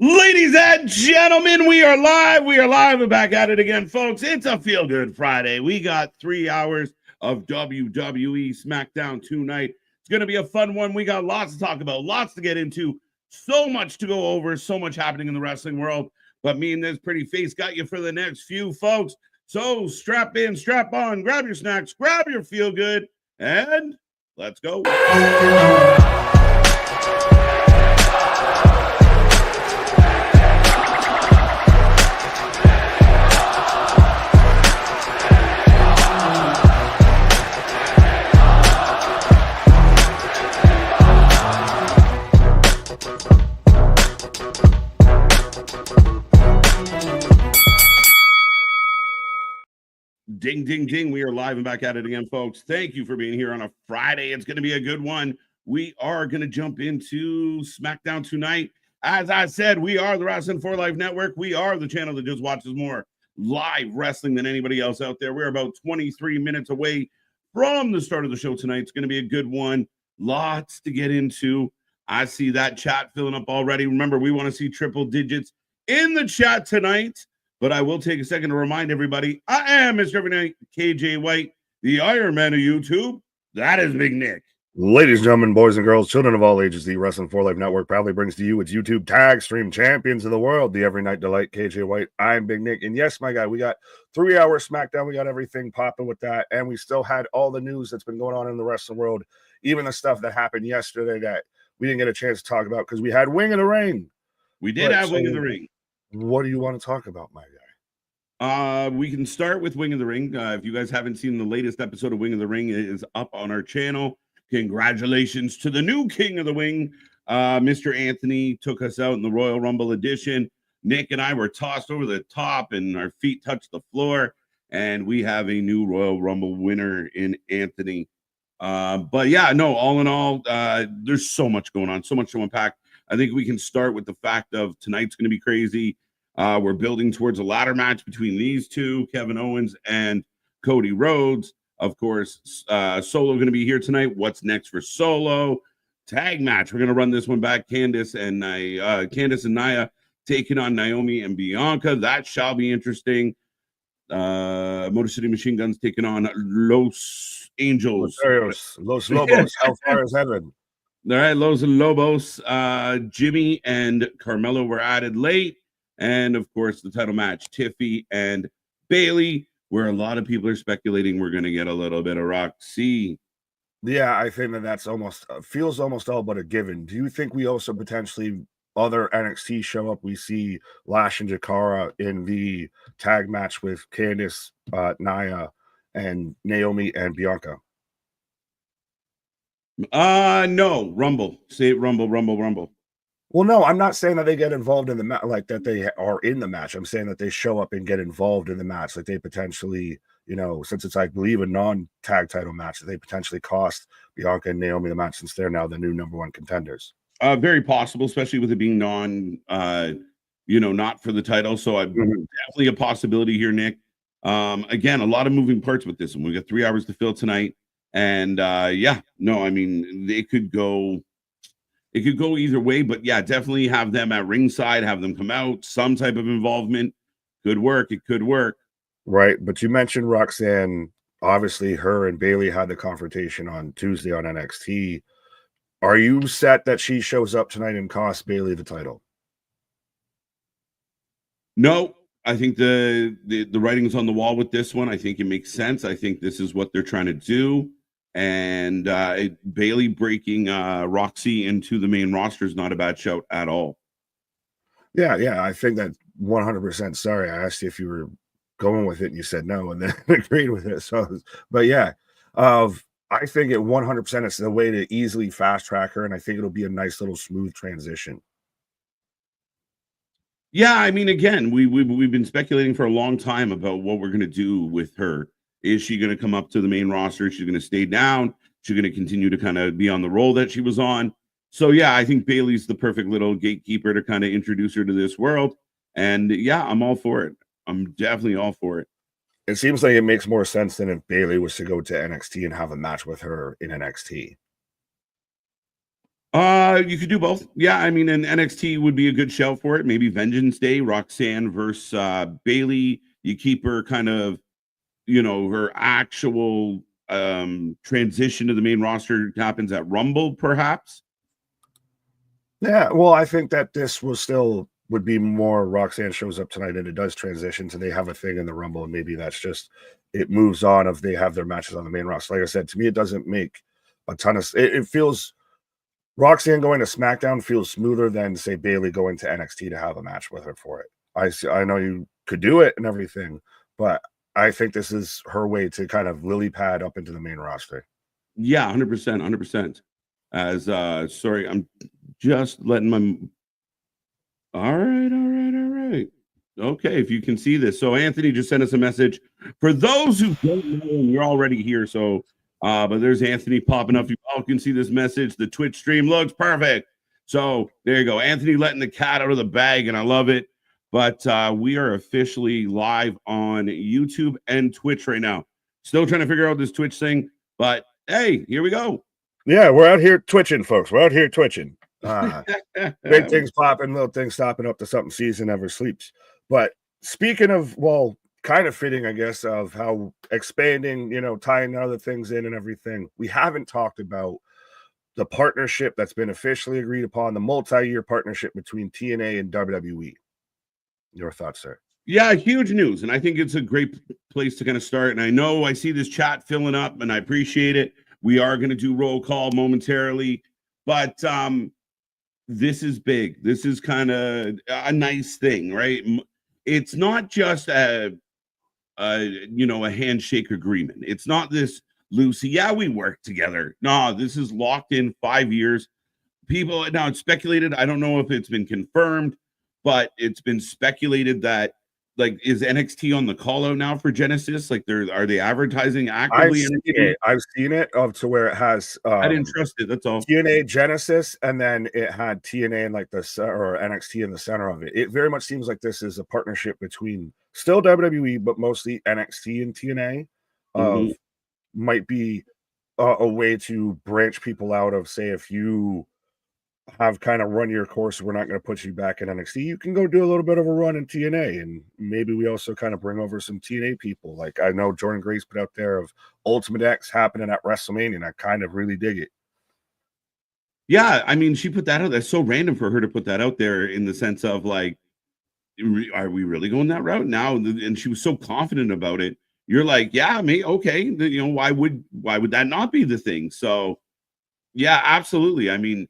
Ladies and gentlemen, we are live. We are live and back at it again, folks. It's a Feel Good Friday. We got 3 hours of WWE Smackdown tonight. It's going to be a fun one. We got lots to talk about, lots to get into, so much to go over, so much happening in the wrestling world. But me and this pretty face got you for the next few, folks. So strap in, strap on, grab your snacks, grab your Feel Good, and let's go. Ding, ding, ding. We are live and back at it again, folks. Thank you for being here on a Friday. It's going to be a good one. We are going to jump into SmackDown tonight. As I said, we are the Wrestling for Life Network. We are the channel that just watches more live wrestling than anybody else out there. We're about 23 minutes away from the start of the show tonight. It's going to be a good one. Lots to get into. I see that chat filling up already. Remember, we want to see triple digits in the chat tonight. But I will take a second to remind everybody, I am Mr. Everynight KJ White, the Iron Man of YouTube. That is Big Nick. Ladies and gentlemen, boys and girls, children of all ages, the Wrestling for Life Network proudly brings to you its YouTube tag stream champions of the world, the Every Night Delight, KJ White. I'm Big Nick. And yes, my guy, we got 3 hours SmackDown. We got everything popping with that. And we still had all the news that's been going on in the wrestling world, even the stuff that happened yesterday that we didn't get a chance to talk about because we had Wing in the Ring. We did have Wing in the Ring. What do you want to talk about, my guy? We can start with Wing of the Ring. If you guys haven't seen the latest episode of Wing of the Ring, it is up on our channel. Congratulations to the new King of the Wing. Mr. Anthony took us out in the Royal Rumble edition. Nick and I were tossed over the top and our feet touched the floor. And we have a new Royal Rumble winner in Anthony. But yeah, no, all in all, there's so much going on, so much to unpack. I think we can start with the fact of tonight's going to be crazy. We're building towards a ladder match between these two, Kevin Owens and Cody Rhodes. Of course, Solo going to be here tonight. What's next for Solo? Tag match. We're going to run this one back. Candice and Nia taking on Naomi and Bianca. That shall be interesting. Motor City Machine Guns taking on Los Angels. Los Lobos. How far is heaven? All right, Los Lobos. Jimmy and Carmelo were added late. And, of course, the title match, Tiffy and Bailey, where a lot of people are speculating we're going to get a little bit of Roxy. Yeah, I think that's almost feels almost all but a given. Do you think we also potentially other NXT show up? We see Lash and Jakara in the tag match with Candice, Nia, and Naomi and Bianca. No, Rumble. Say it, Rumble. Well, no, I'm not saying that they get involved in the match, like that they are in the match. I'm saying that they show up and get involved in the match. Like they potentially, since it's, I believe, a non-tag title match, that they potentially cost Bianca and Naomi the match since they're now the new number one contenders. Very possible, especially with it being not for the title. So definitely a possibility here, Nick. Again, a lot of moving parts with this one. We got 3 hours to fill tonight. And it could go. It could go either way, but yeah, definitely have them at ringside, have them come out, some type of involvement. Could work. It could work. Right. But you mentioned Roxanne. Obviously, her and Bailey had the confrontation on Tuesday on NXT. Are you set that she shows up tonight and costs Bailey the title? No, I think the writing's on the wall with this one. I think it makes sense. I think this is what they're trying to do. And Bailey breaking Roxy into the main roster is not a bad shout at all. Yeah, I think that 100%. Sorry, I asked you if you were going with it, and you said no, and then agreed with it. So, but yeah, I think it 100%. It's the way to easily fast track her, and I think it'll be a nice little smooth transition. Yeah, I mean, again, we've been speculating for a long time about what we're going to do with her. Is she going to come up to the main roster? She's going to stay down. She's going to continue to kind of be on the role that she was on. So, yeah, I think Bailey's the perfect little gatekeeper to kind of introduce her to this world. And, yeah, I'm all for it. I'm definitely all for it. It seems like it makes more sense than if Bailey was to go to NXT and have a match with her in NXT. You could do both. Yeah, I mean, and NXT would be a good show for it. Maybe Vengeance Day, Roxanne versus Bailey. You keep her kind of, her actual transition to the main roster happens at Rumble, perhaps. Yeah, well, I think that this would be more Roxanne shows up tonight and it does transition to they have a thing in the Rumble, and maybe that's just it moves on if they have their matches on the main roster. Like I said, to me, it doesn't make a ton of it feels Roxanne going to SmackDown feels smoother than say Bailey going to NXT to have a match with her for it. I know you could do it and everything, but I think this is her way to kind of lily pad up into the main roster. Yeah, 100%, 100%. As sorry, I'm just letting my all right. Okay, if you can see this. So Anthony just sent us a message. For those who don't know, and you're already here, so but there's Anthony popping up. You all can see this message. The Twitch stream looks perfect. So there you go. Anthony letting the cat out of the bag, and I love it. But we are officially live on YouTube and Twitch right now. Still trying to figure out this Twitch thing, but hey, here we go. Yeah, we're out here twitching, folks. We're out here twitching. Big things popping, little things stopping up to something season never sleeps. But speaking of, well, kind of fitting, I guess, of how expanding, tying other things in and everything, we haven't talked about the partnership that's been officially agreed upon, the multi-year partnership between TNA and WWE. Your thoughts, sir? Yeah, huge news. And I think it's a great place to kind of start. And I know I see this chat filling up and I appreciate it. We are going to do roll call momentarily, but this is big. This is kind of a nice thing, right? It's not just a handshake agreement. It's not this loose, yeah, we work together. No, this is locked in 5 years. People, now it's speculated. I don't know if it's been confirmed, but it's been speculated that, like, is NXT on the call out now for Genesis? Like, are they advertising actively? I've seen it to where it has. I didn't trust it. That's all. TNA Genesis, and then it had TNA and like or NXT in the center of it. It very much seems like this is a partnership between still WWE, but mostly NXT and TNA. Might be a way to branch people out of, say, if you have kind of run your course, we're not going to put you back in NXT. You can go do a little bit of a run in TNA, and maybe we also kind of bring over some TNA people. Like I know Jordan Grace put out there of Ultimate X happening at WrestleMania, and I kind of really dig it. Yeah, I mean, she put that out. That's so random for her to put that out there in the sense of like, are we really going that route now? And she was so confident about it. You're like, yeah, me, okay. Why would that not be the thing? So, yeah, absolutely. I mean,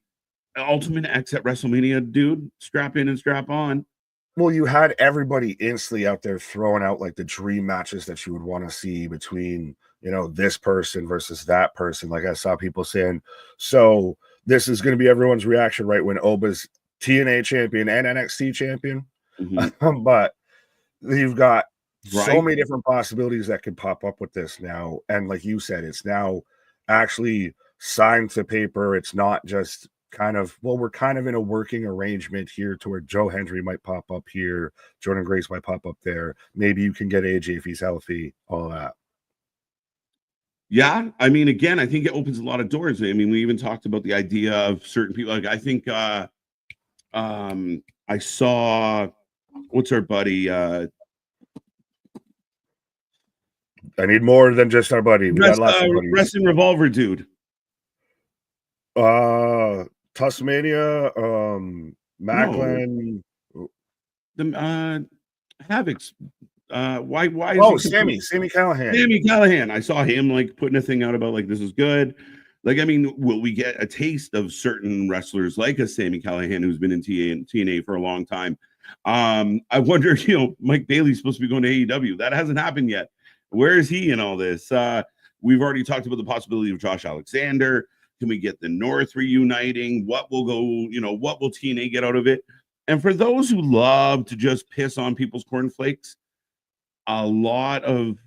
Ultimate X at WrestleMania, dude, strap in and strap on. Well, you had everybody instantly out there throwing out like the dream matches that you would want to see between, this person versus that person. Like I saw people saying, so this is going to be everyone's reaction, right? When Oba's TNA champion and NXT champion. But you've got so many different possibilities that could pop up with this now. And like you said, it's now actually signed to paper. It's not just kind of, well, we're kind of in a working arrangement here to where Joe Hendry might pop up here, Jordan Grace might pop up there. Maybe you can get AJ if he's healthy, all that. Yeah, I mean, again, I think it opens a lot of doors. I mean, we even talked about the idea of certain people. Like, I think I saw, what's our buddy? I need more than just our buddy. We got lots of buddies. Wrestling Revolver dude. Tasmania, Macklin, the Havoc's. Why? Oh, Sammy Callahan. Sammy Callahan. I saw him like putting a thing out about like this is good. Like, I mean, will we get a taste of certain wrestlers like a Sammy Callahan who's been in TNA for a long time? I wonder, Mike Bailey's supposed to be going to AEW. That hasn't happened yet. Where is he in all this? We've already talked about the possibility of Josh Alexander. Can we get the North reuniting? What will what will TNA get out of it? And for those who love to just piss on people's cornflakes, a lot of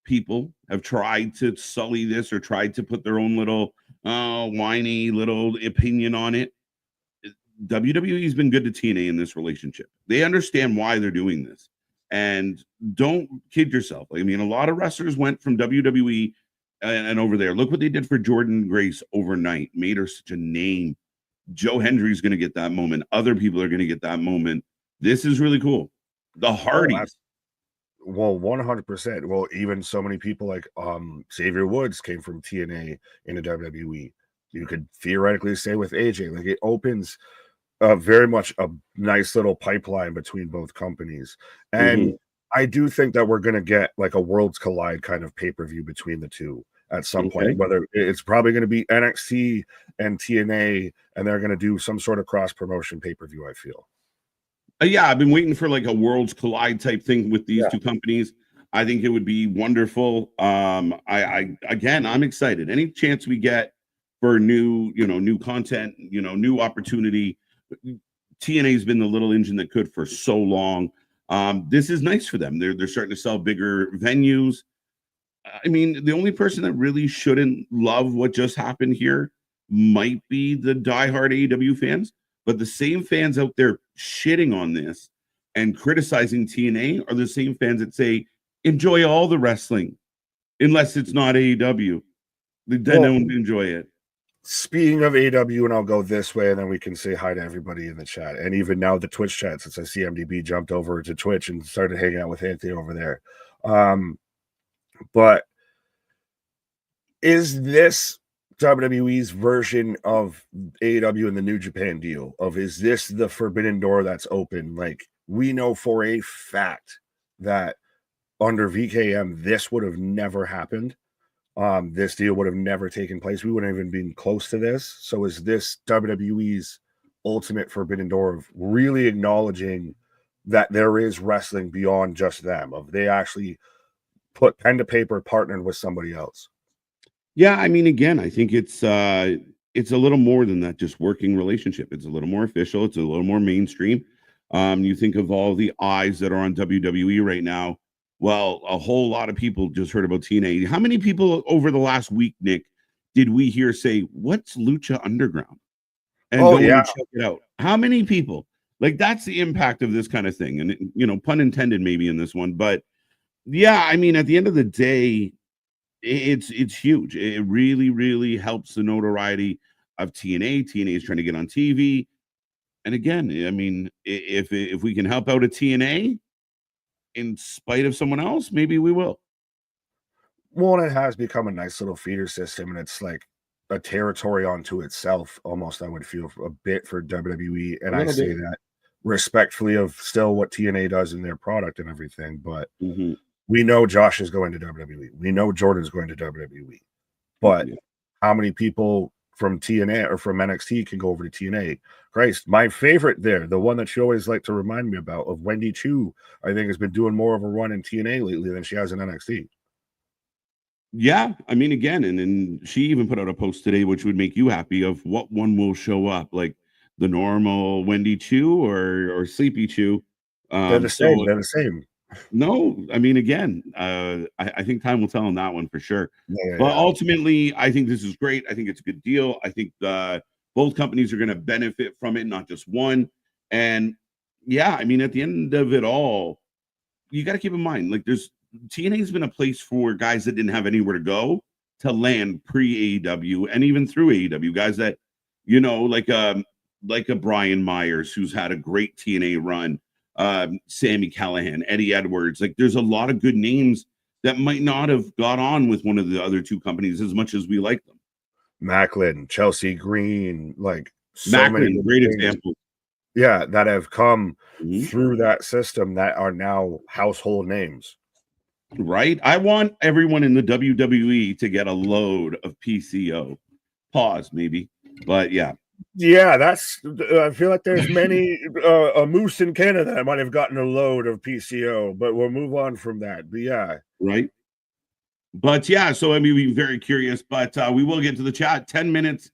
people have tried to sully this or tried to put their own little whiny little opinion on it. WWE has been good to TNA in this relationship. They understand why they're doing this. And don't kid yourself. I mean, a lot of wrestlers went from WWE and over there. Look what they did for Jordan Grace overnight. Made her such a name. Joe Hendry's going to get that moment. Other people are going to get that moment. This is really cool. The Hardys. Well, 100%. Well, even so many people like Xavier Woods came from TNA into WWE. You could theoretically say with AJ, like it opens very much a nice little pipeline between both companies. And I do think that we're going to get like a Worlds Collide kind of pay-per-view between the two at some point, whether it's probably going to be NXT and TNA, and they're going to do some sort of cross-promotion pay-per-view, I feel. Yeah, I've been waiting for like a Worlds Collide type thing with these two companies. I think it would be wonderful. I'm excited. Any chance we get for new content, new opportunity. TNA's been the little engine that could for so long. This is nice for them. They're starting to sell bigger venues. I mean, the only person that really shouldn't love what just happened here might be the diehard AEW fans, but the same fans out there shitting on this and criticizing TNA are the same fans that say, enjoy all the wrestling, unless it's not AEW. They don't enjoy it. Speaking of AEW, and I'll go this way, and then we can say hi to everybody in the chat. And even now, the Twitch chat, since I see MDB jumped over to Twitch and started hanging out with Anthony over there. But is this WWE's version of AEW and the New Japan deal? Is this the forbidden door that's open? Like, we know for a fact that under VKM, this would have never happened. This deal would have never taken place. We wouldn't even been close to this. So is this WWE's ultimate forbidden door of really acknowledging that there is wrestling beyond just them, of they actually put pen to paper, partnered with somebody else? Yeah, I mean, again, I think it's a little more than that, just working relationship. It's a little more official. It's a little more mainstream. You think of all the eyes that are on WWE right now. Well, a whole lot of people just heard about TNA. How many people over the last week, Nick, did we hear say, what's Lucha Underground? And go and check it out. How many people? Like, that's the impact of this kind of thing. And, pun intended maybe in this one. But yeah, I mean, at the end of the day, it's huge. It really, really helps the notoriety of TNA. TNA is trying to get on TV. And again, I mean, if we can help out a TNA in spite of someone else, maybe we will. Well, it has become a nice little feeder system, and it's like a territory unto itself, almost, I would feel, a bit for WWE. And I say that respectfully of still what TNA does in their product and everything. But we know Josh is going to WWE. We know Jordan's going to WWE. But how many people from TNA or from NXT can go over to TNA? Christ, my favorite there, the one that you always like to remind me about, of Wendy Chu, I think has been doing more of a run in TNA lately than she has in NXT. Yeah, I mean, again, and she even put out a post today, which would make you happy, of what one will show up, like the normal Wendy Chu or Sleepy Chu. They're the same. They're the same. No, I mean, again, I think time will tell on that one for sure. But ultimately, I think this is great. I think it's a good deal. I think both companies are going to benefit from it, not just one. And yeah, I mean, at the end of it all, you got to keep in mind, like, TNA has been a place for guys that didn't have anywhere to go to land pre-AEW and even through AEW, guys that, like a Brian Myers, who's had a great TNA run, Sammy Callahan, Eddie Edwards. Like, there's a lot of good names that might not have got on with one of the other two companies as much as we like them. Macklin, Chelsea Green, like Macklin, great example. Yeah, that have come through that system that are now household names. Right? I want everyone in the WWE to get a load of PCO. Pause, maybe. But yeah. Yeah, I feel like there's many a moose in Canada that might have gotten a load of PCO, but we'll move on from that. But yeah. Right. But yeah, so I mean, we're very curious, but we will get to the chat. 10 minutes,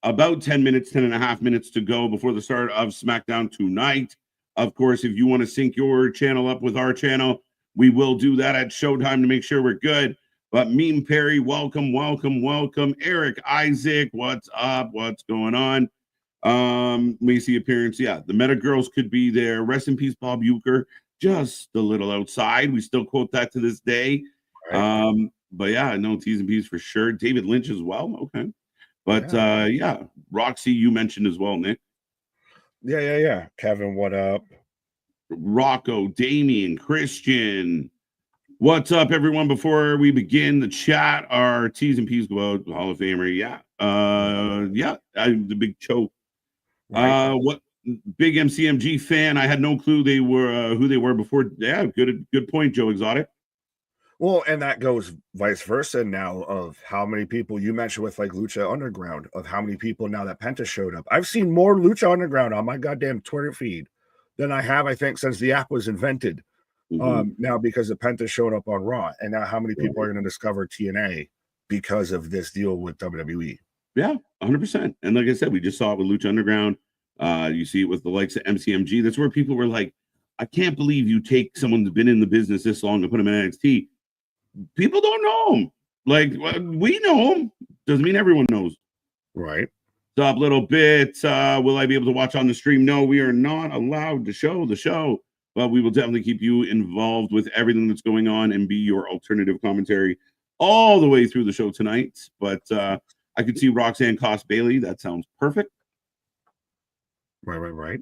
about 10 minutes, 10 and a half minutes to go before the start of SmackDown tonight. Of course, if you want to sync your channel up with our channel, we will do that at showtime to make sure we're good. But Meme Perry, welcome. Eric Isaac, what's up? What's going on? Macy appearance. Yeah, the Meta Girls could be there. Rest in peace, Bob Uecker. Just a little outside. We still quote that to this day. Right. But yeah, no T's and P's for sure. David Lynch as well. Okay. But Yeah. Roxy, you mentioned as well, Nick. Yeah. Kevin, what up? Rocco, Damien, Christian. What's up, everyone? Before we begin the chat, our T's and P's go out, Hall of Famer. Yeah. The big choke. Right. What big MCMG fan? I had no clue they were who they were before. Yeah, good point, Joe Exotic. Well, and that goes vice versa now of how many people you mentioned with like Lucha Underground, of how many people now that Penta showed up. I've seen more Lucha Underground on my goddamn Twitter feed than I have, I think, since the app was invented. Now because the Penta showed up on Raw. And now how many people are going to discover TNA because of this deal with WWE? Yeah, 100%. And like I said, we just saw it with Lucha Underground. You see it with the likes of MCMG. That's where people were like, I can't believe you take someone who's been in the business this long and put him in NXT. People don't know him. Like, we know him. Doesn't mean everyone knows. Right. Stop little bit. Will I be able to watch on the stream? No, we are not allowed to show the show. But we will definitely keep you involved with everything that's going on and be your alternative commentary all the way through the show tonight. But I could see Roxanne Cost Bailey. That sounds perfect. Right.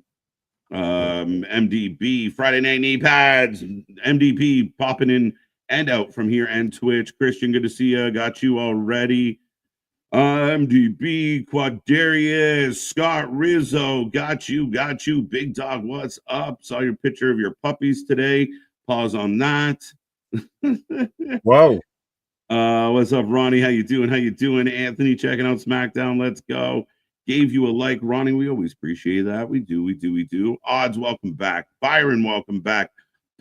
MDB, Friday Night Knee Pads. MDP popping in and out from here and Twitch. Christian, good to see you. Got you already. MDB, Quadarius, Scott Rizzo, got you. Big Dog, what's up? Saw your picture of your puppies today. Pause on that. Whoa. What's up, Ronnie? How you doing? Anthony, checking out SmackDown. Let's go. Gave you a like, Ronnie. We always appreciate that. We do. Odds, welcome back. Byron, welcome back.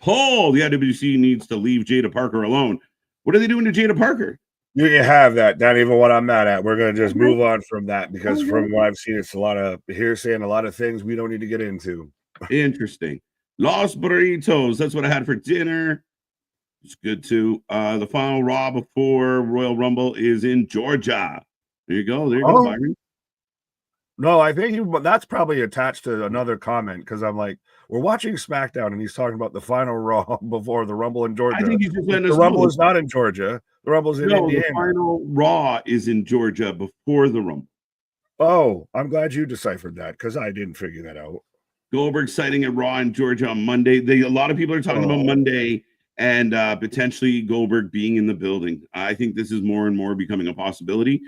Paul, the IWC needs to leave Jada Parker alone. What are they doing to Jada Parker? You can have that. Not even what I'm mad at. We're going to just move on from that because from what I've seen, it's a lot of hearsay and a lot of things we don't need to get into. Interesting. Los Burritos. That's what I had for dinner. It's good too. The final Raw before Royal Rumble is in Georgia. There you go, Byron. No, I think that's probably attached to another comment because I'm like, we're watching SmackDown and he's talking about the final Raw before the Rumble in Georgia. I think he's just letting the Rumble is not in Georgia. The Rumble's in Indiana. The final Raw is in Georgia before the Rumble. Oh, I'm glad you deciphered that because I didn't figure that out. Goldberg sighting at Raw in Georgia on Monday. A lot of people are talking about Monday and potentially Goldberg being in the building. I think this is more and more becoming a possibility.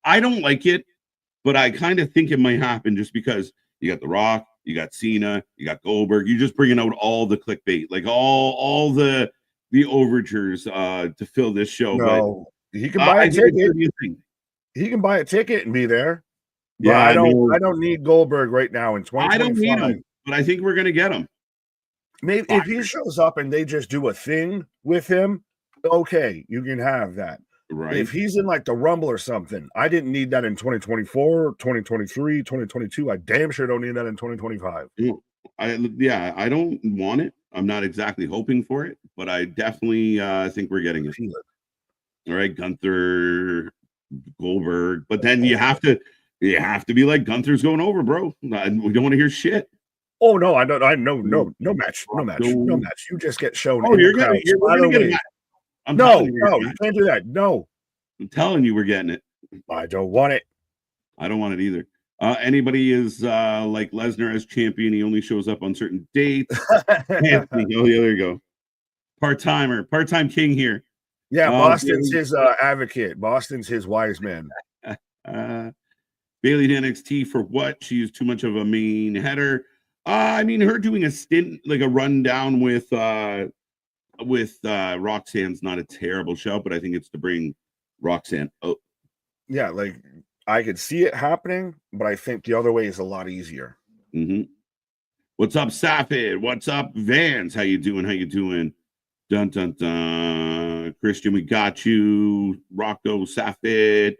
I don't like it, but I kind of think it might happen just because you got The Rock, you got Cena, you got Goldberg. You're just bringing out all the clickbait, like all the overtures to fill this show. No, but he can buy a ticket. He can buy a ticket and be there. But yeah, I don't need Goldberg right now in 2025. I don't need him, but I think we're gonna get him. Maybe if he shows up and they just do a thing with him, okay, you can have that. Right. If he's in like the Rumble or something, I didn't need that in 2024, 2023, 2022. I damn sure don't need that in 2025. I don't want it. I'm not exactly hoping for it, but I definitely think we're getting it. All right, Gunther, Goldberg, but then you have to be like, Gunther's going over, bro. We don't want to hear shit. Oh no, I don't. I know no match. You just get shown. Oh, you're gonna get a match. No, you can't do that. No, I'm telling you, we're getting it. I don't want it. I don't want it either. Anybody is like Lesnar as champion. He only shows up on certain dates. Anthony, there you go. Part-time king here. Yeah, Boston's his advocate. Boston's his wise man. Bailey to NXT for what? She is too much of a main header. I mean, her doing a stint, like a rundown with Roxanne's not a terrible show, but I think it's to bring Roxanne up. Yeah, like I could see it happening, but I think the other way is a lot easier. Mm-hmm. What's up, Sapid? What's up, Vance? How you doing? Dun dun dun. Christian, we got you. Rocco, Sapid.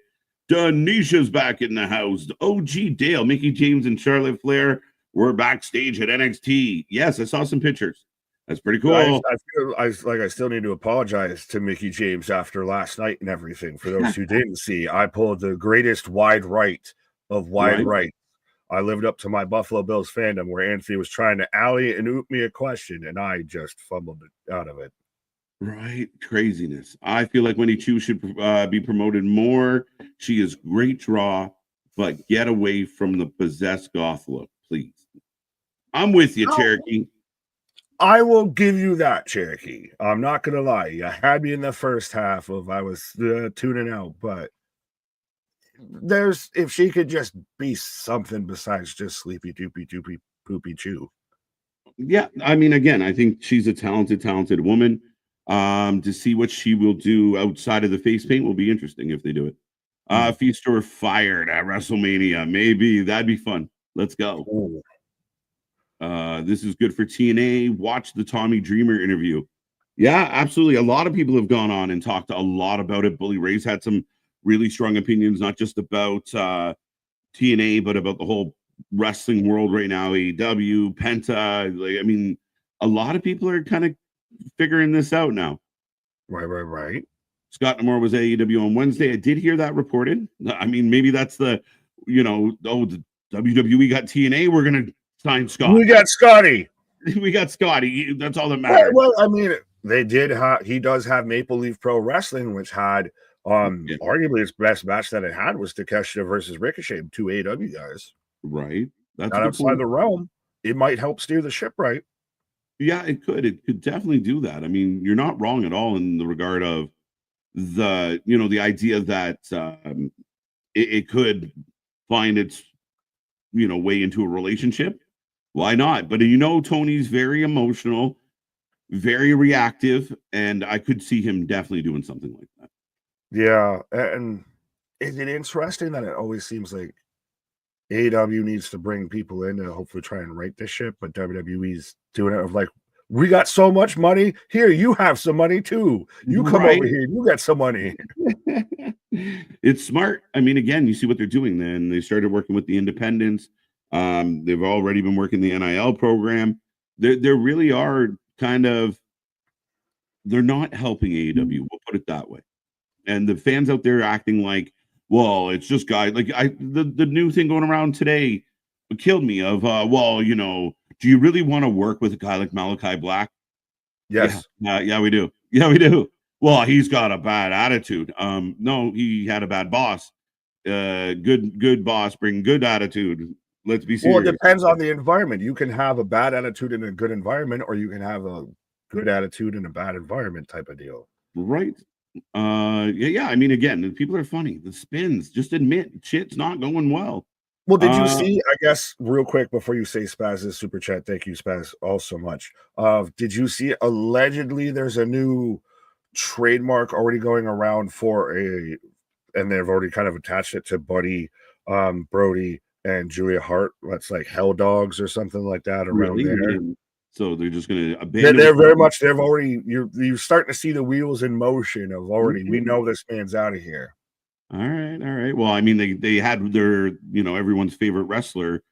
Denisha's back in the house. OG Dale, Mickey James, and Charlotte Flair were backstage at NXT. Yes, I saw some pictures. That's pretty cool. I still need to apologize to Mickey James after last night and everything. For those who didn't see, I pulled the greatest wide right of wide right. I lived up to my Buffalo Bills fandom where Anthony was trying to alley and oop me a question, and I just fumbled it out of it. Right, craziness. I feel like Winnie Chu should be promoted more. She is great draw, but get away from the possessed goth look, please. I'm with you, Oh, Cherokee. I will give you that, Cherokee. I'm not gonna lie. You had me in the first half of I was tuning out, but there's if she could just be something besides just sleepy doopy doopy poopy chew. Yeah, I mean, again, I think she's a talented woman. To see what she will do outside of the face paint will be interesting if they do it. Feaster fired at WrestleMania. Maybe that'd be fun. Let's go. Ooh. This is good for TNA. Watch the Tommy Dreamer interview. Yeah, absolutely. A lot of people have gone on and talked a lot about it. Bully Ray's had some really strong opinions, not just about TNA, but about the whole wrestling world right now. AEW, Penta. Like, I mean, a lot of people are kind of figuring this out now. Right. Scott Namor was AEW on Wednesday. I did hear that reported. I mean, maybe that's the, the WWE got TNA. We're gonna sign Scott. We got Scotty. We got Scotty. That's all that matters. Well, I mean, they did. He does have Maple Leaf Pro Wrestling, which had arguably its best match that it had was Takeshita versus Ricochet, two AEW guys. Right. That's not outside the realm. It might help steer the ship right. Yeah, it could. It could definitely do that. I mean, you're not wrong at all in the regard of the idea that it could find its way into a relationship. Why not? But Tony's very emotional, very reactive, and I could see him definitely doing something like that. Yeah, and is it interesting that it always seems like AEW needs to bring people in to hopefully try and right this ship, but WWE's doing it of like, we got so much money. Here, you have some money too. You come over here, you got some money. It's smart. I mean, again, you see what they're doing. Then they started working with the independents. They've already been working the NIL program. There really are they're not helping AEW. We'll put it that way. And the fans out there acting like, well, it's just guys like the new thing going around today killed me of do you really want to work with a guy like Malachi Black? Yes. Yeah, we do. Yeah, we do. Well, he's got a bad attitude. No, he had a bad boss. Good boss bring good attitude. Let's be serious. Well, it depends on the environment. You can have a bad attitude in a good environment, or you can have a good attitude in a bad environment type of deal. Right. Yeah. I mean, again, people are funny. The spins, just admit shit's not going well. Well, did you see, I guess, real quick before you say Spaz's super chat, thank you, Spaz, all so much. Did you see allegedly there's a new trademark already going around and they've already kind of attached it to Buddy, Brody, and Julia Hart. That's like Hell Dogs or something like that around there. So they're just going to abandon. They're very much. They've already. You're starting to see the wheels in motion of already. Okay. We know this man's out of here. All right. Well, I mean, they had their everyone's favorite wrestler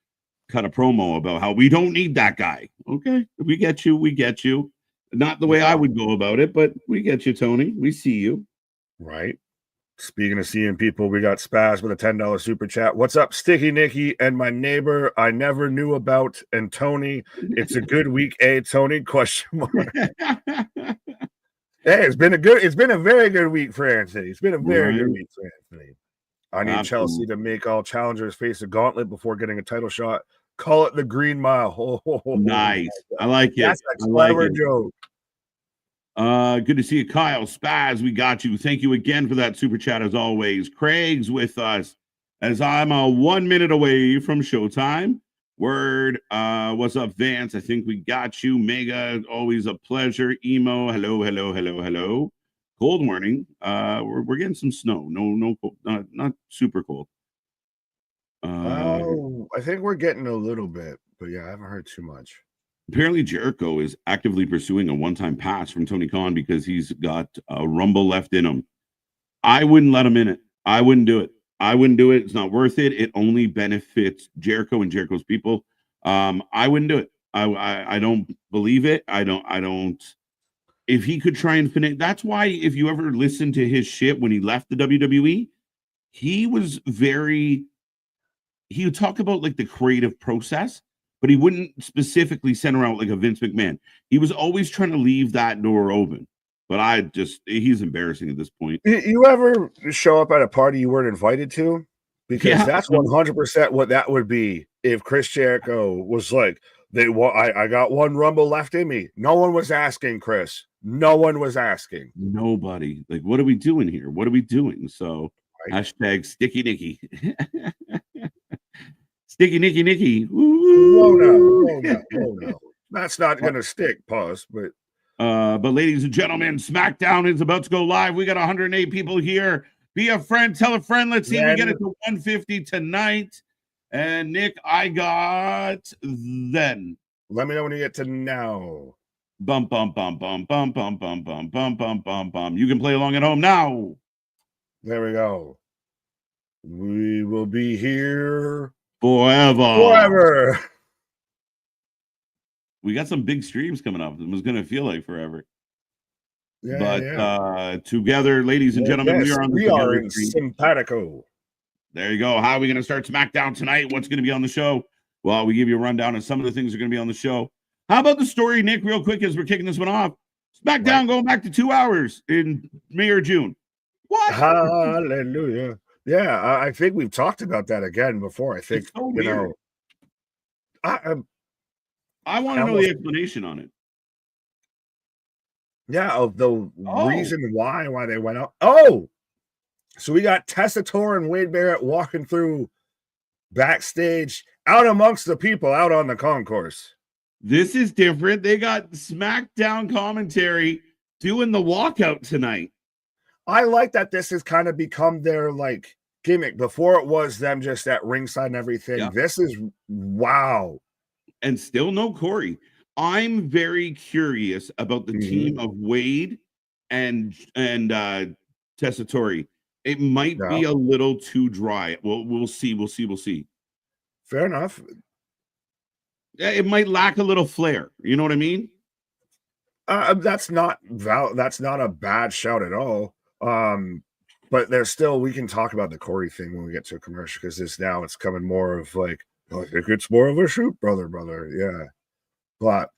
cut a promo about how we don't need that guy. Okay, we get you. Not the way I would go about it, but we get you, Tony. We see you. Right. Speaking of seeing people, we got Spaz with a $10 super chat. What's up, Sticky Nicky and my neighbor I never knew about, and Tony? It's a good week, Tony? Question mark. Hey, it's been a very good week for Anthony. It's been a very good week for Anthony. I need Chelsea to make all challengers face a gauntlet before getting a title shot. Call it the Green Mile. Nice. I like it. That's a clever joke. Good to see you, Kyle Spaz. We got you. Thank you again for that super chat as always. Craig's with us as I'm 1 minute away from showtime. Word. What's up, Vance? I think we got you. Mega, always a pleasure. Emo, hello. Cold warning. We're getting some snow. No cold, not super cold. I think we're getting a little bit, but yeah, I haven't heard too much. Apparently, Jericho is actively pursuing a one-time pass from Tony Khan because he's got a rumble left in him. I wouldn't let him in it. I wouldn't do it. It's not worth it. It only benefits Jericho and Jericho's people. I wouldn't do it. I don't believe it. I don't. If he could try and finish, that's why if you ever listen to his shit when he left the WWE, he would talk about like the creative process, but he wouldn't specifically center out like a Vince McMahon. He was always trying to leave that door open. But he's embarrassing at this point. You ever show up at a party you weren't invited to? Because that's 100% what that would be if Chris Jericho was like, I got one Rumble left in me. No one was asking, Chris. No one was asking. Nobody. Like, what are we doing here? What are we doing? So, hashtag Sticky Nicky. Sticky Nicky. Whoa, no. That's not going to stick, pause. But ladies and gentlemen, SmackDown is about to go live. We got 108 people here. Be a friend, tell a friend. Let's see if we get it to 150 tonight. And Nick, I got then. Let me know when you get to now. Bum, bum, bum, bum, bum, bum, bum, bum, bum, bum, bum, bum. You can play along at home now. There we go. We will be here forever. We got some big streams coming up. It was going to feel like forever. Yeah, but together, ladies and gentlemen, we are in simpatico. There you go. How are we going to start SmackDown tonight? What's going to be on the show? Well, we give you a rundown of some of the things that are going to be on the show. How about the story, Nick, real quick, as we're kicking this one off? SmackDown going back to 2 hours in May or June. What? Hallelujah. Yeah, I think we've talked about that again before. I think, it's so weird. I want to know the explanation on it. Yeah, of the reason why they went up. Oh, so we got Tessator and Wade Barrett walking through backstage out amongst the people out on the concourse. This is different. They got SmackDown commentary doing the walkout tonight. I like that this has kind of become their like gimmick. Before it was them just at ringside and everything. Yeah. This is wow. And still no Corey. I'm very curious about the team of Wade and Tessatori. It might be a little too dry. We'll see. Fair enough. It might lack a little flair. You know what I mean? That's not a bad shout at all. But there's still, we can talk about the Corey thing when we get to a commercial, because it's coming more of like, I think it's more of a shoot, brother. Yeah. But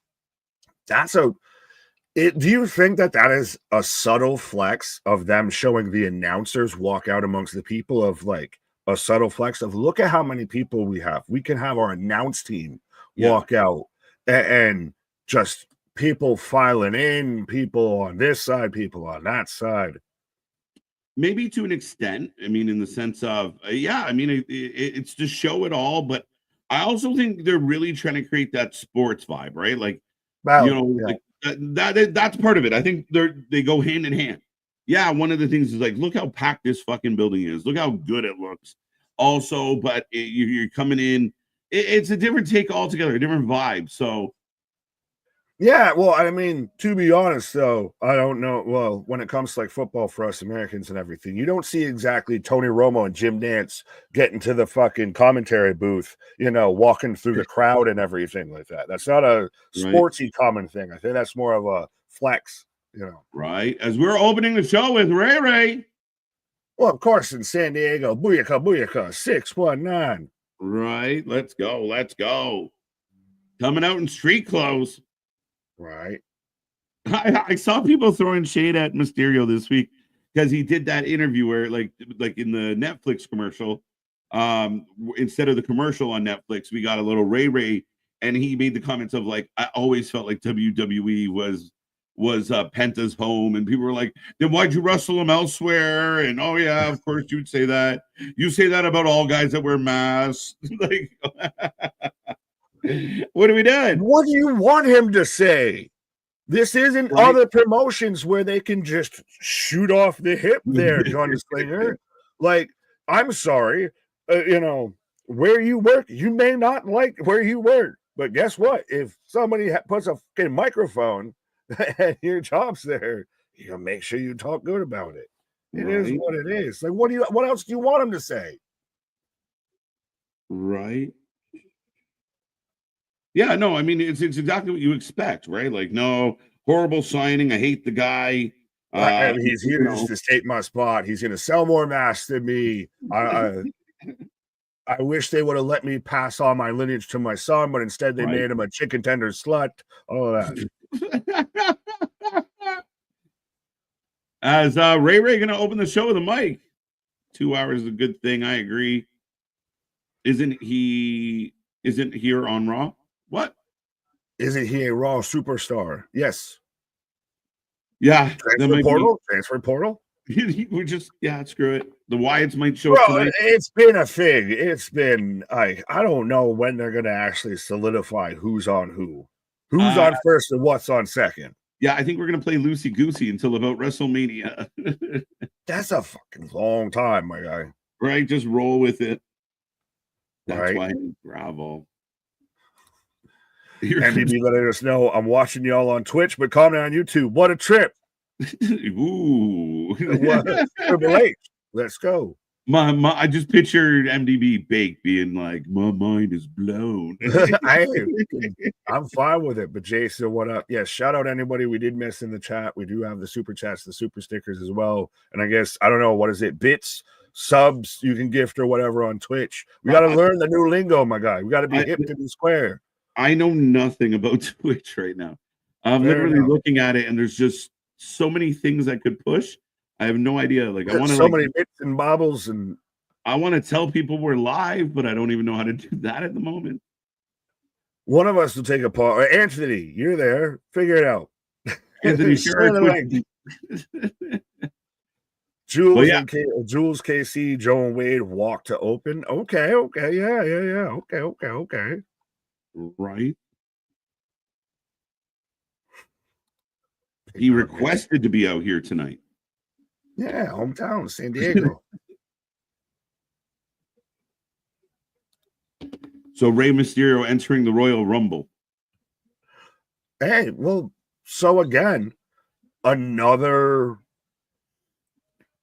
do you think that is a subtle flex of them showing the announcers walk out amongst the people, of like a subtle flex of, look at how many people we have. We can have our announce team walk out and just people filing in, people on this side, people on that side. Maybe to an extent. I mean, in the sense of, it's to show it all, but I also think they're really trying to create that sports vibe, right? Like, like that's part of it. I think they go hand in hand. Yeah, one of the things is like, look how packed this fucking building is. Look how good it looks. Also, but you're coming in. It's a different take altogether, a different vibe. So, yeah, well, I mean, to be honest, though, I don't know. Well, when it comes to like football for us Americans and everything, you don't see exactly Tony Romo and Jim Nantz getting to the fucking commentary booth, walking through the crowd and everything like that. That's not a sportsy common thing. I think that's more of a flex, Right. As we're opening the show with Ray. Well, of course, in San Diego, booyaka, 619. Right. Let's go. Coming out in street clothes. Right. I saw people throwing shade at Mysterio this week because he did that interview where like in the Netflix commercial, instead of the commercial on Netflix, we got a little Ray, and he made the comments of like, I always felt like WWE was Penta's home, and people were like, then why'd you wrestle him elsewhere? And oh yeah, of course you'd say that. You say that about all guys that wear masks. Like, what are we doing? What do you want him to say? This isn't other promotions where they can just shoot off the hip there, Gunslinger. Like, I'm sorry, where you work, you may not like where you work, but guess what? If somebody puts a fucking microphone and your job's there, you gotta make sure you talk good about it. It is what it is. Like, what else do you want him to say? Right. Yeah, no, I mean, it's exactly what you expect, right? Like, no, horrible signing. I hate the guy. He's here just to take my spot. He's going to sell more masks than me. I wish they would have let me pass on my lineage to my son, but instead they made him a chicken tender slut. All of that. As Ray going to open the show with a mic. 2 hours is a good thing. I agree. Isn't here on Raw? What? Isn't he a Raw superstar? Yes. Yeah. Transfer portal. We just screw it. The Wyatts might show Bro, up tonight. It's been a thing. It's been I don't know when they're gonna actually solidify who's on who's on first and what's on second. Yeah, I think we're gonna play loosey goosey until about WrestleMania. That's a fucking long time, my guy. Right, just roll with it. That's right. Why I need gravel. MDB letting us know I'm watching y'all on Twitch, but comment on YouTube. What a trip! Ooh, Triple H. Let's go. I just pictured MDB Bake being like, my mind is blown. I'm fine with it. But Jason, what up? Yes, shout out anybody we did miss in the chat. We do have the super chats, the super stickers as well. And I guess I don't know, what is it? Bits, subs you can gift or whatever on Twitch. We got to learn the new lingo, my guy. We got to be hip to the square. I know nothing about Twitch right now. I'm literally looking at it, and there's just so many things I could push. I have no idea. Like, I want to many bits and bobbles, and I want to tell people we're live, but I don't even know how to do that at the moment. One of us will take a pause. Anthony, you're there. Figure it out. Anthony, Jules Jules KC, Joe and Wade walk to open. Okay. Yeah. Okay. Right. He requested to be out here tonight. Yeah, hometown, San Diego. So Rey Mysterio entering the Royal Rumble. Hey, well, so again,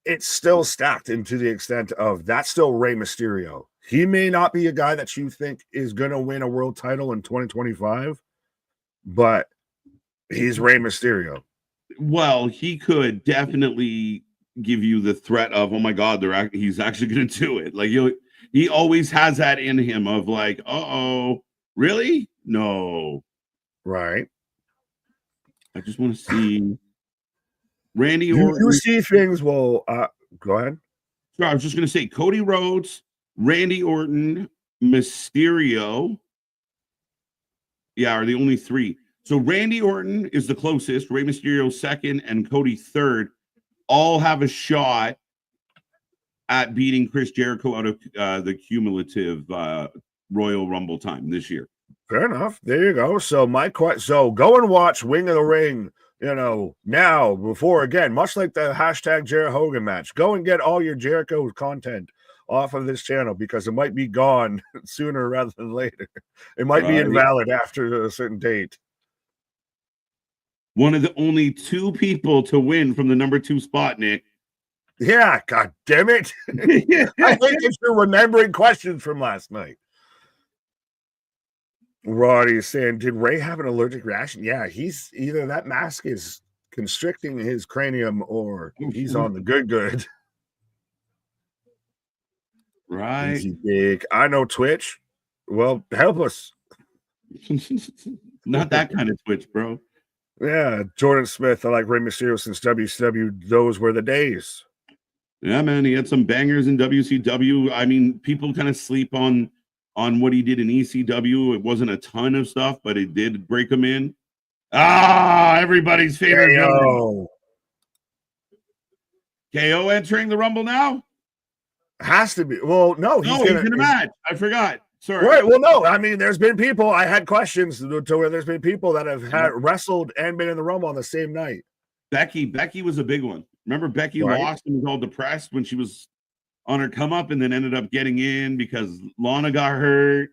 it's still stacked into the extent of that's still Rey Mysterio. He may not be a guy that you think is going to win a world title in 2025, but he's Rey Mysterio. Well, he could definitely give you the threat of, oh my God, he's actually going to do it. Like he always has that in him of like, uh-oh, really? No. Right. I just want to see Randy Orton. You see things. Well, go ahead. So I was just going to say Cody Rhodes, Randy Orton, Mysterio. Yeah, are the only three. So Randy Orton is the closest, Rey Mysterio second, and Cody third. All have a shot at beating Chris Jericho out of the cumulative Royal Rumble time this year. Fair enough. There you go. So so go and watch Wing of the Ring. Now before again, much like the hashtag Jericho Hogan match, go and get all your Jericho content off of this channel because it might be gone sooner rather than later. It might be invalid after a certain date. One of the only two people to win from the number 2 spot, Nick. Yeah, god damn it. I think it's you're remembering questions from last night. Roddy is saying, did Ray have an allergic reaction? Yeah, he's either that mask is constricting his cranium or he's on the good. Right. Easy big. I know Twitch. Well, help us. Not that kind of Twitch, bro. Yeah, Jordan Smith. I like Rey Mysterio since WCW. Those were the days. Yeah, man. He had some bangers in WCW. I mean, people kind of sleep on what he did in ECW. It wasn't a ton of stuff, but it did break him in. Everybody's favorite. KO entering the Rumble now? Has to be. Well, no, he's in a match. I forgot. Sorry. Right. Well, no, I mean, there's been people. I had questions to where there's been people that have wrestled and been in the Rumble on the same night. Becky was a big one. Remember Becky lost and was all depressed when she was on her come up and then ended up getting in because Lana got hurt.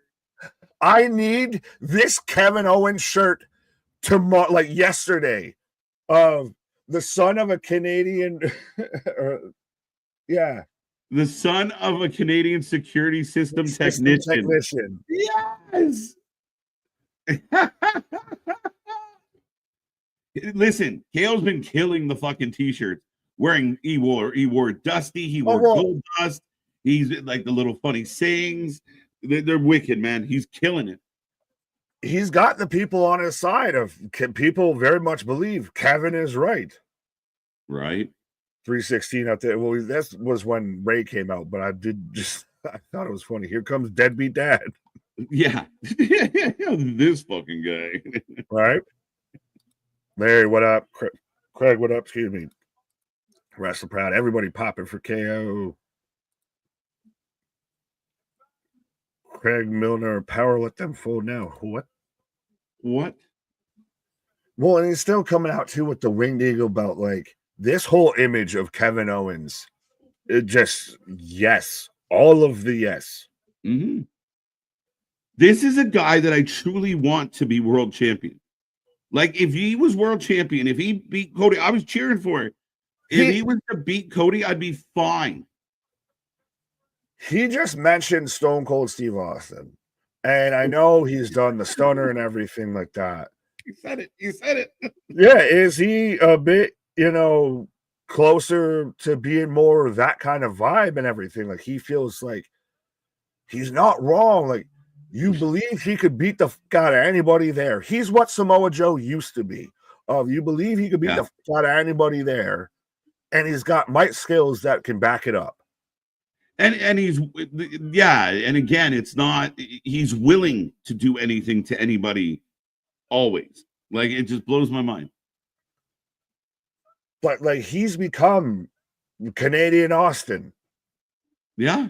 I need this Kevin Owens shirt tomorrow, like yesterday, of the son of a Canadian. Yeah. The son of a Canadian security system technician. Yes. Listen, Kale's been killing the fucking t-shirts. He wore Dusty, he wore Gold Dust. He's like the little funny sayings. They're wicked, man. He's killing it. He's got the people on his side of people very much believe Kevin is right. Right. 316 out there. Well, that was when Ray came out, but I thought it was funny. Here comes Deadbeat Dad. Yeah. This fucking guy. Right? Larry, what up? Craig, what up? Excuse me. Wrestle Proud. Everybody popping for KO. Craig Milner, power, let them fold now. What? Well, and he's still coming out too with the Winged Eagle belt. Like this whole image of Kevin Owens, it just, yes, all of the yes. Mm-hmm. This is a guy that I truly want to be world champion. Like if he was world champion, if he beat Cody, I was cheering for it. If he was to beat Cody, I'd be fine. He just mentioned Stone Cold Steve Austin. And I know he's done the stunner and everything like that. You said it. Yeah, is he a bit, closer to being more of that kind of vibe and everything? Like he feels like he's not wrong. Like you believe he could beat the fuck out of anybody there. He's what Samoa Joe used to be. You believe he could beat the fuck out of anybody there, and he's got mic skills that can back it up. And he's and again, it's not he's willing to do anything to anybody always. Like it just blows my mind. But like he's become Canadian Austin. Yeah.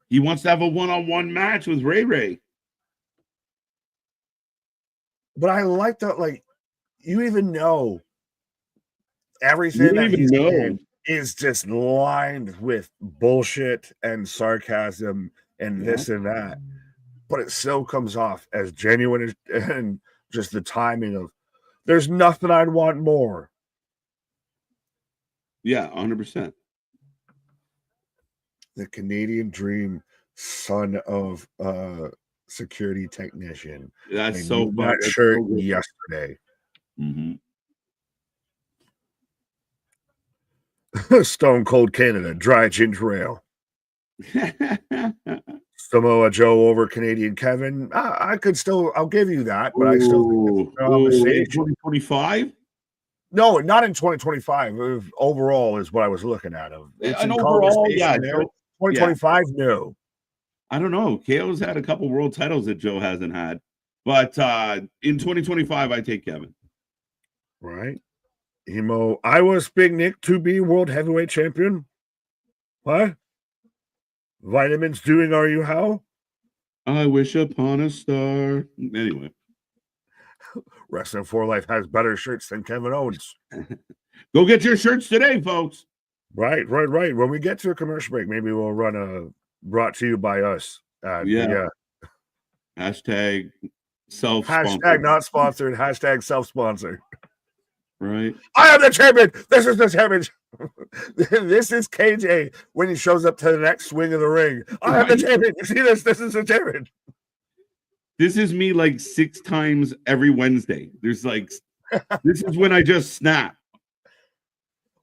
He wants to have a one-on-one match with Ray. But I like that, like, you even know everything that he's saying is just lined with bullshit and sarcasm and this and that. But it still comes off as genuine and just the timing of there's nothing I'd want more. Yeah, 100%. The Canadian Dream, son of security technician. That's so fun. That shirt yesterday. Mm-hmm. Stone Cold Canada, dry ginger ale. Samoa Joe over Canadian Kevin. I could still, I'll give you that, but I still think it's conversation. 2025? No, not in 2025. Overall is what I was looking at. It's an overall, 2025, no. I don't know. KO's had a couple world titles that Joe hasn't had. But in 2025, I take Kevin. Right. Emo, I was Big Nick to be world heavyweight champion. What? Vitamins doing are you how? I wish upon a star. Anyway. Wrestling for Life has better shirts than Kevin Owens. Go get your shirts today, folks. Right. When we get to a commercial break, maybe we'll run a brought to you by us. Yeah. Hashtag self-sponsored. Hashtag not sponsored. Hashtag self-sponsored. Right. I am the champion. This is the champion. This is KJ when he shows up to the next swing of the ring. I am the champion. You see this? This is the champion. This is me like 6 times every Wednesday. There's like, this is when I just snap.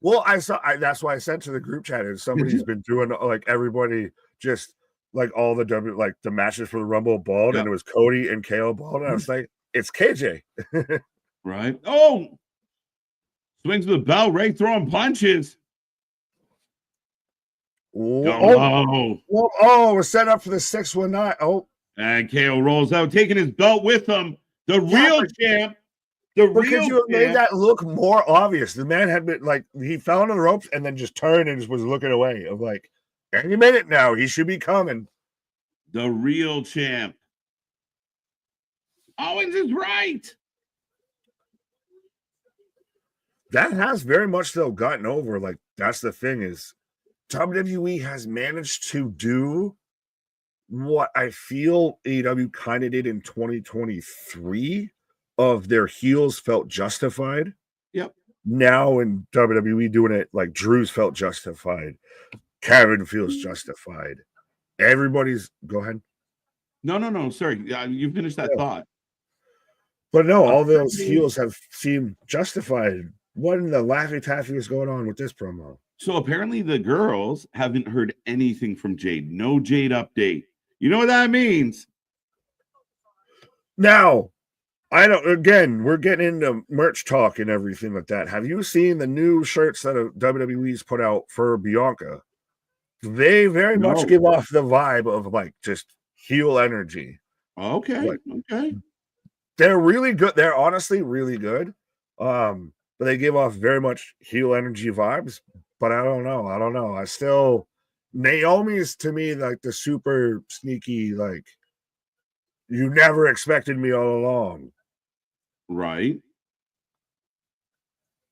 Well, that's why I sent to the group chat is somebody's been doing like everybody just like all the the matches for the Rumble bald, and it was Cody and KO bald, and I was like, it's KJ. Right. Oh, swings the bell, Ray throwing punches. We're set up for the 619. Oh. And KO rolls out, taking his belt with him. The real champ. Could you have made that look more obvious? The man had been like, he fell into the ropes and then just turned and just was looking away. Of like, any minute now, he should be coming. The real champ. Owens is right. That has very much though gotten over. Like, that's the thing is WWE has managed to do what I feel AEW kind of did in 2023 of their heels felt justified. Yep. Now in WWE doing it like Drew's felt justified. Kevin feels justified. Everybody's go ahead. No. Sorry. You finished that thought. But no, all those heels have seemed justified. What in the Laffy Taffy is going on with this promo? So apparently the girls haven't heard anything from Jade. No Jade update. You know what that means? Now, I don't. Again, we're getting into merch talk and everything like that. Have you seen the new shirts that WWE's put out for Bianca? They very much No. give off the vibe of like just heel energy. Okay. Like, Okay. they're really good. They're honestly really good. But they give off very much heel energy vibes. But I don't know. I still Naomi's to me like the super sneaky, like you never expected me all along. Right.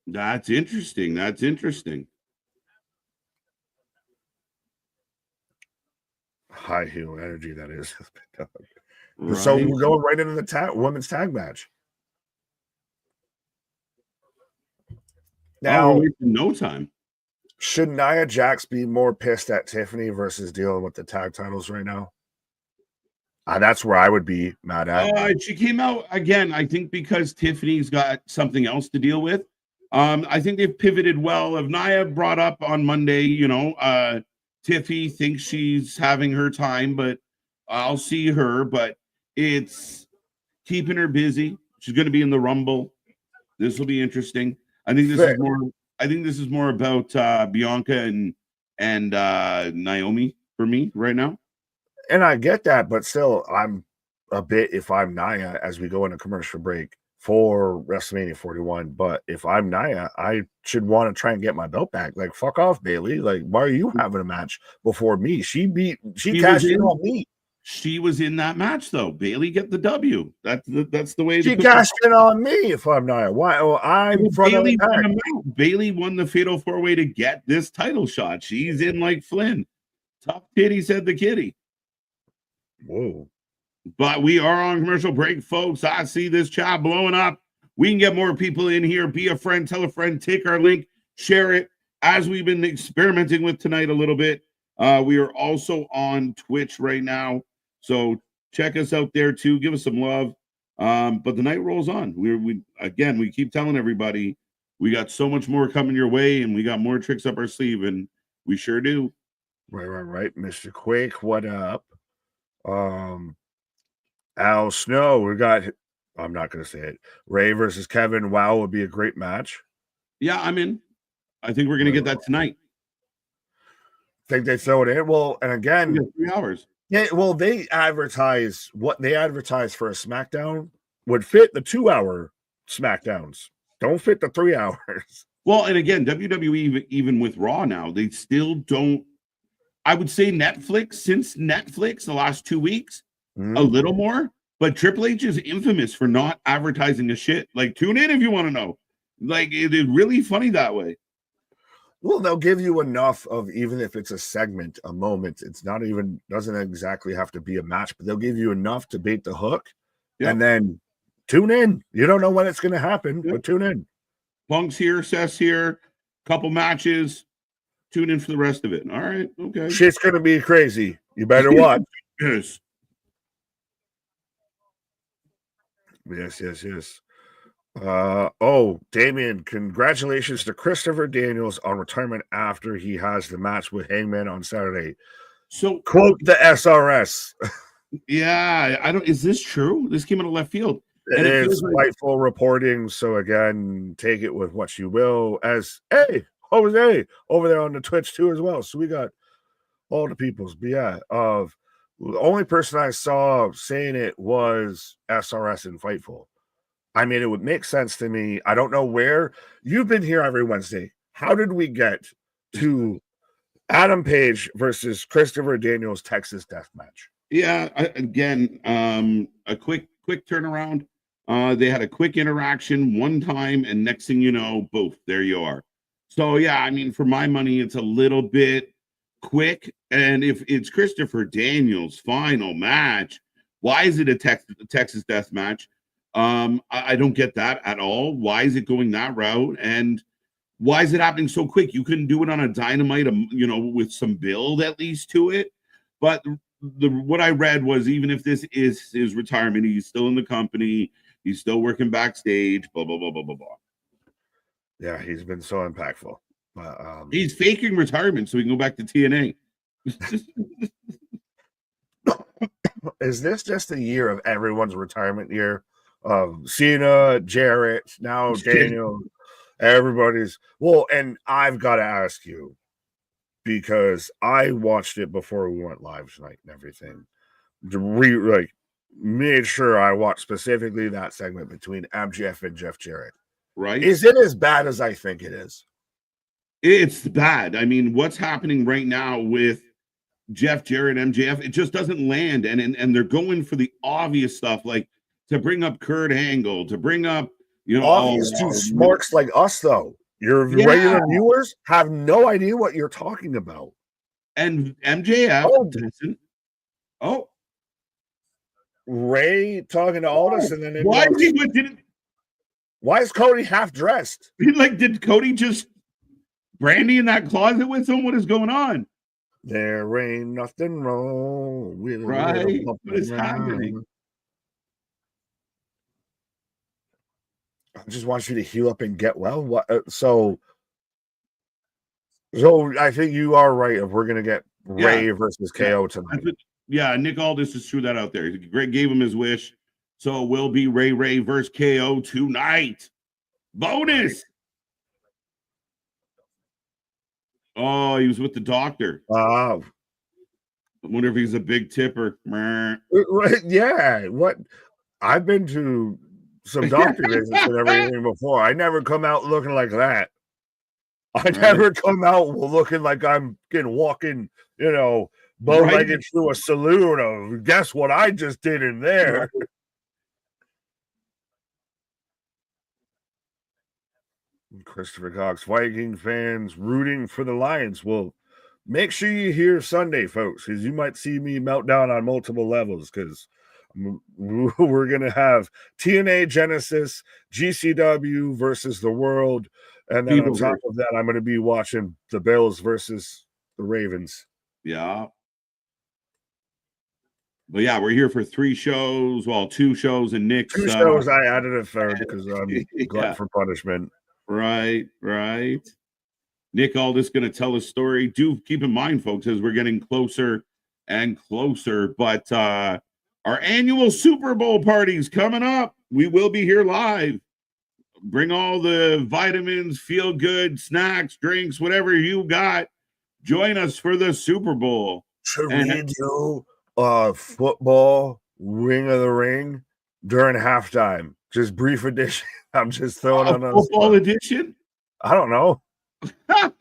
That's interesting. That's interesting. High heel energy, that is. So Right. we're going right into the women's tag match. Now, we're wasting no time. should Nia Jax be more pissed at Tiffany versus dealing with the tag titles right now? That's where I would be mad at. She came out again, I think, because Tiffany's got something else to deal with. I think they've pivoted well. If Nia brought up on Monday, Tiffy thinks she's having her time, but I'll see her. But it's keeping her busy. She's going to be in the Rumble. This will be interesting. I think this is more about Bianca and Naomi for me right now. And I get that, but still, I'm a bit if I'm Nia as we go into commercial break for WrestleMania 41. But if I'm Nia, I should want to try and get my belt back. Like, fuck off, Bailey. Like, why are you having a match before me? She cashed in on me. She was in that match though. Bailey get the W. That's the way she cashed in on me. If I'm Nia, why? Oh, Bailey won the Fatal 4-Way to get this title shot. She's in like Flynn. Tough titty, said the kitty. Whoa. But we are on commercial break, folks. I see this chat blowing up. We can get more people in here. Be a friend, tell a friend, take our link, share it. As we've been experimenting with tonight a little bit, we are also on Twitch right now. So check us out there too. Give us some love. But the night rolls on. We keep telling everybody we got so much more coming your way, and we got more tricks up our sleeve, and we sure do. Right. Mr. Quake, what up? Al Snow, I'm not gonna say it. Ray versus Kevin. Wow, would be a great match. Yeah, I'm in. I think we're gonna get that tonight. Think they throw it in? Well, and again, 3 hours. Yeah, well, they advertise what they advertise for a SmackDown would fit the 2-hour SmackDowns. Don't fit the 3 hours. Well, and again, WWE, even with Raw now, they still don't. I would say since Netflix, the last 2 weeks, a little more. But Triple H is infamous for not advertising the shit. Like, tune in if you want to know. Like, it is really funny that way. Well, they'll give you enough of, even if it's a segment, a moment. It's not even, doesn't exactly have to be a match, but they'll give you enough to bait the hook. Yep. And then tune in. You don't know when it's going to happen, but tune in. Punk's here, Seth's here, couple matches. Tune in for the rest of it. All right. Okay. Shit's going to be crazy. You better watch. Yes. Yes. Damien, congratulations to Christopher Daniels on retirement after he has the match with Hangman on Saturday. So quote the SRS. Yeah, is this true? This came out of left field. It is rightful reporting, so again, take it with what you will. As Jose over there on the Twitch too as well. So we got all the peoples. But yeah, the only person I saw saying it was SRS and Fightful. I mean, it would make sense to me. I don't know where you've been here every Wednesday. How did we get to Adam Page versus Christopher Daniels Texas Death Match? Yeah, again, a quick turnaround. They had a quick interaction one time, and next thing you know, both there you are. So yeah, I mean, for my money, it's a little bit quick. And if it's Christopher Daniels' final match, why is it a Texas Death Match? I don't get that at all. Why is it going that route? And why is it happening so quick? You couldn't do it on a Dynamite, with some build at least to it. But what I read was, even if this is his retirement, he's still in the company. He's still working backstage. Blah blah blah blah blah blah. Yeah, he's been so impactful. He's faking retirement so he can go back to TNA. Is this just a year of everyone's retirement year? Cena, Jarrett, now Daniel, everybody's and I've got to ask you, because I watched it before we went live tonight and everything. Made sure I watched specifically that segment between MJF and Jeff Jarrett. Right? Is it as bad as I think it is? It's bad. I mean, what's happening right now with Jeff Jarrett, MJF, it just doesn't land. And they're going for the obvious stuff, like to bring up Kurt Angle, to bring up, obvious to smarks like us, though. Your regular viewers have no idea what you're talking about. And MJF doesn't. Oh. Ray talking to Aldis, and then why is Cody half dressed? Did Cody just brandy in that closet with him? What is going on? There ain't nothing wrong with right. What is happening? I just want you to heal up and get well. What? So I think you are right. If we're gonna get Ray versus KO tonight. Nick Aldis just threw that out there. Greg gave him his wish. So it will be Ray versus KO tonight. Bonus. Oh, he was with the doctor. I wonder if he's a big tipper. Right, yeah. What? I've been to some doctor visits and everything before. I never come out looking like that. I never come out looking like I'm walking, bow-legged through a saloon of guess what I just did in there. Christopher Cox, Viking fans rooting for the Lions. Well, make sure you hear Sunday, folks, because you might see me melt down on multiple levels, because we're going to have TNA Genesis, GCW versus the World, and then on top of that, I'm going to be watching the Bills versus the Ravens. Yeah. But yeah, we're here for 3 shows. Well, 2 shows and Nick's 2 shows. I added a third because I'm glad for punishment. Right. Nick Aldis going to tell a story. Do keep in mind, folks, as we're getting closer and closer. But our annual Super Bowl party's coming up. We will be here live. Bring all the vitamins, feel good, snacks, drinks, whatever you got. Join us for the Super Bowl. Should we do football Ring of the Ring during halftime? Just brief edition. I'm just throwing on a football edition. I don't know. All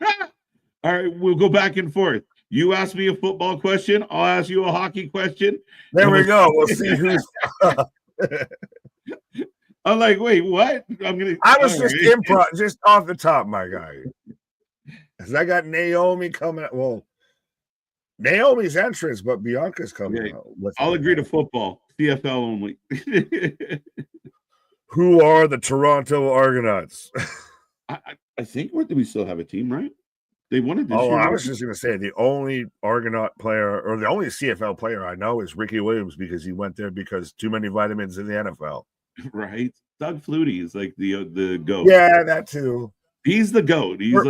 right, we'll go back and forth. You ask me a football question, I'll ask you a hockey question. There we go. We'll see who's. I'm like, wait, what? I was just improv, just off the top, my guy. Because I got Naomi coming. Well, Naomi's entrance, but Bianca's coming out. I'll agree to football, CFL only. Who are the Toronto Argonauts? I think do we still have a team, right? They won it this year. I was just going to say the only Argonaut player or the only CFL player I know is Ricky Williams, because he went there because too many vitamins in the NFL. Right. Doug Flutie is like the GOAT. Yeah, that too. He's the GOAT. He's Kurt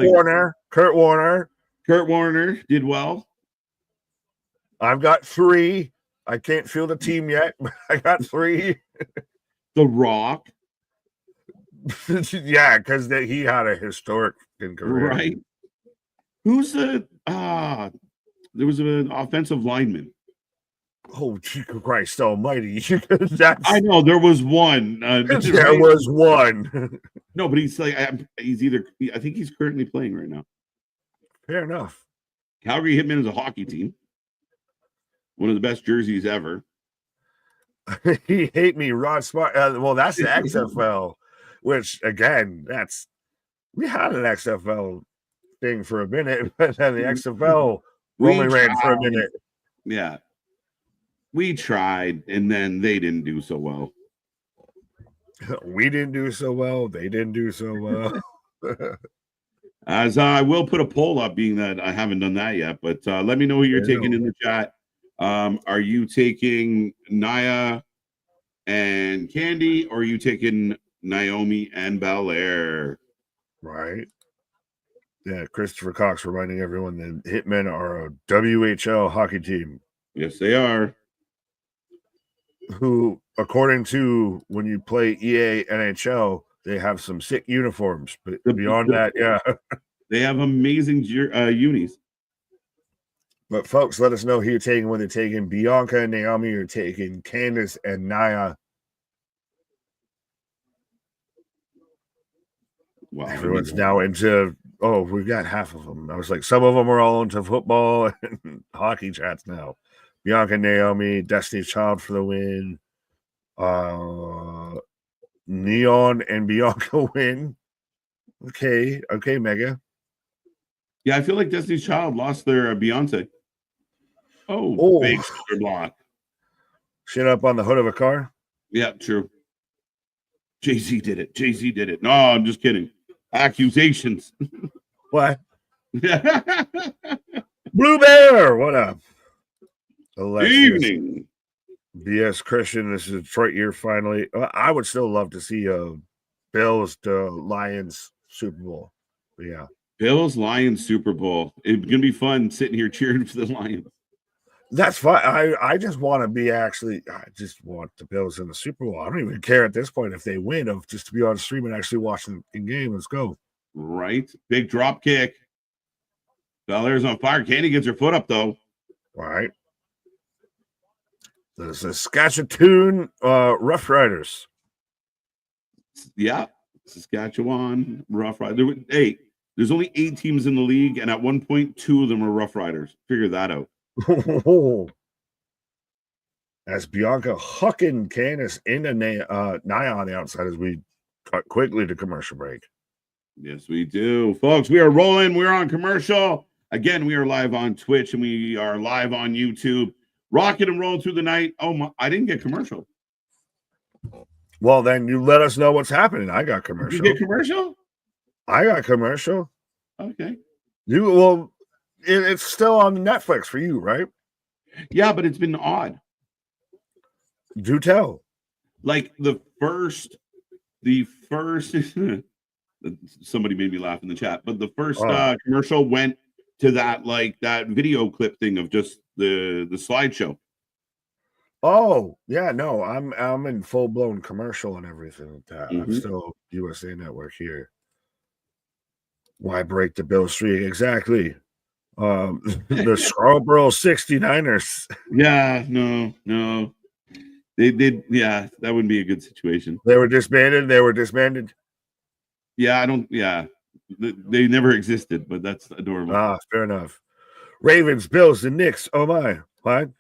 Warner. Kurt Warner did well. I've got 3. I can't feel the team yet, but I got 3. The Rock. Yeah, because he had a historic career. Right. Who's the there was an offensive lineman. Oh, Christ almighty. I know there was one. There was one. No, but he's like, I think he's currently playing right now. Fair enough. Calgary Hitmen is a hockey team. One of the best jerseys ever. He hate me, Rod Smart. Well, that's the XFL, which again, we had an XFL thing for a minute, but then the XFL only ran for a minute. Yeah. We tried, and then they didn't do so well. We didn't do so well. They didn't do so well. As I will put a poll up, being that I haven't done that yet, but let me know who you're taking in the chat. Are you taking Nia and Candy, or are you taking Naomi and Belair? Right. Yeah, Christopher Cox reminding everyone that Hitmen are a WHL hockey team. Yes, they are. who, according to when you play EA NHL, they have some sick uniforms. But beyond that, yeah. They have amazing unis. But folks, let us know who you're taking when they're taking Bianca and Naomi, you're taking Candice and Nia. Wow, everyone's now into, we've got half of them. I was like, some of them are all into football and hockey chats now. Bianca and Naomi, Destiny's Child for the win. Neon and Bianca win. Okay, Mega. Yeah, I feel like Destiny's Child lost their Beyonce. Oh, big shoulder block. Shit up on the hood of a car? Yeah, true. Jay-Z did it. No, I'm just kidding. Accusations. What? Blue Bear, what up? Alexis. Evening. BS Christian, this is Detroit year finally. I would still love to see Bills to Lions Super Bowl. But yeah. Bills Lions Super Bowl. It's gonna be fun sitting here cheering for the Lions. That's fine. I just want to be I just want the Bills in the Super Bowl. I don't even care at this point if they win, of just to be on stream and actually watching in game. Let's go. Right. Big drop kick. Belair's on fire. Candy gets her foot up though. All right. The Saskatchewan Rough Riders. Yeah. Saskatchewan Rough Riders. There's only 8 teams in the league, and at one point, 2 of them are Rough Riders. Figure that out. As Bianca hucking Candice into Nia on the outside as we cut quickly to commercial break. Yes, we do. Folks, we are rolling. We're on commercial. Again, we are live on Twitch, and we are live on YouTube. Rocking and rolling through the night. Oh, I didn't get commercial. Well, then you let us know what's happening. I got commercial. You get commercial? I got commercial. Okay. It's still on Netflix for you, right? Yeah, but it's been odd. Do tell. Like the first somebody made me laugh in the chat, but the first commercial went to that video clip thing of just the slideshow. Oh, yeah, no, I'm in full-blown commercial and everything like that. I'm still USA Network here. Why break the Bill streak? Exactly. The Scarborough 69ers. Yeah, no. They did, yeah, that wouldn't be a good situation. They were disbanded. Yeah, they never existed, but that's adorable. Fair enough. Ravens, Bills, and Knicks. Oh my, what?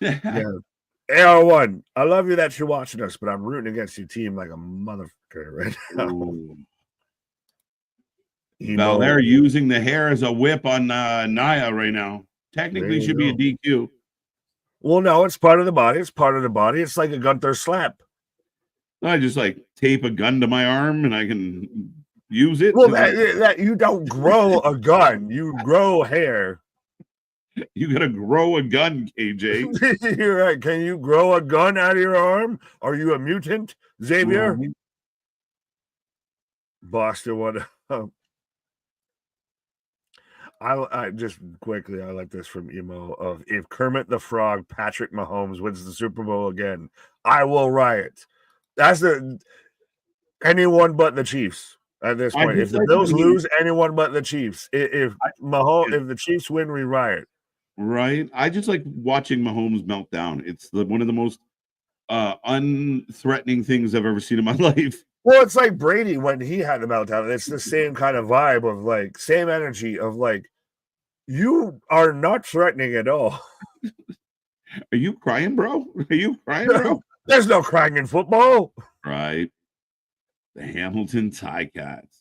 Yeah. AR1, I love you that you're watching us, but I'm rooting against your team like a motherfucker right now. Well, they're using the hair as a whip on Nia right now. Technically should be a DQ. Well, no, it's part of the body. It's like a Gunther slap. I just tape a gun to my arm and I can use it. Well, that you don't grow a gun. You grow hair. You gotta grow a gun, KJ. You're right. Can you grow a gun out of your arm? Are you a mutant, Xavier? Boston, what? I just quickly, I like this from Emo of, if Kermit the Frog, Patrick Mahomes wins the Super Bowl again, I will riot. That's anyone but the Chiefs at this point. If the Bills lose, anyone but the Chiefs. If the Chiefs win, we riot. Right. I just like watching Mahomes melt down. It's one of the most unthreatening things I've ever seen in my life. Well, it's like Brady when he had the meltdown. It's the same kind of vibe of same energy of you are not threatening at all. Are you crying, bro? Are you crying, bro? There's no crying in football. Right. The Hamilton Ticats.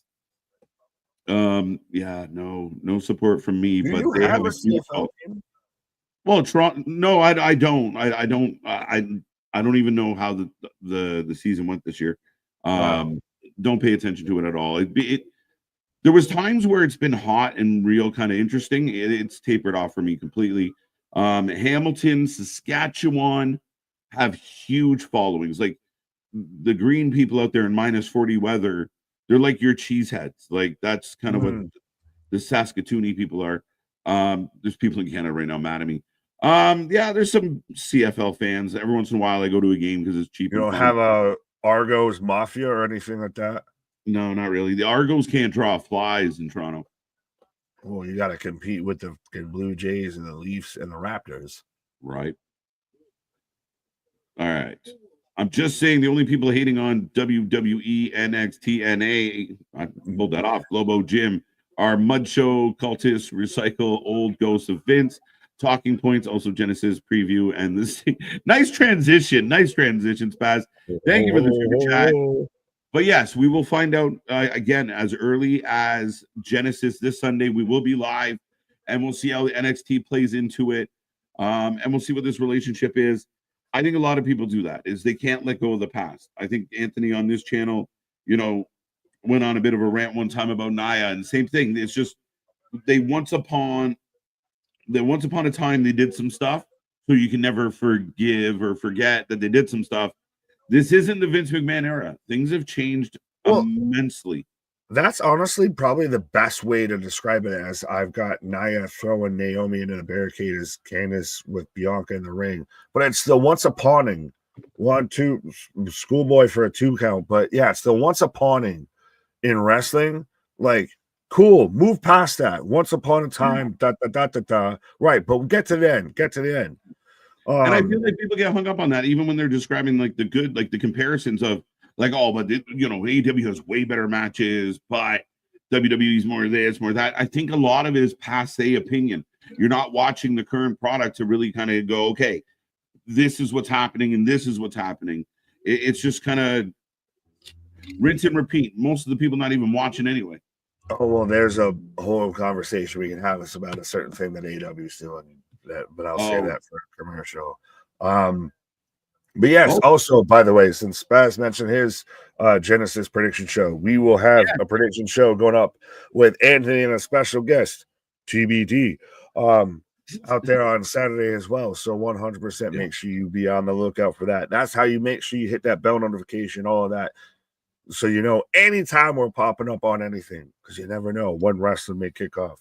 Yeah, no support from me, but they have a CFL team. Well, Toronto. No, I don't. I don't even know how the season went this year. Don't pay attention to it at all. There was times where it's been hot and real kind of interesting. It's tapered off for me completely. Hamilton, Saskatchewan have huge followings. Like the green people out there in -40 weather, they're like your cheeseheads. Like that's kind of what the Saskatoony people are. There's people in Canada right now mad at me. Yeah, there's some CFL fans. Every once in a while, I go to a game because it's cheap. You don't have a Argos Mafia or anything like that? No, not really. The Argos can't draw flies in Toronto. Well, you got to compete with the Blue Jays and the Leafs and the Raptors. Right. All right. I'm just saying the only people hating on WWE, NXT, TNA, I pulled that off, Globo Jim, are Mud Show, Cultists, Recycle, Old Ghosts of Vince, Talking Points, also Genesis Preview, and this nice transition, Spaz. Thank you for the super chat. But yes, we will find out again as early as Genesis this Sunday. We will be live, and we'll see how the NXT plays into it, and we'll see what this relationship is. I think a lot of people do that, is they can't let go of the past. I think Anthony on this channel, went on a bit of a rant one time about Nia, and same thing. It's just once upon a time they did some stuff, so you can never forgive or forget that they did some stuff. This isn't the Vince McMahon era. Things have changed immensely. That's honestly probably the best way to describe it, as I've got Nia throwing Naomi into the barricade as Candice with Bianca in the ring. But it's the once uponing, 1-2, schoolboy for a 2 count. But yeah, it's the once uponing in wrestling. Like, cool, move past that. Once upon a time, right. But get to the end. And I feel like people get hung up on that, even when they're describing like the good, like the comparisons of like, but AEW has way better matches, but WWE's more this, more that. I think a lot of it is passe opinion. You're not watching the current product to really kind of go, okay, this is what's happening and this is what's happening. It's just kind of rinse and repeat. Most of the people not even watching anyway. Oh, well, there's a whole conversation we can have about a certain thing that AEW is doing. But I'll say that for a commercial. But yes, also, by the way, since Spaz mentioned his Genesis prediction show, we will have a prediction show going up with Anthony and a special guest, TBD, out there on Saturday as well. So 100% make sure you be on the lookout for that. That's how you make sure you hit that bell notification, all of that. So anytime we're popping up on anything, because you never know when wrestling may kick off.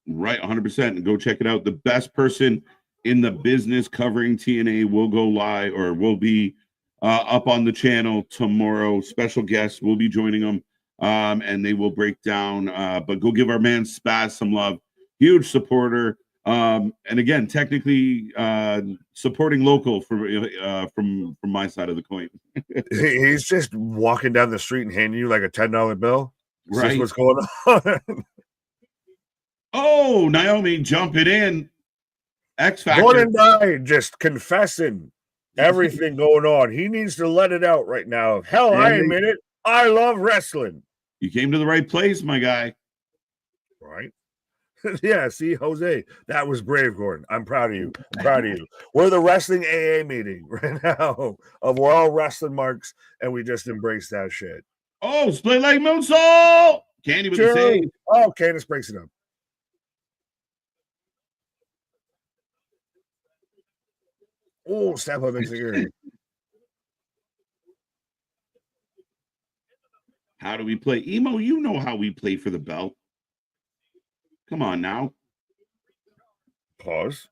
Right, 100%. And go check it out. The best person in the business covering TNA will go live, or will be up on the channel tomorrow. Special guests will be joining them, and they will break down. But go give our man Spaz some love. Huge supporter. And again, technically supporting local from my side of the coin. He's just walking down the street and handing you like a $10 bill. Right. What's going on? Oh, Naomi jumping in. X Factor. One and nine, just confessing everything going on. He needs to let it out right now. Hell, I admit it. I love wrestling. You came to the right place, my guy. Right. Yeah, see, Jose, that was brave, Gordon. I'm proud of you. We're the wrestling AA meeting right now of we're all wrestling marks, and we just embrace that shit. Oh, split leg moonsault. Candy with the save. Oh, Candice breaks it up. Oh, step up in security. How do we play? Emo, you know how we play for the belt. Come on now. Pause.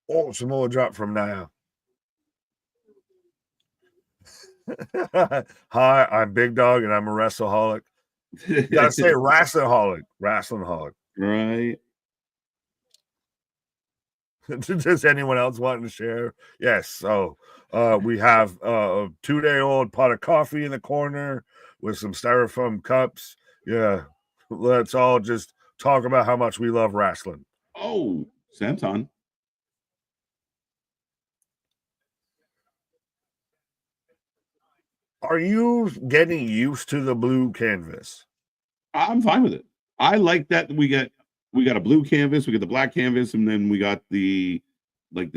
Oh, Samoa drop from Nia. Hi, I'm Big Dog, and I'm a wrestleholic. You gotta say wrestleholic. Right. Does anyone else want to share? Yes. So we have a 2-day-old pot of coffee in the corner with some styrofoam cups. Yeah. Let's all just talk about how much we love wrestling. Oh, Santon. Are you getting used to the blue canvas? I'm fine with it. I like that we got a blue canvas, we got the black canvas, and then we got the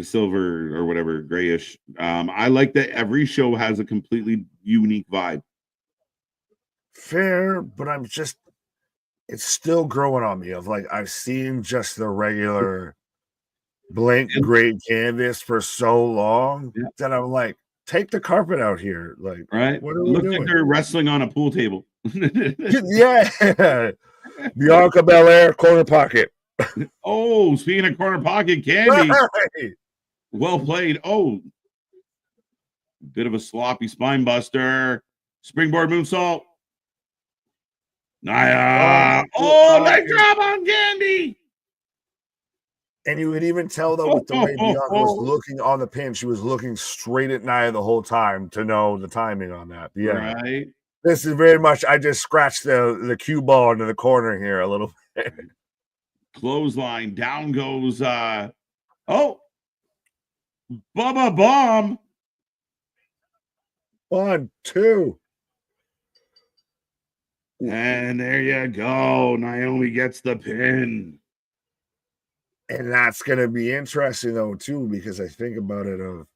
silver or whatever, grayish. I like that every show has a completely unique vibe. Fair, but it's still growing on me of like I've seen just the regular blank gray canvas for so long that I'm like, take the carpet out here. Like, right? What are we Looks doing? like they're wrestling on a pool table. Yeah. Bianca Belair, corner pocket. Oh, speaking of corner pocket, Candy. Right. Well played. Oh, bit of a sloppy spine buster. Springboard moonsault. Naya. Oh, nice job on Candy. And you could even tell, though, with the way Bianca was looking on the pin, she was looking straight at Nia the whole time to know the timing on that. But yeah, right. This is very much, I just scratched the cue ball into the corner here a little bit. Clothesline. Down goes, Bubba Bomb. 1, 2. And there you go. Naomi gets the pin. And that's going to be interesting, though, too, because I think about it of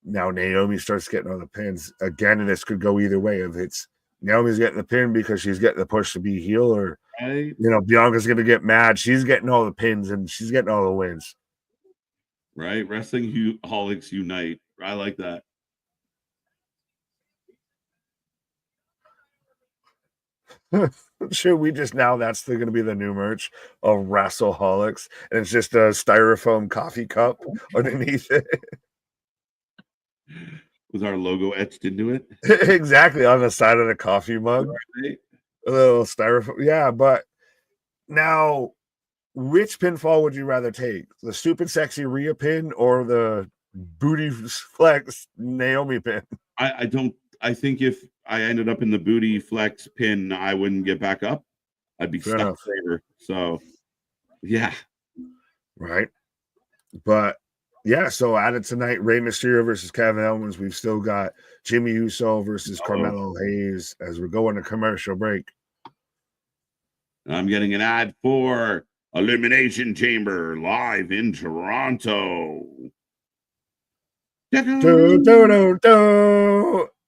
now Naomi starts getting all the pins. Again, and this could go either way. If it's Naomi's getting the pin because she's getting the push to be heel, or, right. Bianca's going to get mad. She's getting all the pins and she's getting all the wins. Right. Wrestling holics unite. I like that. Should we just now that's going to be the new merch of Wrestleholics, and it's just a styrofoam coffee cup underneath it with our logo etched into it. Exactly, on the side of the coffee mug. Right. A little styrofoam. Yeah, but now which pinfall would you rather take? The stupid sexy Rhea pin or the booty flex Naomi pin? I think if I ended up in the booty flex pin, I wouldn't get back up. I'd be stuck forever. So, yeah. Right. But, yeah, so added tonight, Rey Mysterio versus Kevin Owens. We've still got Jimmy Uso versus Carmelo Hayes as we're going to commercial break. I'm getting an ad for Elimination Chamber live in Toronto.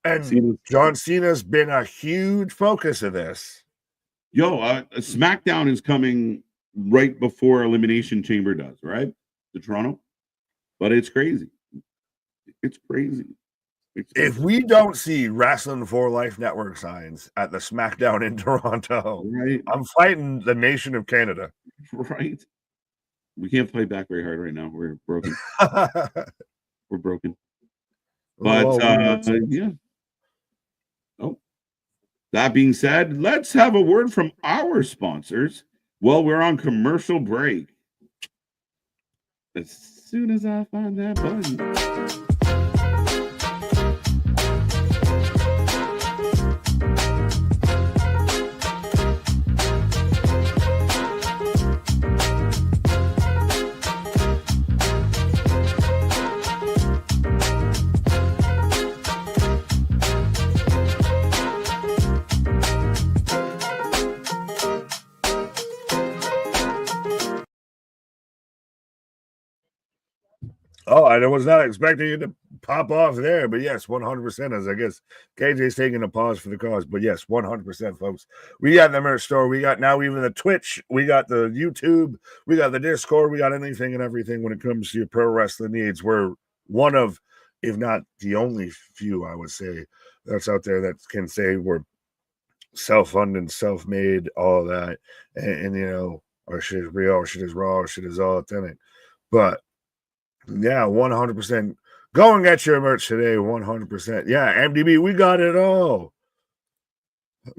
And John Cena's been a huge focus of this. SmackDown is coming right before Elimination Chamber does, right? To Toronto. But it's crazy. It's crazy. If we don't see Wrestling for Life Network signs at the SmackDown in Toronto, right, I'm fighting the nation of Canada. Right. We can't play back very hard right now. We're broken. We're broken. But yeah. Oh, that being said, let's have a word from our sponsors while we're on commercial break. As soon as I find that button. Oh, I was not expecting you to pop off there, but yes, 100%. As I guess KJ's taking a pause for the cause, but yes, 100%, folks. We got the merch store. We got now even the Twitch. We got the YouTube. We got the Discord. We got anything and everything when it comes to your pro wrestling needs. We're one of, if not the only few, I would say, that's out there that can say we're self-funded, self-made, all of that, and our shit is real, our shit is raw, our shit is all authentic. But yeah, 100%. Go and get your merch today, 100%. Yeah, MDB, we got it all.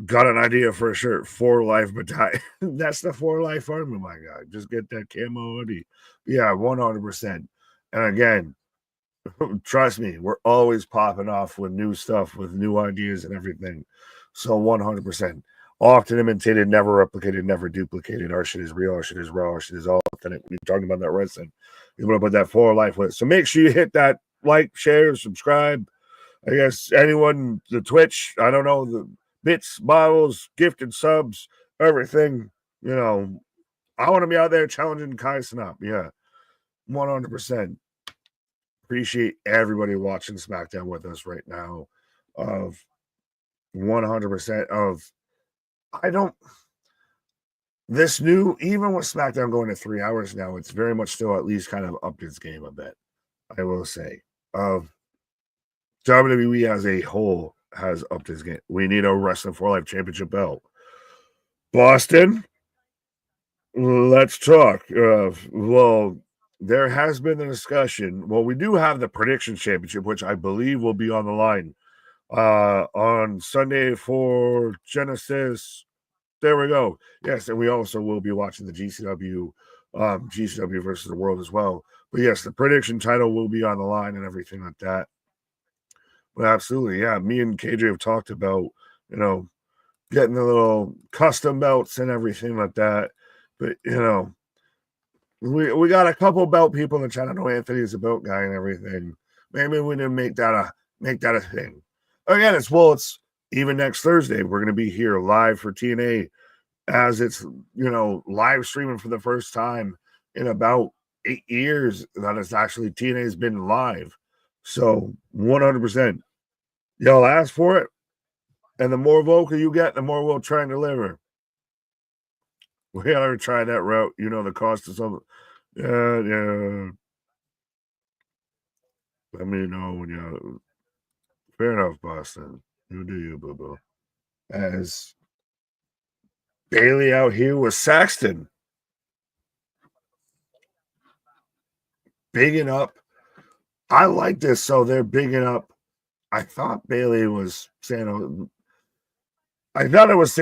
Got an idea for a shirt, For Life Battalion. That's the For Life Army, my God. Just get that camo hoodie. Yeah, 100%. And again, trust me, we're always popping off with new stuff, with new ideas and everything. So 100%. Often imitated, never replicated, never duplicated. Our shit is real, our shit is raw, our shit is all authentic. We're talking about that wrestling. You want to put that For Life with. So make sure you hit that like, share, subscribe. I guess anyone, the Twitch, I don't know, the bits, bottles, gifted subs, everything. I want to be out there challenging Kai Snap. Yeah, 100%. Appreciate everybody watching SmackDown with us right now. Of 100% of this new, even with SmackDown going to 3 hours now, it's very much still at least kind of upped its game a bit, I will say. WWE as a whole has upped its game. We need a Wrestling for Life Championship belt. Boston, let's talk. Well, there has been a discussion. Well, we do have the prediction championship, which I believe will be on the line on Sunday for Genesis. There we go. Yes, and we also will be watching the GCW versus the World as well. But yes, the prediction title will be on the line and everything like that. But absolutely, yeah. Me and KJ have talked about, getting the little custom belts and everything like that. But we got a couple belt people in the chat. I know Anthony's a belt guy and everything. Maybe we didn't make that a thing. Again, it's even next Thursday. We're gonna be here live for TNA as it's live streaming for the first time in about 8 years that it's actually TNA's been live. So 100%. Y'all ask for it. And the more vocal you get, the more we'll try and deliver. We gotta try that route. The cost of something. Yeah. Let me know when you. Fair enough, Boston. You do you, boo boo. As Bailey out here with Saxton. Bigging up. I like this. So they're bigging up. I thought Bailey was I thought it was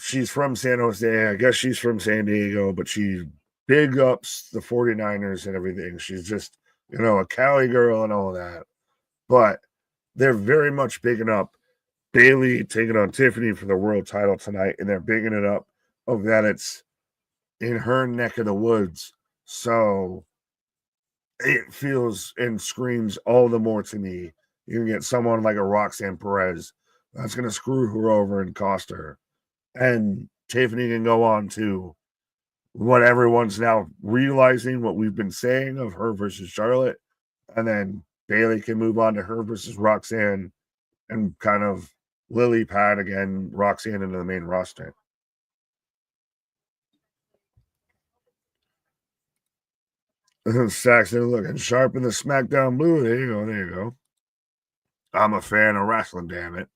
she's from San Jose. I guess she's from San Diego, but she big ups the 49ers and everything. She's just, a Cali girl and all that. But they're very much bigging up Bailey taking on Tiffany for the world title tonight, and they're bigging it up of that it's in her neck of the woods. So it feels and screams all the more to me. You can get someone like a Roxanne Perez that's going to screw her over and cost her. And Tiffany can go on to what everyone's now realizing, what we've been saying of her versus Charlotte. And then Bailey can move on to her versus Roxanne and kind of lily pad again Roxanne into the main roster. Saxon looking sharp in the SmackDown blue. There you go. I'm a fan of wrestling, damn it.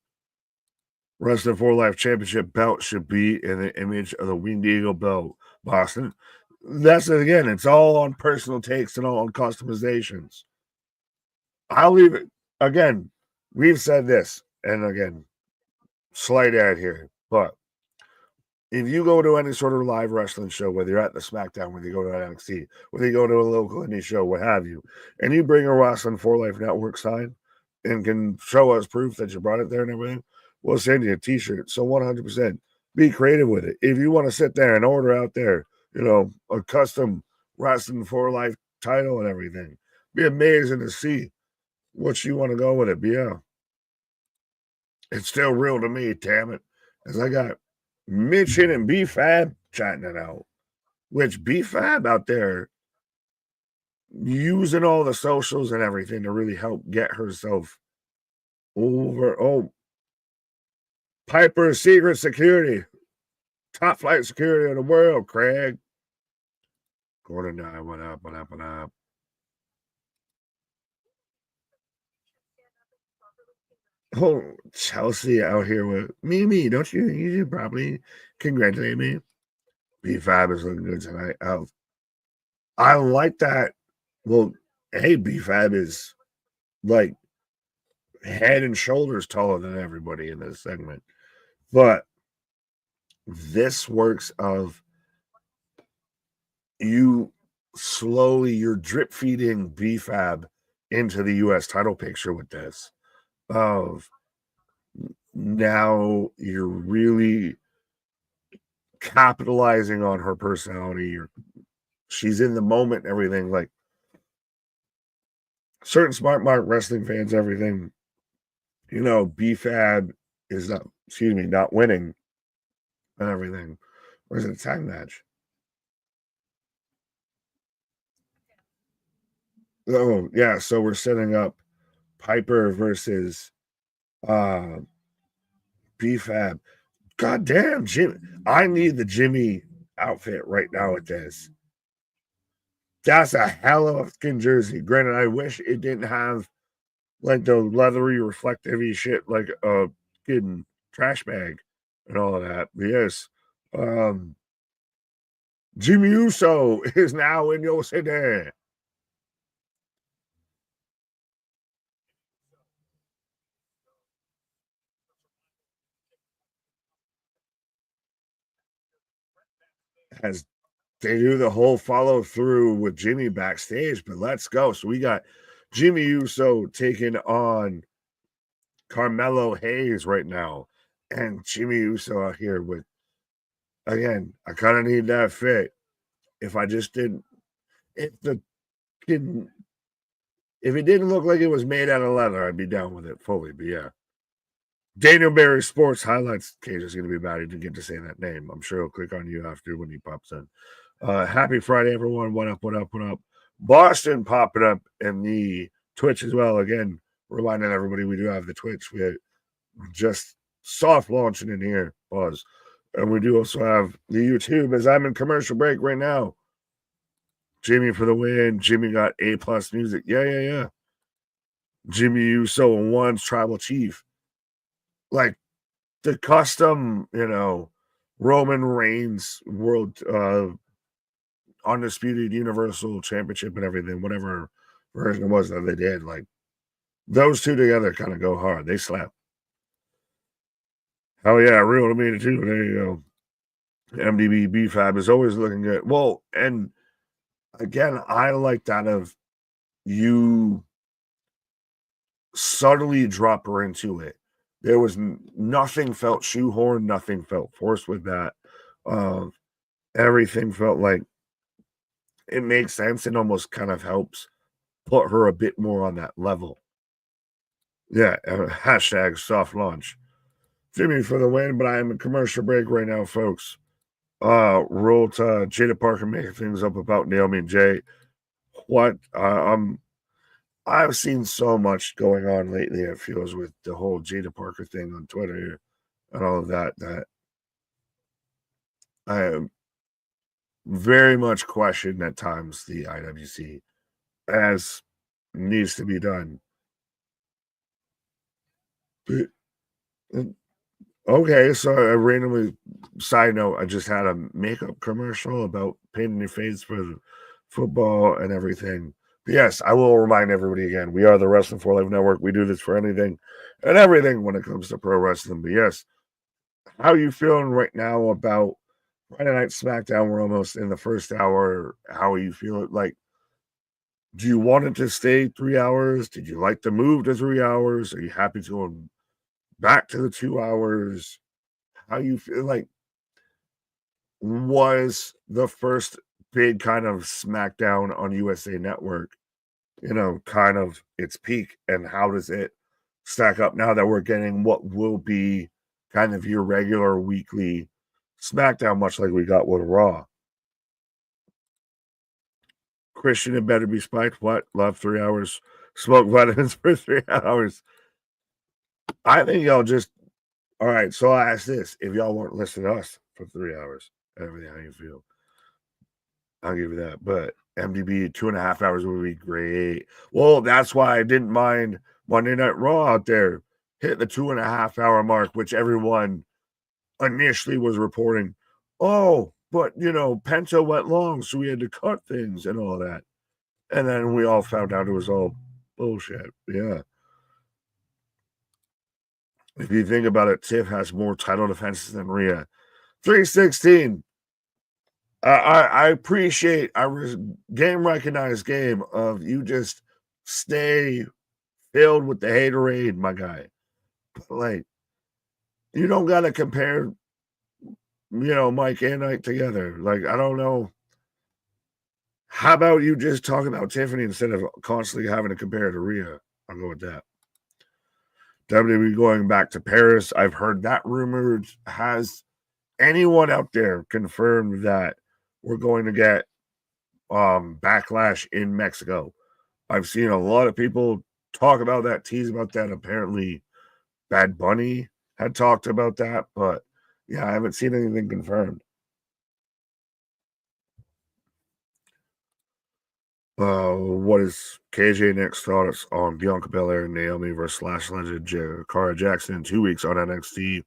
Wrestling for Life Championship belt should be in the image of the Winged Eagle belt, Boston. That's it again. It's all on personal takes and all on customizations. I'll leave it. Again, we've said this, and again, slight ad here, but if you go to any sort of live wrestling show, whether you're at the SmackDown, whether you go to NXT, whether you go to a local indie show, what have you, and you bring a Wrestling for Life Network sign and can show us proof that you brought it there and everything, we'll send you a t-shirt. So 100%, be creative with it. If you want to sit there and order out there, a custom Wrestling for Life title and everything, be amazing to see what you want to go with it. But yeah, it's still real to me, damn it. As I got Mitchin and B-Fab chatting it out, which B-Fab out there using all the socials and everything to really help get herself over. Oh, Piper Secret Security, top flight security in the world, Craig. Gordon, what up? Oh, Chelsea out here with me. Don't you should probably congratulate me. B5 is looking good tonight. I like that. Well, hey, B5 is like head and shoulders taller than everybody in this segment. But this works of you're drip feeding B5 into the US title picture with this. Of now you're really capitalizing on her personality. She's in the moment and everything. Like certain smart mark wrestling fans, everything, B-Fab is not winning and everything. Or is it a tag match? Oh, yeah. So we're setting up Piper versus B-Fab. God damn, Jimmy. I need the Jimmy outfit right now with this. That's a hell of a skin jersey. Granted, I wish it didn't have like the leathery, reflective shit like a kid trash bag and all of that. But yes. Jimmy Uso is now in your city. As they do the whole follow through with Jimmy backstage, but let's go. So we got Jimmy Uso taking on Carmelo Hayes right now, and Jimmy Uso out here with, again, I kind of need that fit. If I just didn't, if the didn't, if it didn't look like it was made out of leather, I'd be down with it fully. But yeah, Daniel Barry Sports Highlights Cage is going to be bad. He didn't get to say that name. I'm sure he'll click on you after when he pops in. Happy Friday, everyone. What up, what up, what up? Boston popping up in the Twitch as well. Again, reminding everybody we do have the Twitch. We just soft launching in here, pause. And we do also have the YouTube as I'm in commercial break right now. Jimmy for the win. Jimmy got A+ music. Yeah. Jimmy Uso and one's tribal chief. Like the custom, Roman Reigns world undisputed universal championship and everything, whatever version it was that they did. Like those two together kind of go hard. They slap. Oh yeah, real to me too. There you go. MDB BFAB is always looking good. Well, and again, I like that of you subtly drop her into it. There was nothing felt shoehorned, nothing felt forced with that. Everything felt like it makes sense and almost kind of helps put her a bit more on that level. Yeah, hashtag soft launch. Jimmy for the win, but I am in commercial break right now, folks. Roll to Jada Parker making things up about Naomi and Jay. What? I've seen so much going on lately, it feels, with the whole Jada Parker thing on Twitter and all of that, that I am very much questioned at times the IWC as needs to be done. Okay, so I randomly, side note, I just had a makeup commercial about painting your face for football and everything. But yes, I will remind everybody again, we are the Wrestling for Life Network. We do this for anything and everything when it comes to pro wrestling. But yes, how you feeling right now about Friday Night Smackdown? We're almost in the first hour. How are you feeling? Like, do you want it to stay 3 hours? Did you like to move to 3 hours? Are you happy to go back to the 2 hours? How you feel? Like, was the first big kind of Smackdown on USA Network, kind of its peak, and how does it stack up now that we're getting what will be kind of your regular weekly Smackdown, much like we got with Raw? Christian, it better be spiked. What? Love 3 hours. Smoke vitamins for 3 hours. I think y'all just, all right. So I ask this: if y'all weren't listening to us for 3 hours, everything, how you feel? I'll give you that. But MDB 2.5 hours would be great. Well, that's why I didn't mind Monday Night Raw out there hit the 2.5 hour mark, which everyone initially was reporting. Oh, but Penta went long, so we had to cut things and all that. And then we all found out it was all bullshit. Yeah. If you think about it, Tiff has more title defenses than Rhea. 316. I appreciate game recognized game of you just stay filled with the haterade, my guy. But like, you don't gotta compare, Mike and Ike together. Like, I don't know. How about you just talk about Tiffany instead of constantly having to compare to Rhea? I'll go with that. WWE going back to Paris. I've heard that rumored. Has anyone out there confirmed that we're going to get backlash in Mexico? I've seen a lot of people talk about that, tease about that. Apparently, Bad Bunny had talked about that, but yeah, I haven't seen anything confirmed. What is KJ next thoughts on Bianca Belair and Naomi versus Slash Legend Cara Jackson in 2 weeks on NXT?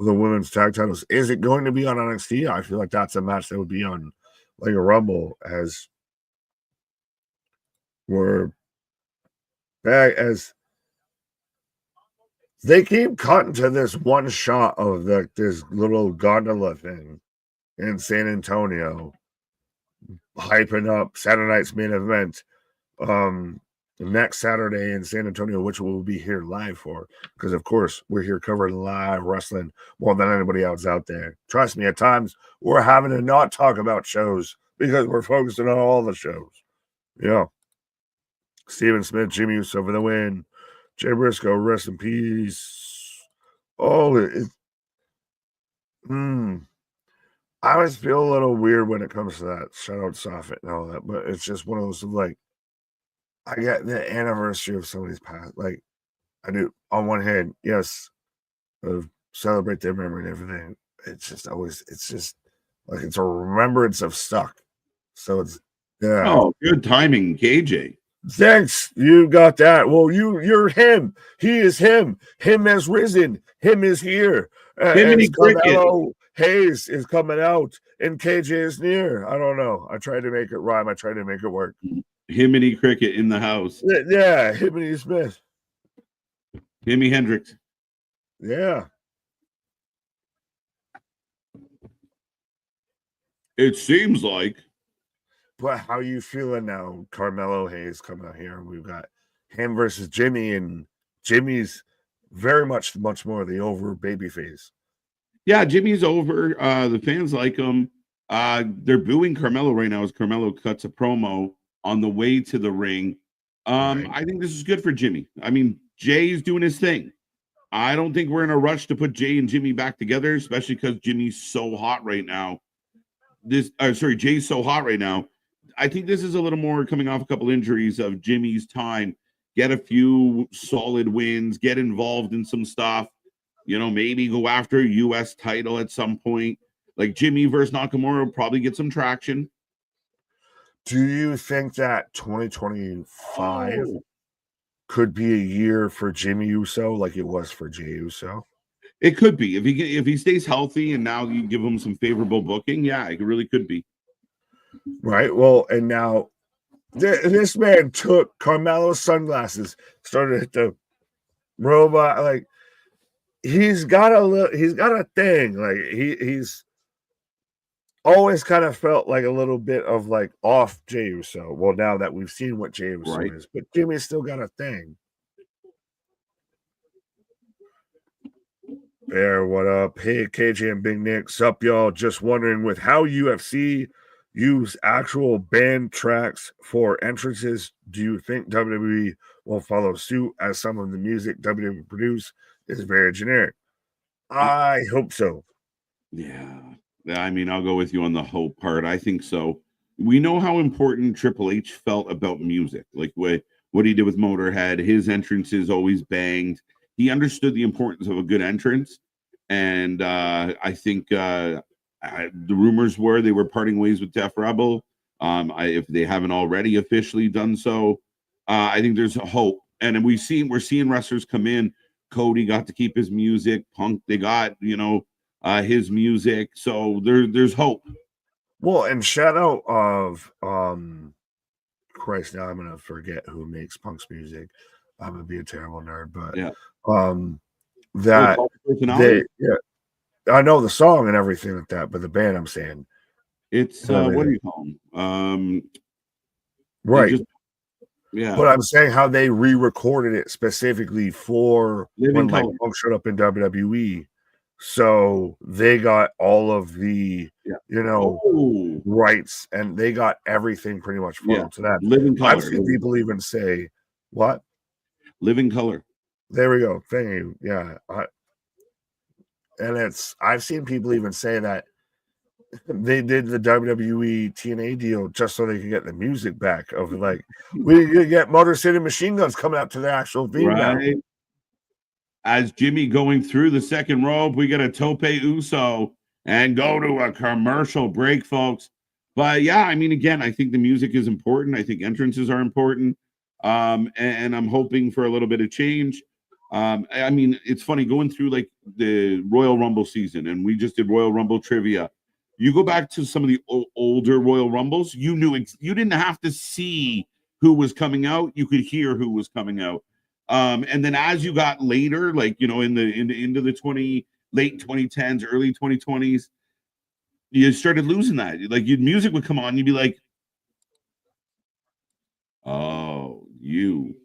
the women's tag titles. Is it going to be on NXT? I feel like that's a match that would be on like a Rumble, as we're back, as they keep cutting to this one shot of this little gondola thing in San Antonio, hyping up Saturday night's main event next Saturday in San Antonio, which we'll be here live for, because of course we're here covering live wrestling more than anybody else out there. Trust me, at times we're having to not talk about shows because we're focusing on all the shows. Yeah. Steven Smith, Jimmy Uso for the win. Jay Briscoe, rest in peace. Oh, I always feel a little weird when it comes to that. Shout out Soffit and all that, but it's just one of those like, I get the anniversary of somebody's past. Like, I do on one hand, yes, celebrate their memory and everything. It's just always, it's just like it's a remembrance of stuck. So it's Oh, good timing, KJ. Thanks, you got that. Well, you're him. He is him. Him has risen. Him is here. Carmelo Hayes is coming out, and KJ is near. I don't know. I tried to make it rhyme. I tried to make it work. Himiny Cricket in the house. Yeah, Himiny Smith. Jimi Hendrix. Yeah. It seems like. But how you feeling now? Carmelo Hayes coming out here. We've got him versus Jimmy, and Jimmy's very much more the over babyface. Yeah, Jimmy's over. The fans like him. They're booing Carmelo right now as Carmelo cuts a promo on the way to the ring. Right. I think this is good for Jimmy. I mean, Jay's doing his thing. I don't think we're in a rush to put Jay and Jimmy back together, especially because Jimmy's so hot right now. Jay's so hot right now. I think this is a little more coming off a couple injuries of Jimmy's time. Get a few solid wins, get involved in some stuff, maybe go after a U.S. title at some point. Like Jimmy versus Nakamura will probably get some traction. Do you think that 2025 could be a year for Jimmy Uso like it was for Jey Uso? It could be. If he stays healthy and now you give him some favorable booking, yeah, it really could be. Right. Well, and now this man took Carmelo's sunglasses, started at the robot. Like he's got a thing. Like he's always kind of felt like a little bit of like off Jey Uso. Well, now that we've seen what Jey Uso is, but Jimmy's still got a thing. Bear, what up? Hey, KJ and Big Nick. Sup, y'all? Just wondering, with how UFC use actual band tracks for entrances, do you think WWE will follow suit, as some of the music WWE produce is very generic? I hope so. Yeah. I mean, I'll go with you on the hope part. I think so. We know how important Triple H felt about music, like what he did with Motorhead. His entrances always banged. He understood the importance of a good entrance. And I think the rumors were they were parting ways with Def Rebel. If they haven't already officially done so, I think there's a hope. And we're seeing wrestlers come in. Cody got to keep his music. Punk, they got, his music. So there's hope. Well, and shout out of Christ, now I'm gonna forget who makes Punk's music. I'm gonna be a terrible nerd, but yeah. I know the song and everything like that, but the band I'm saying it's what do you call them? Right. Yeah. But I'm saying how they re-recorded it specifically for when like Punk showed up in WWE. So they got all of the rights, and they got everything pretty much for them to that. Living Color. I've seen people even say, what? Living Color. There we go. Thank you. Yeah. I've seen people even say that they did the WWE TNA deal just so they could get the music back of like, we could get Motor City Machine Guns coming out to the actual theme now. As Jimmy going through the second rope, we get a Tope Uso and go to a commercial break, folks. But yeah, I mean, again, I think the music is important. I think entrances are important. And I'm hoping for a little bit of change. I mean, it's funny going through like the Royal Rumble season, and we just did Royal Rumble trivia. You go back to some of the older Royal Rumbles, you knew you didn't have to see who was coming out; you could hear who was coming out. And then as you got later, like in the into the late 2010s, early 2020s, you started losing that. Like your music would come on, you'd be like, "Oh, you."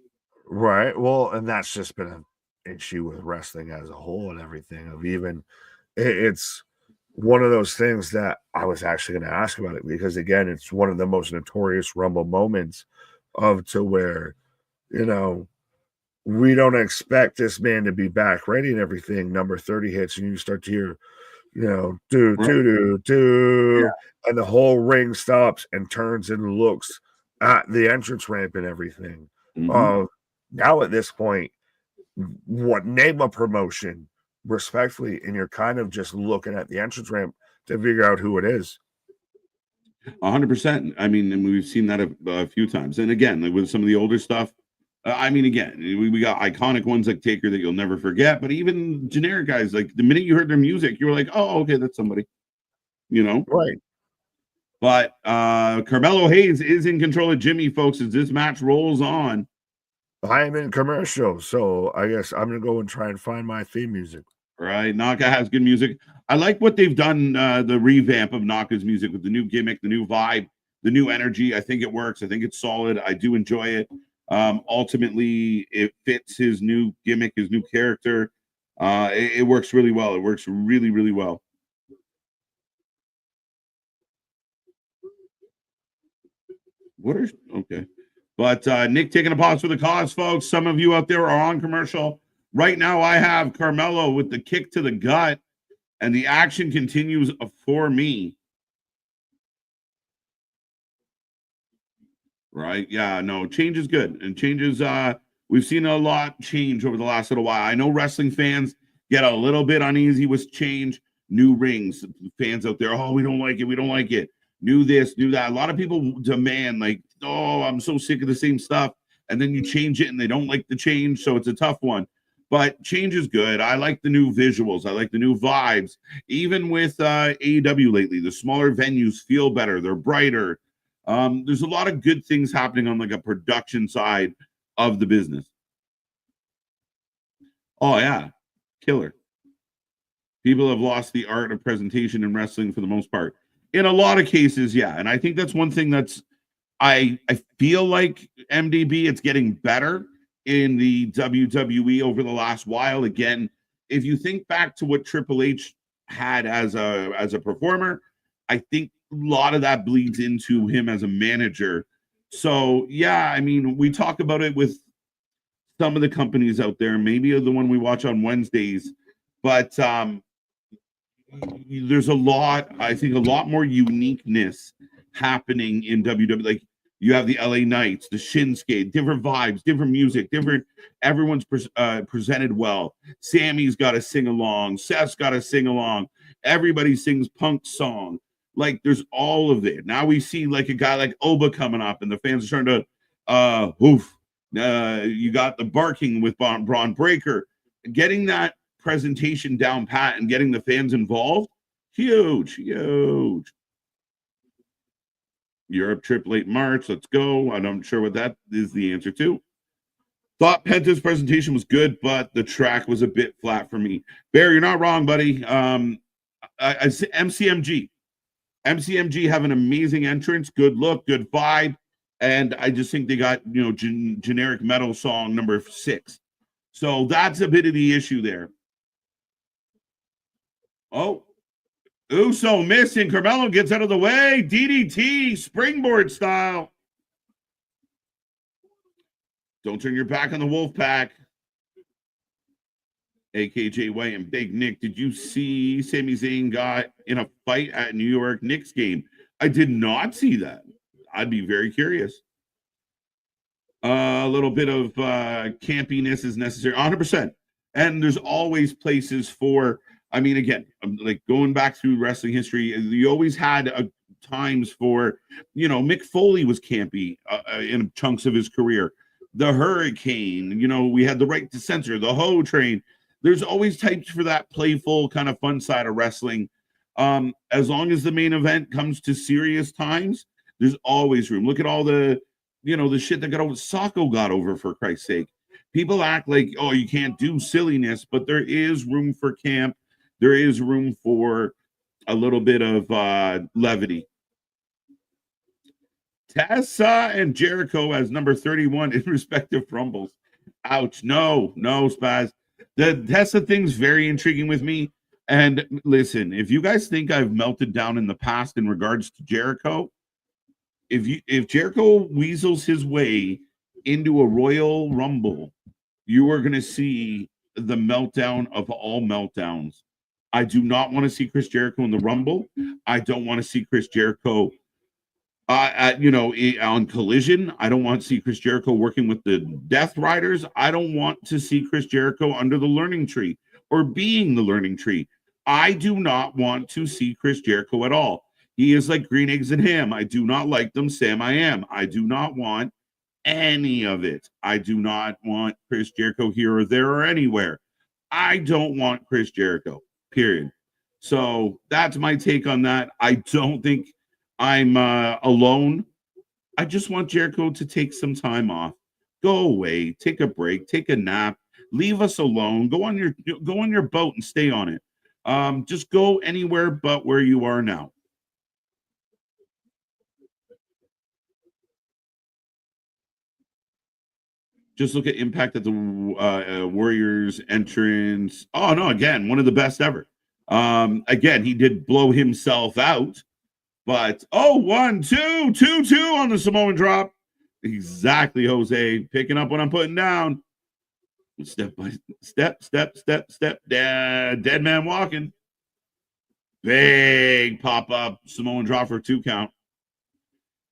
Right. Well, and that's just been an issue with wrestling as a whole and everything. Of even, it's one of those things that I was actually going to ask about it because again, it's one of the most notorious Rumble moments of to where, we don't expect this man to be back ready and everything. Number 30 hits, and you start to hear, do, Right. do, do, do, Yeah. and the whole ring stops and turns and looks at the entrance ramp and everything. Mhm. Now at this point, what name a promotion respectfully, and you're kind of just looking at the entrance ramp to figure out who it is. 100%. I mean, and we've seen that a few times. And again, like with some of the older stuff, I mean, again, we got iconic ones like Taker that you'll never forget, but even generic guys, like the minute you heard their music, you were like, oh, okay, that's somebody, you know? Right. But Carmelo Hayes is in control of Jimmy, folks, as this match rolls on. I am in commercial, so I guess I'm going to go and try and find my theme music. Right. Naka has good music. I like what they've done, the revamp of Naka's music with the new gimmick, the new vibe, the new energy. I think it works. I think it's solid. I do enjoy it. Ultimately, it fits his new gimmick, his new character. It works really well. It works really, really well. Okay? But Nick taking a pause for the cause, folks. Some of you out there are on commercial. Right now, I have Carmelo with the kick to the gut, and the action continues for me. Right? Yeah, no, change is good. And changes, we've seen a lot change over the last little while. I know wrestling fans get a little bit uneasy with change. New rings, fans out there, oh, we don't like it. We don't like it. New this, new that. A lot of people demand, like, oh, I'm so sick of the same stuff. And then you change it and they don't like the change. So it's a tough one. But change is good. I like the new visuals. I like the new vibes. Even with AEW lately, the smaller venues feel better. They're brighter. There's a lot of good things happening on like a production side of the business. Oh yeah, killer. People have lost the art of presentation in wrestling for the most part. In a lot of cases, yeah. And I think that's one thing that's I feel like MDB, it's getting better in the WWE over the last while. Again, if you think back to what Triple H had as a performer, I think a lot of that bleeds into him as a manager. So yeah, I mean, we talk about it with some of the companies out there, maybe the one we watch on Wednesdays, but there's a lot, I think, a lot more uniqueness happening in WWE. Like you have the LA Knights, the Shinsuke, different vibes, different music, different. Everyone's presented well. Sammy's got to sing along. Seth's got to sing along. Everybody sings Punk's song. Like there's all of it. Now we see like a guy like Oba coming up, and the fans are starting to woof. You got the barking with Braun Breaker. Getting that presentation down pat and getting the fans involved, huge. Europe trip late March, let's go. I'm not sure what that is the answer to. Thought Penta's presentation was good, but the track was a bit flat for me. Bear, you're not wrong, buddy. MCMG have an amazing entrance, good look, good vibe, and I just think they got generic metal song number 6. So that's a bit of the issue there. Oh, Uso missing. Carmelo gets out of the way. DDT, springboard style. Don't turn your back on the Wolf Pack. AKJ White and Big Nick. Did you see Sami Zayn got in a fight at New York Knicks game? I did not see that. I'd be very curious. A little bit of campiness is necessary. 100%. And there's always places for, I mean, again, like going back through wrestling history, you always had times for, Mick Foley was campy in chunks of his career. the Hurricane. You know, we had the Right to Censor, the Ho Train. There's always types for that playful kind of fun side of wrestling. As long as the main event comes to serious times, there's always room. Look at all the, you know, the shit that got over. Socko got over, for Christ's sake. People act like, oh, you can't do silliness, but there is room for camp. There is room for a little bit of levity. Tessa and Jericho as number 31 in respective rumbles. Ouch. No, Spaz. The Tessa thing's very intriguing with me. And listen, if you guys think I've melted down in the past in regards to Jericho, if Jericho weasels his way into a Royal Rumble, you are going to see the meltdown of all meltdowns. I do not want to see Chris Jericho in the Rumble. I don't want to see Chris Jericho on Collision. I don't want to see Chris Jericho working with the Death Riders. I don't want to see Chris Jericho under the learning tree or being the learning tree. I do not want to see Chris Jericho at all. He is like green eggs and ham. I do not like them. Sam, I am. I do not want any of it. I do not want Chris Jericho here or there or anywhere. I don't want Chris Jericho, period. So that's my take on that. I don't think I'm alone. I just want Jericho to take some time off. Go away, take a break, take a nap, leave us alone. Go on your boat and stay on it. Just go anywhere but where you are now. Just look at Impact at the Warriors entrance. Oh no, again, one of the best ever. Again, he did blow himself out, but 1, 2, 2, 2 on the Samoan drop. Exactly, Jose. Picking up what I'm putting down. Step by step. Dead man walking. Big pop up Samoan drop for 2 count.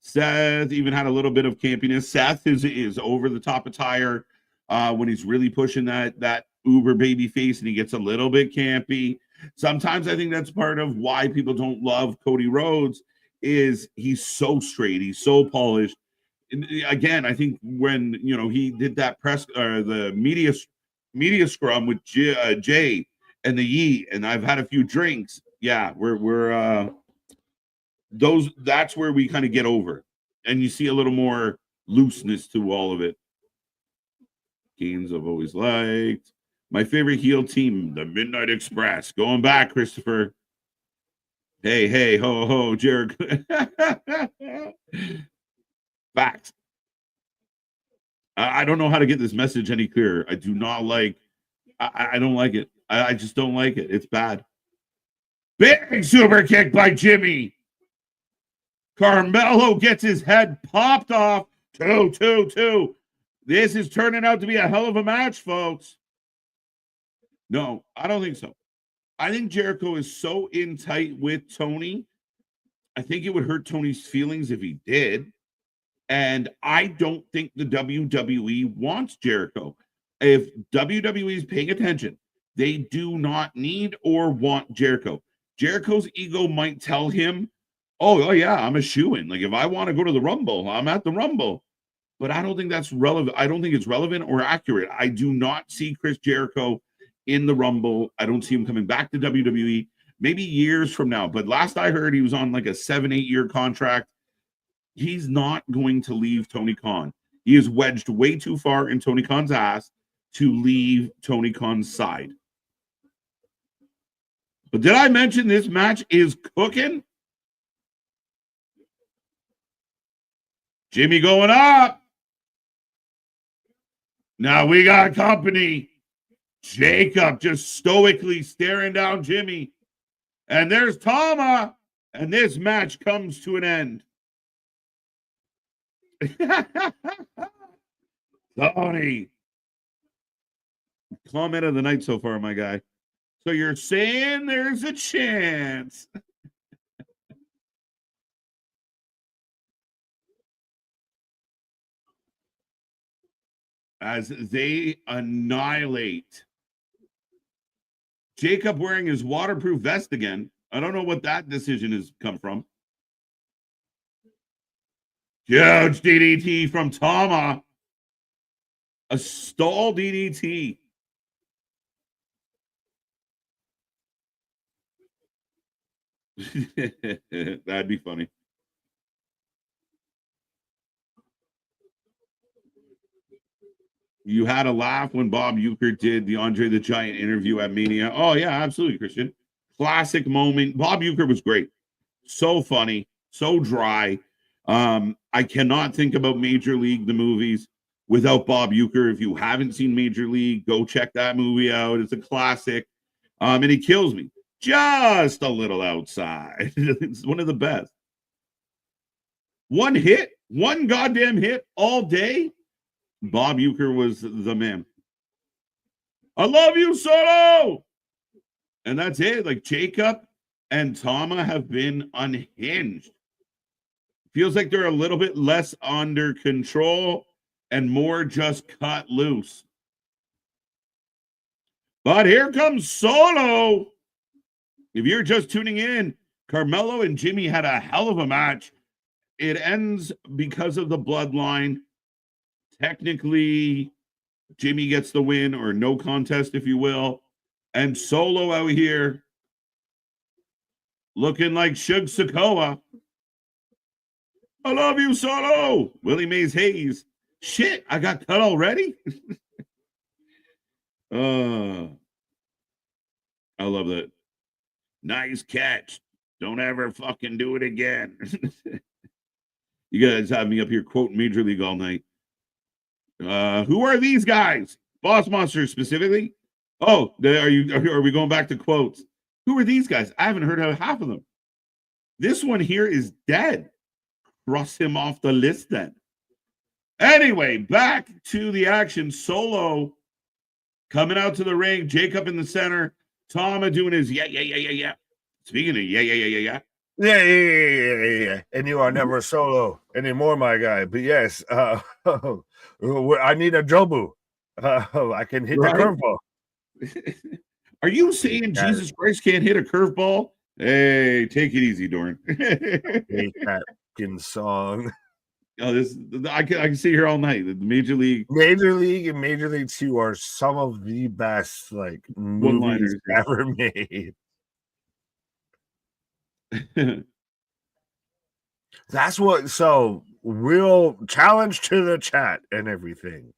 Seth even had a little bit of campiness. Seth is over the top attire when he's really pushing that uber baby face, and he gets a little bit campy. Sometimes I think that's part of why people don't love Cody Rhodes, is he's so straight, he's so polished. And again, I think when he did that press the media scrum with Jay and the Yee, and I've had a few drinks. Yeah, we're that's where we kind of get over, and you see a little more looseness to all of it. Games I've always liked. My favorite heel team, the Midnight Express. Going back, Christopher. Hey, ho, Jericho. Facts. I don't know how to get this message any clearer. I do not like. I don't like it. I just don't like it. It's bad. Big super kick by Jimmy. Carmelo gets his head popped off. 2. This is turning out to be a hell of a match, folks. No, I don't think so. I think Jericho is so in tight with Tony. I think it would hurt Tony's feelings if he did. And I don't think the WWE wants Jericho. If WWE is paying attention, they do not need or want Jericho. Jericho's ego might tell him, oh yeah, I'm a shoo-in. Like, if I want to go to the Rumble, I'm at the Rumble. But I don't think that's relevant. I don't think it's relevant or accurate. I do not see Chris Jericho in the Rumble. I don't see him coming back to WWE, maybe years from now. But last I heard, he was on like a 7-8 year contract. He's not going to leave Tony Khan. He is wedged way too far in Tony Khan's ass to leave Tony Khan's side. But did I mention this match is cooking? Jimmy going up. Now we got company. Jacob just stoically staring down Jimmy. And there's Tama. And this match comes to an end. Tony. Comment of the night so far, my guy. So you're saying there's a chance. As they annihilate Jacob wearing his waterproof vest again. I don't know what that decision has come from. Huge DDT from Tama. A stall DDT. That'd be funny. You had a laugh when Bob Uecker did the Andre the Giant interview at Mania. Oh, yeah, absolutely, Christian. Classic moment. Bob Uecker was great. So funny, so dry. I cannot think about Major League, the movies, without Bob Uecker. If you haven't seen Major League, go check that movie out. It's a classic. And he kills me just a little outside. It's one of the best. One hit, one goddamn hit all day. Bob Uecker was the man. I love you, Solo. And that's it. Like Jacob and Tama have been unhinged. Feels like they're a little bit less under control and more just cut loose. But here comes Solo. If you're just tuning in, Carmelo and Jimmy had a hell of a match. It ends because of the bloodline. Technically, Jimmy gets the win, or no contest, if you will. And Solo out here looking like Suge Sokoa. I love you, Solo. Willie Mays Hayes. Shit, I got cut already? I love that. Nice catch. Don't ever fucking do it again. You guys have me up here quoting Major League all night. Who are these guys? Boss Monsters specifically. Oh, are we going back to quotes? Who are these guys? I haven't heard of half of them. This one here is dead. Cross him off the list then. Anyway, back to the action. Solo coming out to the ring. Jacob in the center. Tama doing his yeah. Speaking of yeah. Yeah. And you are never Solo anymore, my guy. But yes, I need a Jobu. I can hit the curveball. Are you saying Jesus Christ can't hit a curveball? Hey, take it easy, Dorn. Hate that fucking song. Oh, I can see here all night. The Major League and Major League 2 are some of the best movies ever made. That's what. So real challenge to the chat and everything.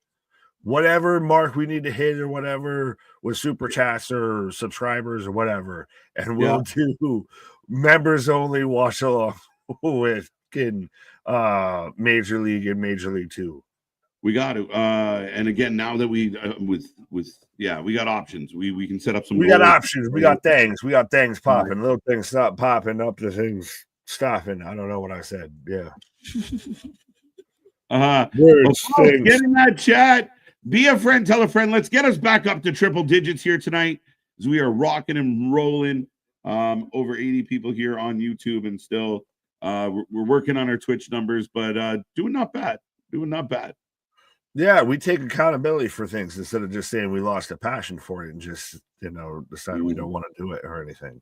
Whatever mark we need to hit or whatever with super chats or subscribers or whatever, and we'll do members only watch along with Major League and Major League 2. We got to and again, now that we we got options. We can set up some. We got options. We got things popping. Little things stop popping up. The things stopping. I don't know what I said. Yeah. Get in that chat. Be a friend. Tell a friend. Let's get us back up to triple digits here tonight, as we are rocking and rolling. Over 80 people here on YouTube, and still we're working on our Twitch numbers, but doing not bad. Yeah, we take accountability for things instead of just saying we lost a passion for it and just decided we don't want to do it or anything.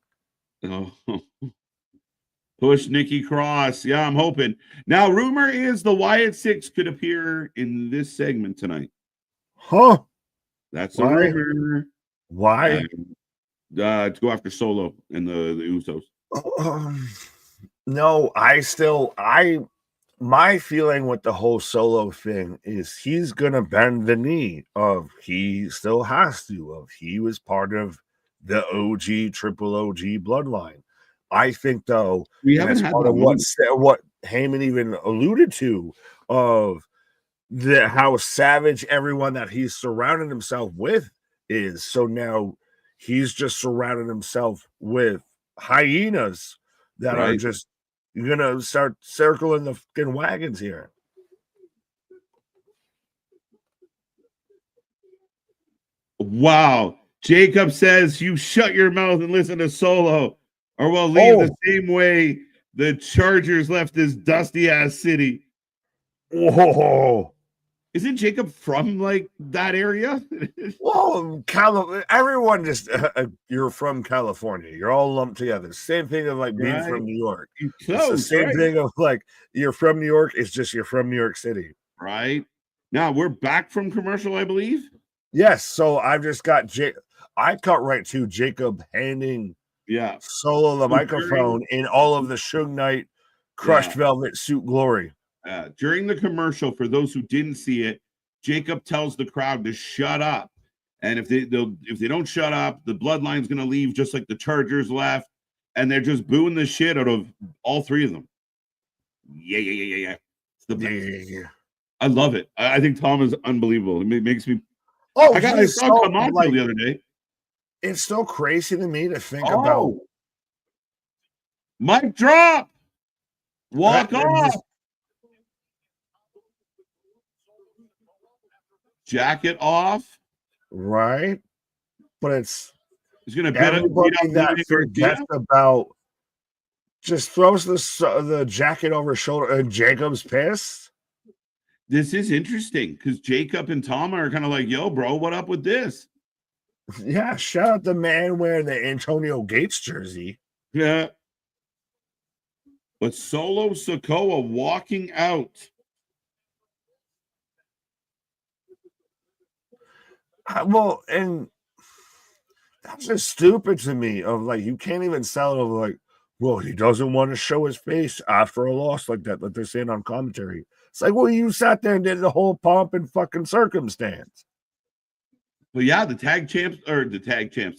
Oh. Push Nikki Cross. Yeah, I'm hoping. Now, rumor is the Wyatt Six could appear in this segment tonight. Huh? That's a rumor. Why? To go after Solo and the Usos. No, my feeling with the whole Solo thing is he's gonna bend the knee of he still has to of he was part of the triple OG bloodline. I think though we haven't had part of what Heyman even alluded to of how savage everyone that he's surrounded himself with is. So now he's just surrounded himself with hyenas that are just gonna start circling the fucking wagons here. Wow. Jacob says you shut your mouth and listen to Solo, or we'll leave the same way the Chargers left this dusty ass city. Whoa. Isn't Jacob from that area? Well, everyone just you're from California. You're all lumped together. Same thing of being from New York. It's the same thing of you're from New York. It's just you're from New York City, right? Now we're back from commercial, I believe. Yes. So I've just got I cut right to Jacob handing Solo the microphone in all of the Suge Knight crushed velvet suit glory. During the commercial, for those who didn't see it, Jacob tells the crowd to shut up. And if they don't shut up, the Bloodline's going to leave just like the Chargers left. And they're just booing the shit out of all three of them. Yeah. It's the best. Yeah. I love it. I think Tom is unbelievable. It makes me. Oh, I saw Camacho the other day. It's so crazy to me to think about. Mic drop. Walk off. Jacket off. Right. But it's going to everybody that forgets about just throws the jacket over his shoulder and Jacob's pissed. This is interesting because Jacob and Tom are kind of like, yo, bro, what up with this? Yeah, shout out the man wearing the Antonio Gates jersey. Yeah. But Solo Sikoa walking out. Well, and that's just stupid to me. Of like, you can't even sell it over like, well, he doesn't want to show his face after a loss like that, like they're saying on commentary. It's like, well, you sat there and did the whole pomp and fucking circumstance. But yeah, the tag champs,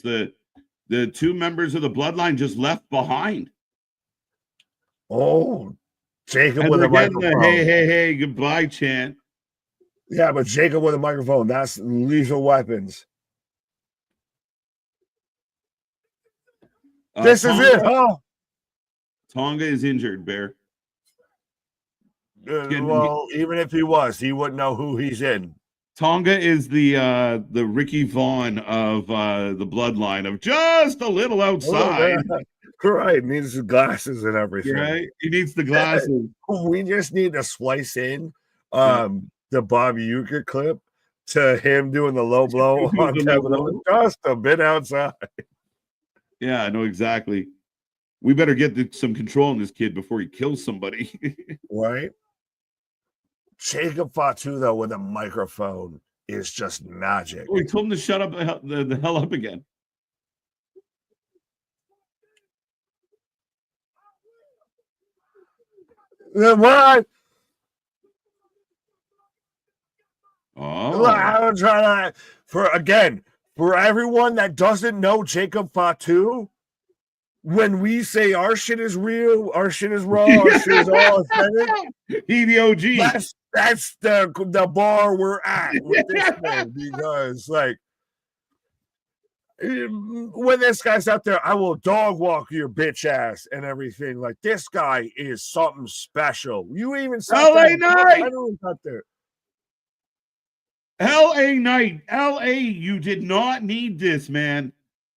the two members of the Bloodline just left behind. Oh, Jacob with a microphone. Hey, goodbye chant. Yeah, but Jacob with a microphone, that's lethal weapons. This is it, huh? Tonga is injured, Bear. Well, even if he was, he wouldn't know who he's in. Tonga is the Ricky Vaughn of the Bloodline, of just a little outside. Right, needs his glasses and everything. Right, he needs the glasses. We just need to splice in the Bob Uecker clip to him doing the low blow on Kevin Owens, just a bit outside. Yeah, I know exactly. We better get some control on this kid before he kills somebody. Right. Jacob Fatu, though, with a microphone is just magic. Oh, he told him to shut up the hell up again. What? Oh. I'm trying to, for everyone that doesn't know Jacob Fatu, when we say our shit is real, our shit is raw, our shit is all authentic, he the OG. That's the bar we're at with this man, because like when this guy's out there, I will dog walk your bitch ass and everything. Like, this guy is something special. You even LA Knight out there. LA Knight, LA, you did not need this, man.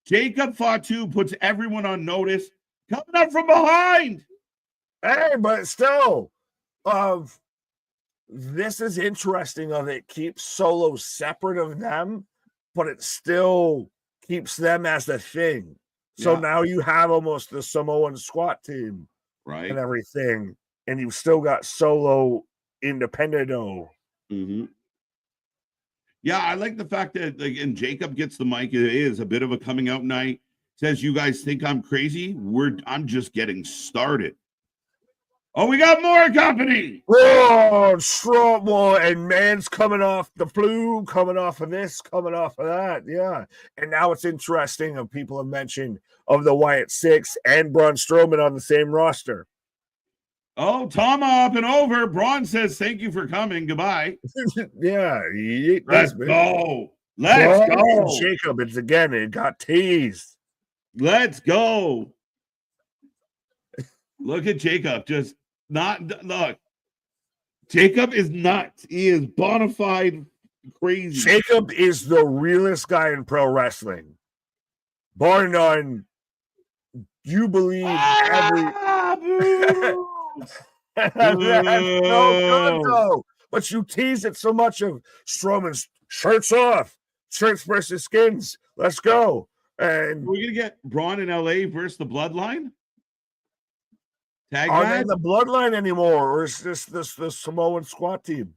Jacob Fatu puts everyone on notice, coming up from behind. Hey, but still, this is interesting. Of it keeps Solo separate of them, but it still keeps them as the thing. So now you have almost the Samoan squat team, right, and everything, and you've still got Solo independent. Mm-hmm. Yeah, I like the fact that, like, and Jacob gets the mic. It is a bit of a coming out night. Says, you guys think I'm crazy? I'm just getting started. Oh, we got more company. Oh, Strongboy and man's coming off the flu, coming off of this, coming off of that. Yeah. And now it's interesting of people have mentioned of the Wyatt Six and Braun Strowman on the same roster. Oh, Tom up and over. Braun says, thank you for coming. Goodbye. Yeah. Let's go. Let's go. Jacob, it got teased. Let's go. Look at Jacob. Just not look. Jacob is nuts. He is bona fide crazy. Jacob is the realest guy in pro wrestling. Bar none. You believe every. That's no good though. But you tease it so much of Strowman's shirts off, shirts versus skins. Let's go. And we're gonna get Braun in LA versus the Bloodline. Are they the Bloodline anymore, or is this the Samoan squat team?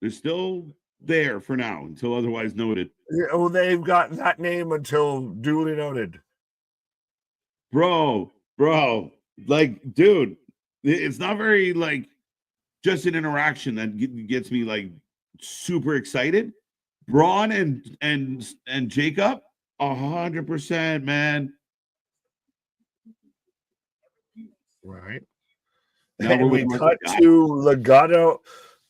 They're still there for now until otherwise noted. Oh, they've got that name until duly noted. Bro, like, dude, it's not very like just an interaction that gets me like super excited. Braun and Jacob, 100%, man. Right. Now And we're we with cut to Legado.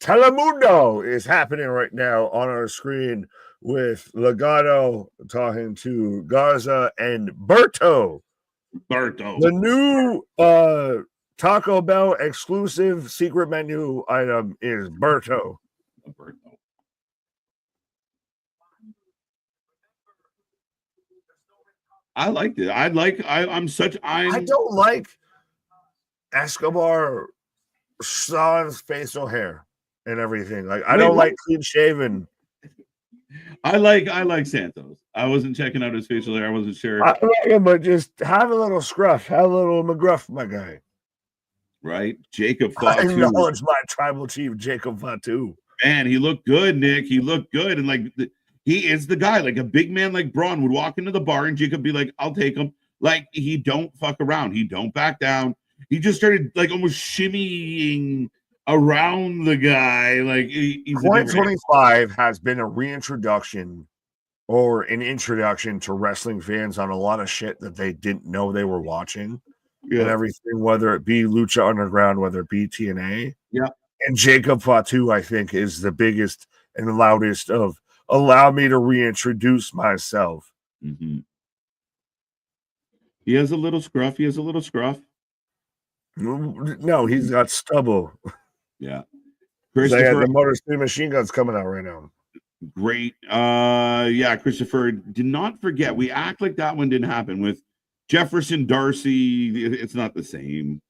Telemundo is happening right now on our screen with Legado talking to Garza and Berto. The new Taco Bell exclusive secret menu item is Berto. I liked it. I don't like Escobar Sans facial hair and everything. Like I don't like clean shaven. I like Santos. I wasn't checking out his facial hair. I wasn't sure. I like him, but just have a little scruff, have a little McGruff, my guy. Right, Jacob Fatu. I acknowledge my tribal chief, Jacob Fatu. Man, he looked good, Nick. He looked good, and like he is the guy. Like a big man like Braun would walk into the bar, and Jacob be like, "I'll take him." Like he don't fuck around. He don't back down. He just started like almost shimmying around the guy. Like he's 2025 has been a reintroduction or an introduction to wrestling fans on a lot of shit that they didn't know they were watching. And everything, whether it be Lucha Underground, whether it be TNA. Yeah. And Jacob Fatu, I think, is the biggest and loudest of allow me to reintroduce myself. Mm-hmm. He has a little scruff. No, he's got stubble. Yeah. The Motor City Machine Gun's coming out right now. Great. Yeah, Christopher, do not forget, we act like that one didn't happen with Jefferson Darcy. It's not the same.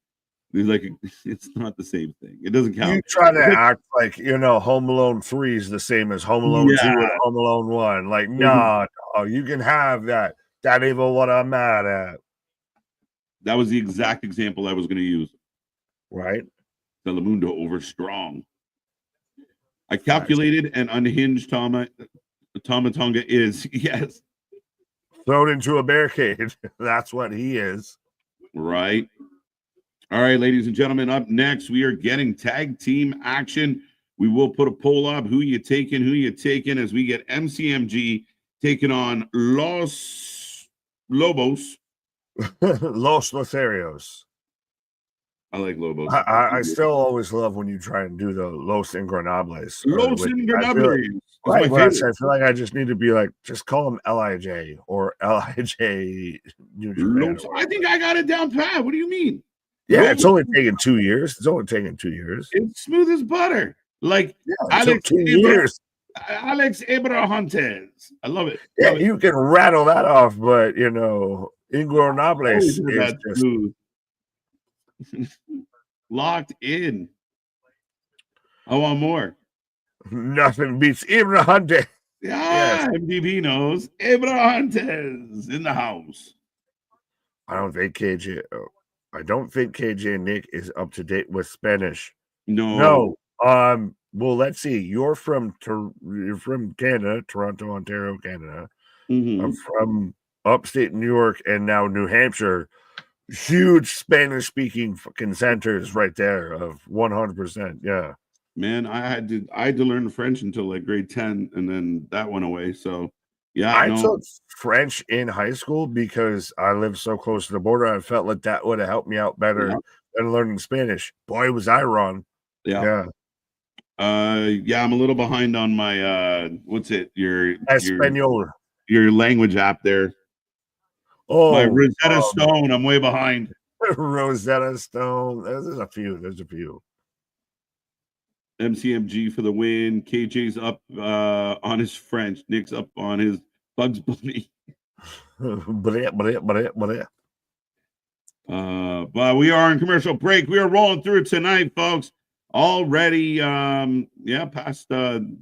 It's not the same thing. It doesn't count. You try to act like Home Alone 3 is the same as Home Alone 2 and Home Alone 1. Like, no, you can have that. That ain't what I'm mad at. That was the exact example I was going to use. Right. Telemundo over strong. I calculated and unhinged Tama Tonga is. Yes. Thrown into a barricade. That's what he is. Right. All right, ladies and gentlemen, up next, we are getting tag team action. We will put a poll up. Who you taking as we get MCMG taking on Los Lobos. Los Lotharios. I like Lobos. I still always love when you try and do the Los Ingobernables. Los Ingobernables. I feel like I just need to be like, just call them LIJ or LIJ New Japan. I think I got it down pat. What do you mean? Yeah, it's only taken 2 years. It's smooth as butter. Like Alex 2 years. Alex Abrahantes. I love it. Yeah, you can rattle that off, but Ingobernables is just smooth. Locked in. I want more. Nothing beats Abrahantes. Yeah, MDB knows. Abrahantes in the house. I don't think KJ Nick is up to date with Spanish. No. Well, let's see. You're from Canada, Toronto, Ontario, Canada. Mm-hmm. I'm from upstate New York and now New Hampshire. Huge Spanish-speaking fucking centers right there of 100%. Yeah. Man, I had to learn French until like grade 10, and then that went away. So yeah, I took French in high school because I lived so close to the border. I felt like that would have helped me out better than learning Spanish. Boy, was I wrong. Yeah. I'm a little behind on my what's it? Your Espanol. Your language app there. Oh, my Rosetta Stone. I'm way behind. Rosetta Stone. There's a few. MCMG for the win. KJ's up on his French. Nick's up on his Bugs Bunny. But we are in commercial break. We are rolling through tonight, folks. Already, past the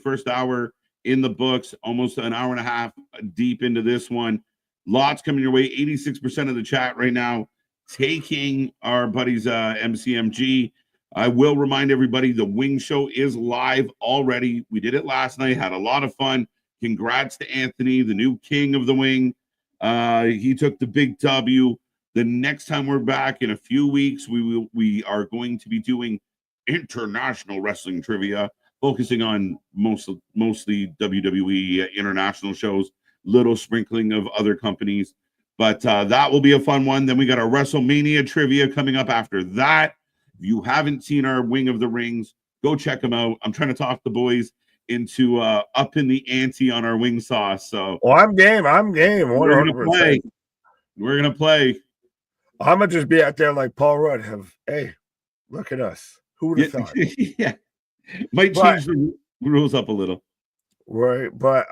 first hour in the books. Almost an hour and a half deep into this one. Lots coming your way. 86% of the chat right now taking our buddies MCMG. I will remind everybody the Wing Show is live already. We did it last night, had a lot of fun. Congrats to Anthony, the new king of the Wing. He took the big W. The next time we're back in a few weeks, we are going to be doing international wrestling trivia, focusing on mostly WWE international shows, little sprinkling of other companies. But that will be a fun one. Then we got our WrestleMania trivia coming up after that. If you haven't seen our Wing of the Rings, go check them out. I'm trying to talk the boys into upping the ante on our wing sauce. So, I'm game. 100%. We're gonna play. We're gonna play. I'm gonna just be out there like Paul Rudd. Hey, look at us. Who would have thought? Yeah, might change the rules up a little. Right, but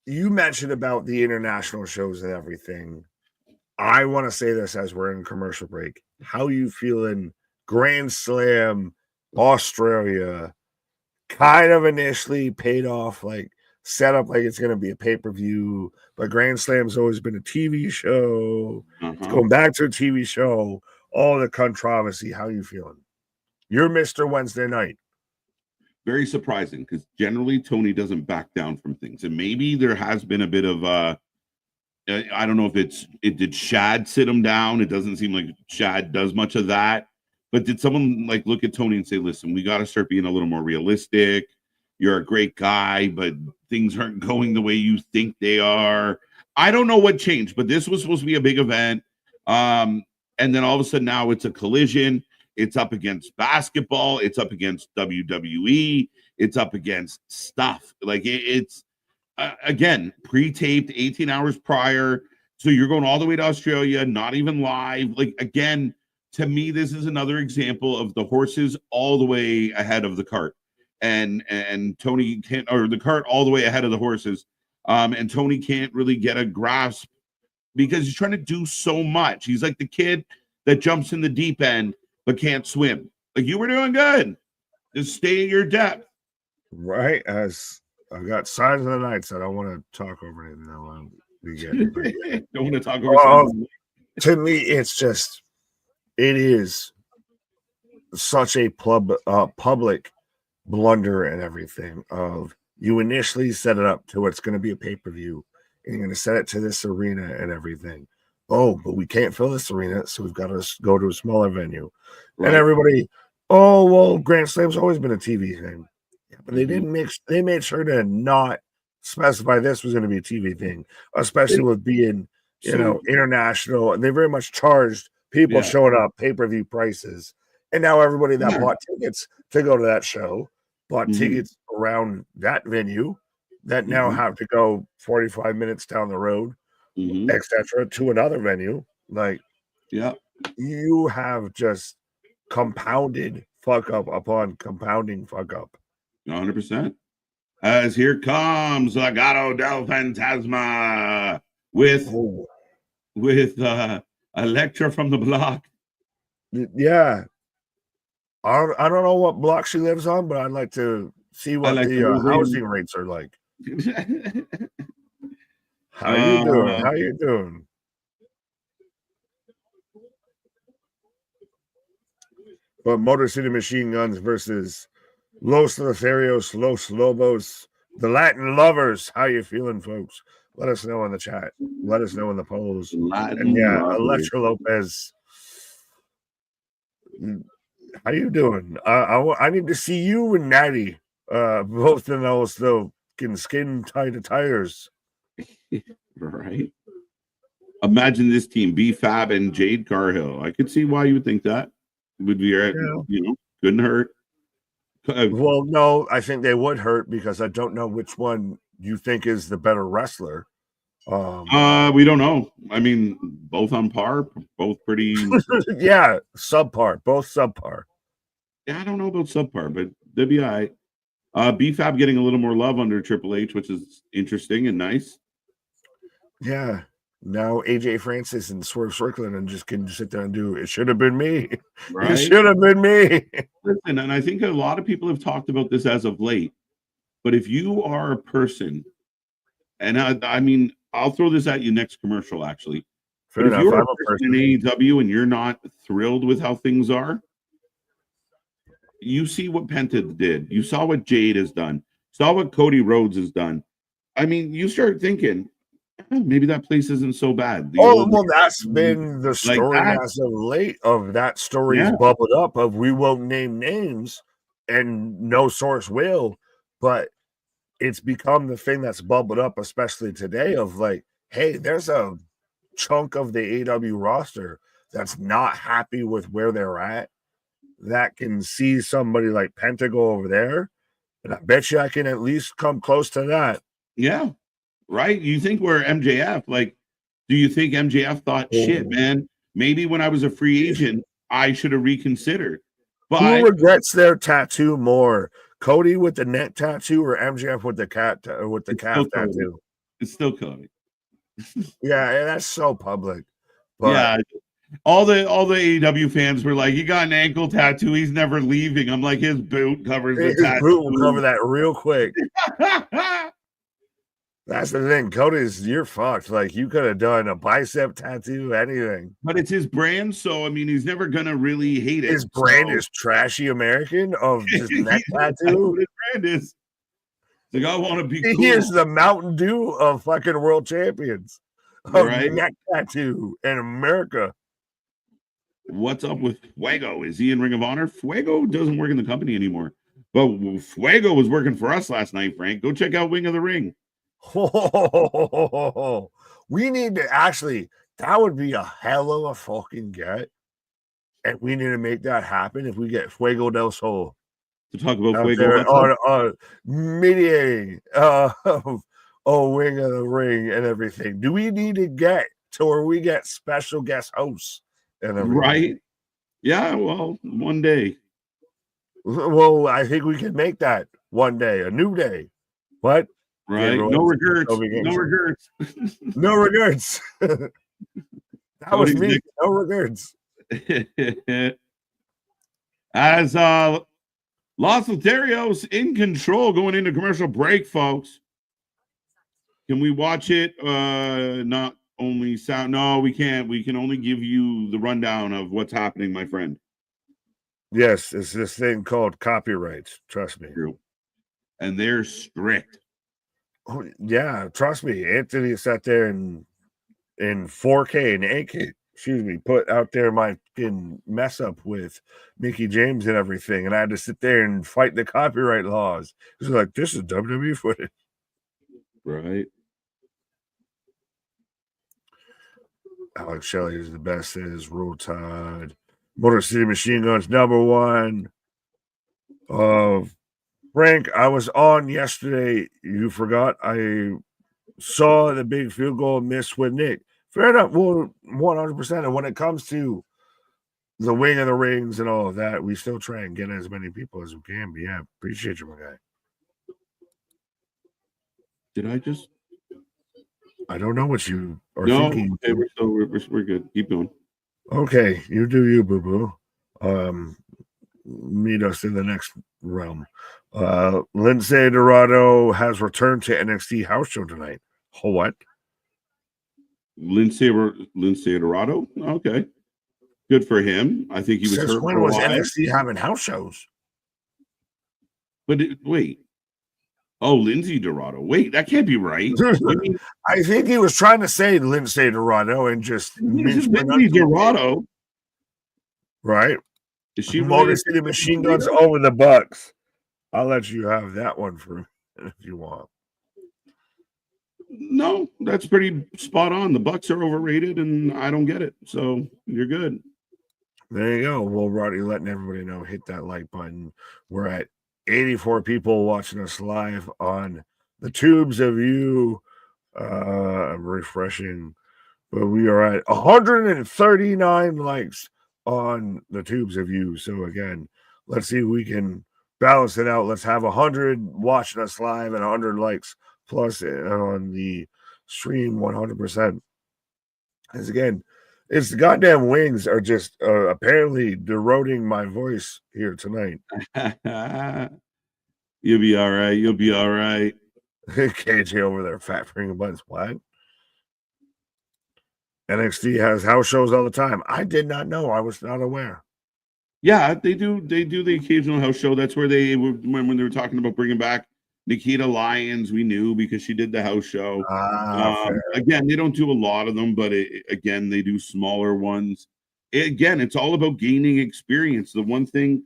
you mentioned about the international shows and everything. I want to say this as we're in commercial break. How you feeling? Grand Slam, Australia, kind of initially paid off, like set up like it's going to be a pay-per-view, but Grand Slam's always been a TV show. It's going back to a TV show. All the controversy. How you feeling? You're Mr. Wednesday Night. Very surprising because generally Tony doesn't back down from things, and maybe there has been a bit of I don't know if it did Shad sit him down. It doesn't seem like Shad does much of that. But did someone like look at Tony and say, listen, we got to start being a little more realistic. You're a great guy, but things aren't going the way you think they are. I don't know what changed, but this was supposed to be a big event. And then all of a sudden now it's a collision. It's up against basketball. It's up against WWE. It's up against stuff. Like it's again, pre-taped 18 hours prior. So you're going all the way to Australia, not even live. Like, again, to me, this is another example of the horses all the way ahead of the cart. And Tony can't, or the cart all the way ahead of the horses. And Tony can't really get a grasp because he's trying to do so much. He's like the kid that jumps in the deep end but can't swim. Like, you were doing good. Just stay in your depth. Right, as I got Signs of the Nights. I don't want to talk over anything. Don't want to talk over to me, it is such a public blunder and everything of you initially set it up to what's going to be a pay-per-view and you're going to set it to this arena and everything. Oh, but we can't fill this arena, so we've got to go to a smaller venue. Right. And everybody, oh, well, Grand Slam's always been a TV thing. Yeah, but they made sure to not specify this was going to be a TV thing, especially with being, international. And they very much charged people showing up pay-per-view prices. And now everybody that bought tickets to go to that show bought tickets around that venue that now have to go 45 minutes down the road, etc., to another venue. Like, you have just compounded fuck up upon compounding fuck up. 100%. As here comes Legado del Fantasma with Electra from the block. Yeah. I don't know what block she lives on, but I'd like to see what the housing rates are like. How you doing? How you doing? But Motor City Machine Guns versus Los Lotharios, Los Lobos, the Latin Lovers. How you feeling, folks? Let us know in the chat. Let us know in the polls. Electra Lopez. How you doing? I need to see you and Natty, both in those skin tight tires. Right. Imagine this team: B-Fab and Jade Carhill. I could see why you would think that would be couldn't hurt. Well, no, I think they would hurt because I don't know which one you think is the better wrestler. We don't know. I mean, both on par, both pretty. Yeah, subpar, both subpar. Yeah, I don't know about subpar, but they'll be all right. B-Fab getting a little more love under Triple H, which is interesting and nice. Yeah. Now AJ Francis and Swerve Strickland and just can sit there and do it. Should have been me. Right? It should have been me. Listen, and I think a lot of people have talked about this as of late. But if you are a person, and I mean, I'll throw this at you next commercial, actually. But if you're a person in AEW and you're not thrilled with how things are, You see what Penta did. You saw what Jade has done. Saw what Cody Rhodes has done. I mean, you start thinking, maybe that place isn't so bad. The Oh, old well, that's been the like story that. as of late of that story's Yeah. bubbled up of we won't name names and no source will, but it's become the thing that's bubbled up, especially today, of like, hey, there's a chunk of the AW roster that's not happy with where they're at, that can see somebody like Penta go over there, and I bet you I can at least come close to that. Yeah. Right. You think we're MJF? Like, do you think MJF thought, shit, man, maybe when I was a free agent, I should have reconsidered? Who But regrets their tattoo more, Cody with the neck tattoo or MJF with the it's calf still Cody. tattoo? It's still Cody. Yeah, that's so public. But Yeah. All the AEW fans were like, he got an ankle tattoo. He's never leaving. I'm like, his boot covers the his tattoo. boot will cover that real quick. That's the thing. Cody's, you're fucked. Like, you could have done a bicep tattoo, anything. But it's his brand, so I mean, he's never gonna really hate it. His brand is trashy American of just neck tattoo. What his brand is. Like, I want to be cool. He is the Mountain Dew of fucking world champions. Of neck tattoo in America. What's up with Fuego? Is he in Ring of Honor? Fuego doesn't work in the company anymore. But Fuego was working for us last night, Frank. Go check out Wing of the Ring. We need to actually, that would be a hell of a fucking get. And we need to make that happen if we get Fuego del Sol to talk about Fuego on mediating Wing of the Ring and everything. Do we need to get to where we get special guest hosts and everything? Right? Yeah, well, one day. Well, I think we can make that one day, a new day. What? Right. No regrets. No regrets. No regrets. That was me. No regrets. As Los Lotharios in control going into commercial break, folks. Can we watch it? Not only sound. No, we can't. We can only give you the rundown of what's happening, my friend. Yes, it's this thing called copyrights. Trust me. And they're strict. Oh, yeah, trust me. Anthony sat there in 4K and 8K, excuse me, put out there my fucking mess up with Mickey James and everything, and I had to sit there and fight the copyright laws. It's like, this is WWE footage. Right. Alex Shelley is the best, says Roll Tide. Motor City Machine Guns #1. Frank, I was on yesterday. You forgot I saw the big field goal miss with Nick. Fair enough. Well, 100%. And when it comes to the Wing of the Rings and all of that, we still try and get as many people as we can. But yeah, appreciate you, my guy. Did I just? I don't know what you are thinking. Okay, we're good. Keep going. Okay, you do you, boo boo. Meet us in the next realm. Lindsay Dorado has returned to NXT house show tonight. Oh, what? Lindsay Dorado? Okay. Good for him. I think he was hurt. When was NXT having house shows? But wait. Oh, Lindsay Dorado. Wait, that can't be right. I think he was trying to say Lindsay Dorado and just Lindsay Dorado. Right? Is she Motor City Machine Guns over the Bucks? I'll let you have that one for if you want. No, that's pretty spot on. The Bucks are overrated, and I don't get it. So you're good. There you go. Well, Roddy, letting everybody know, hit that like button. We're at 84 people watching us live on the tubes of you. I'm refreshing, but we are at 139 likes on the tubes of you. So again, let's see if we can balance it out. Let's have 100 watching us live and 100 likes plus on the stream 100%. As again, it's the goddamn wings are just apparently eroding my voice here tonight. You'll be all right. You'll be all right. KJ over there, fat finger buns. What? NXT has house shows all the time. I did not know. I was not aware. Yeah, they do. They do the occasional house show. That's where they when they were talking about bringing back Nikita Lyons. We knew because she did the house show. Fair. Again, they don't do a lot of them, but again, they do smaller ones. Again, it's all about gaining experience. The one thing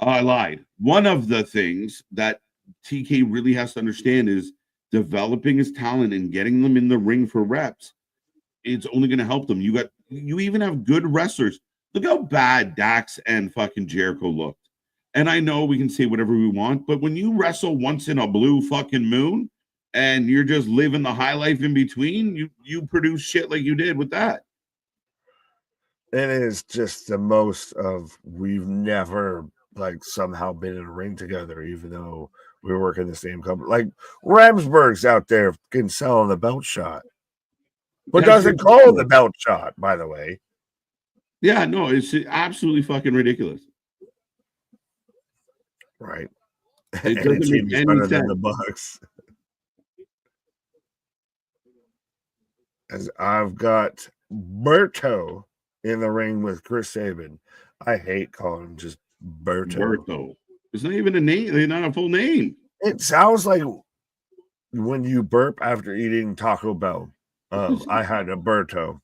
I lied. One of the things that TK really has to understand is developing his talent and getting them in the ring for reps. It's only going to help them. You even have good wrestlers. Look how bad Dax and fucking Jericho looked. And I know we can say whatever we want, but when you wrestle once in a blue fucking moon and you're just living the high life in between, you produce shit like you did with that. It is just the most of we've never like somehow been in a ring together, even though we work in the same company. Like Ramsburg's out there can sell the belt shot, but doesn't call it the belt shot, by the way. Yeah, no, it's absolutely fucking ridiculous. Right. It doesn't make any sense. Than the Bucks. As I've got Berto in the ring with Chris Sabin. I hate calling him just Berto. Berto. It's not even a name. They're not a full name. It sounds like when you burp after eating Taco Bell. I had a Berto.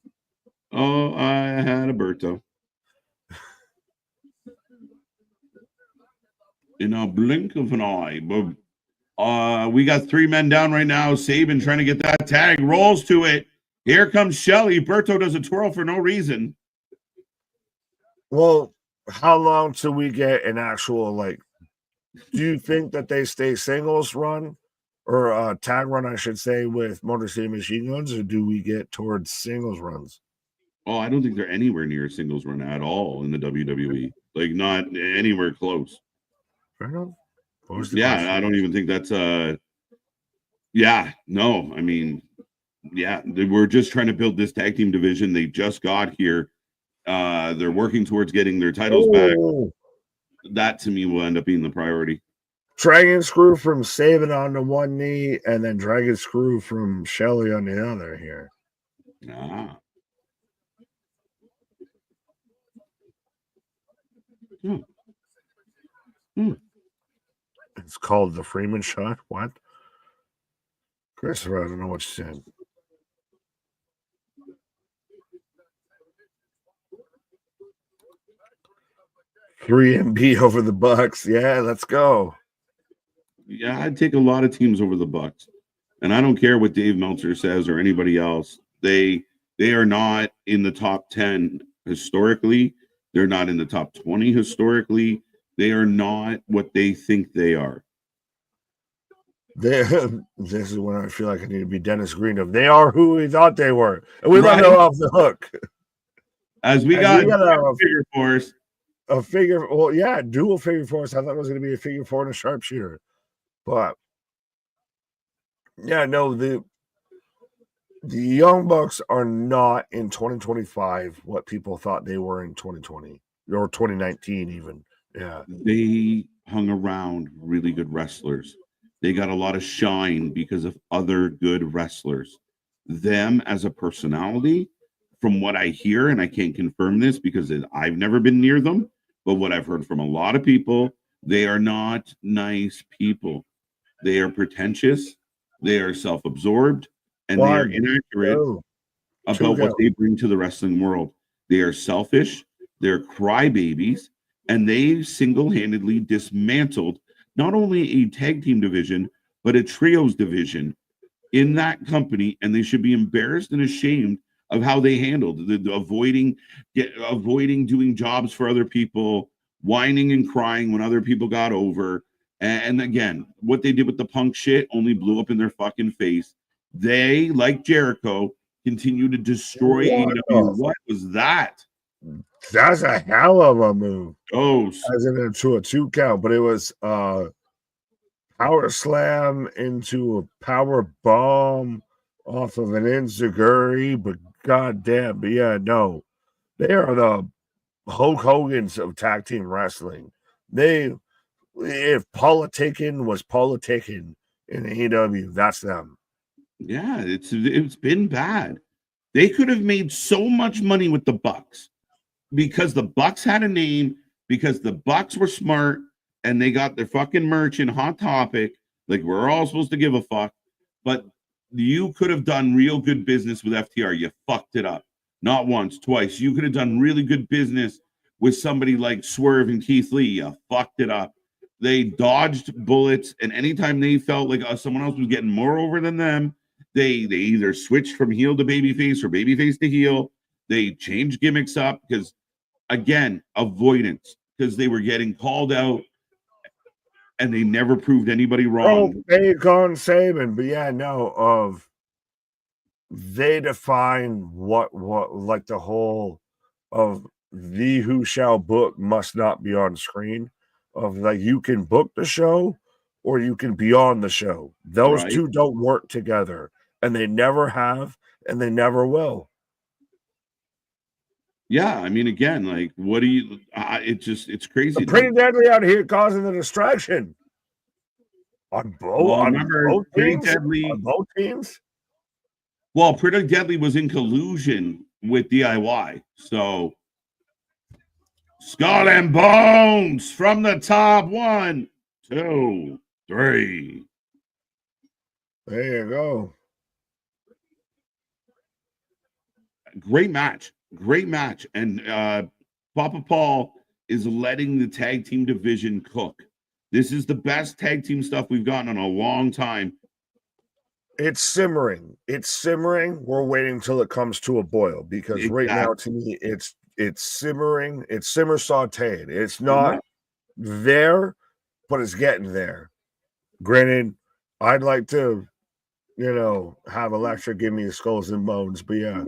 Oh, I had a Berto. In a blink of an eye. But we got 3 men down right now. Sabin trying to get that tag. Rolls to it. Here comes Shelly. Berto does a twirl for no reason. Well, how long till we get an actual, like, do you think that they stay singles run or tag run, I should say, with Motor City Machine Guns, or do we get towards singles runs? Oh, I don't think they're anywhere near a singles run at all in the WWE. Like, not anywhere close. Fair enough. Yeah, I don't even think that's yeah, no, I mean, yeah, we're just trying to build this tag team division. They just got here. They're working towards getting their titles back. That to me will end up being the priority. Dragon screw from Sabin on the one knee, and then dragon screw from Shelly on the other here. It's called the Freeman shot. What? Christopher, I don't know what you said. Three MB over the Bucks. Yeah, let's go. Yeah, I'd take a lot of teams over the Bucks. And I don't care what Dave Meltzer says or anybody else. They are not in the top 10 historically. They're not in the top 20 historically. They are not what they think they are. This is when I feel like I need to be Dennis Green of they are who we thought they were. And we let them off the hook. As we got a figure force. A figure, well, yeah, dual figure force. I thought it was going to be a figure four and a sharpshooter. But yeah, no, the Young Bucks are not in 2025 what people thought they were in 2020 or 2019 even. Yeah. They hung around really good wrestlers. They got a lot of shine because of other good wrestlers. Them as a personality, from what I hear, and I can't confirm this because I've never been near them, but what I've heard from a lot of people, they are not nice people. They are pretentious. They are self-absorbed, and they are inaccurate about what they bring to the wrestling world. They are selfish. They're crybabies, and they single-handedly dismantled not only a tag team division, but a trios division in that company, and they should be embarrassed and ashamed of how they handled the avoiding doing jobs for other people, whining and crying when other people got over. And again, what they did with the Punk shit only blew up in their fucking face. They, like Jericho, continue to destroy AEW. What was that? That's a hell of a move. Oh, as into a 2 count, but it was power slam into a power bomb off of an enziguri, but goddamn, but yeah, no, they are the Hulk Hogan's of tag team wrestling. If politicking was politicking in AEW, that's them. Yeah, it's been bad. They could have made so much money with the Bucks because the Bucks had a name. because the Bucks were smart and they got their fucking merch in Hot Topic. Like, we're all supposed to give a fuck, but you could have done real good business with FTR. You fucked it up. Not once, twice. You could have done really good business with somebody like Swerve and Keith Lee. You fucked it up. They dodged bullets, and anytime they felt like someone else was getting more over than them, they either switched from heel to babyface or babyface to heel. They changed gimmicks up because, again, avoidance, because they were getting called out and they never proved anybody wrong. Oh, Bacon Saban, but yeah, no, they define what like the whole of the who shall book must not be on screen. Of like, you can book the show or you can be on the show. Those Right. two don't work together, and they never have, and they never will. Yeah, I mean, again, like, what do you? It's crazy. Pretty Deadly out here causing the distraction on both. Well, on remember, both Pretty teams. Deadly. On both teams. Well, Pretty Deadly was in collusion with DIY. So, Skull and Bones from the top. 1, 2, 3. There you go. Great match. Great match. And Papa Paul is letting the tag team division cook. This is the best tag team stuff we've gotten in a long time. It's simmering. It's simmering. We're waiting till it comes to a boil, because right now, to me, it's simmering. It's simmer sauteed. It's not there, but it's getting there. Granted, I'd like to, have Electra give me Skulls and Bones, but yeah.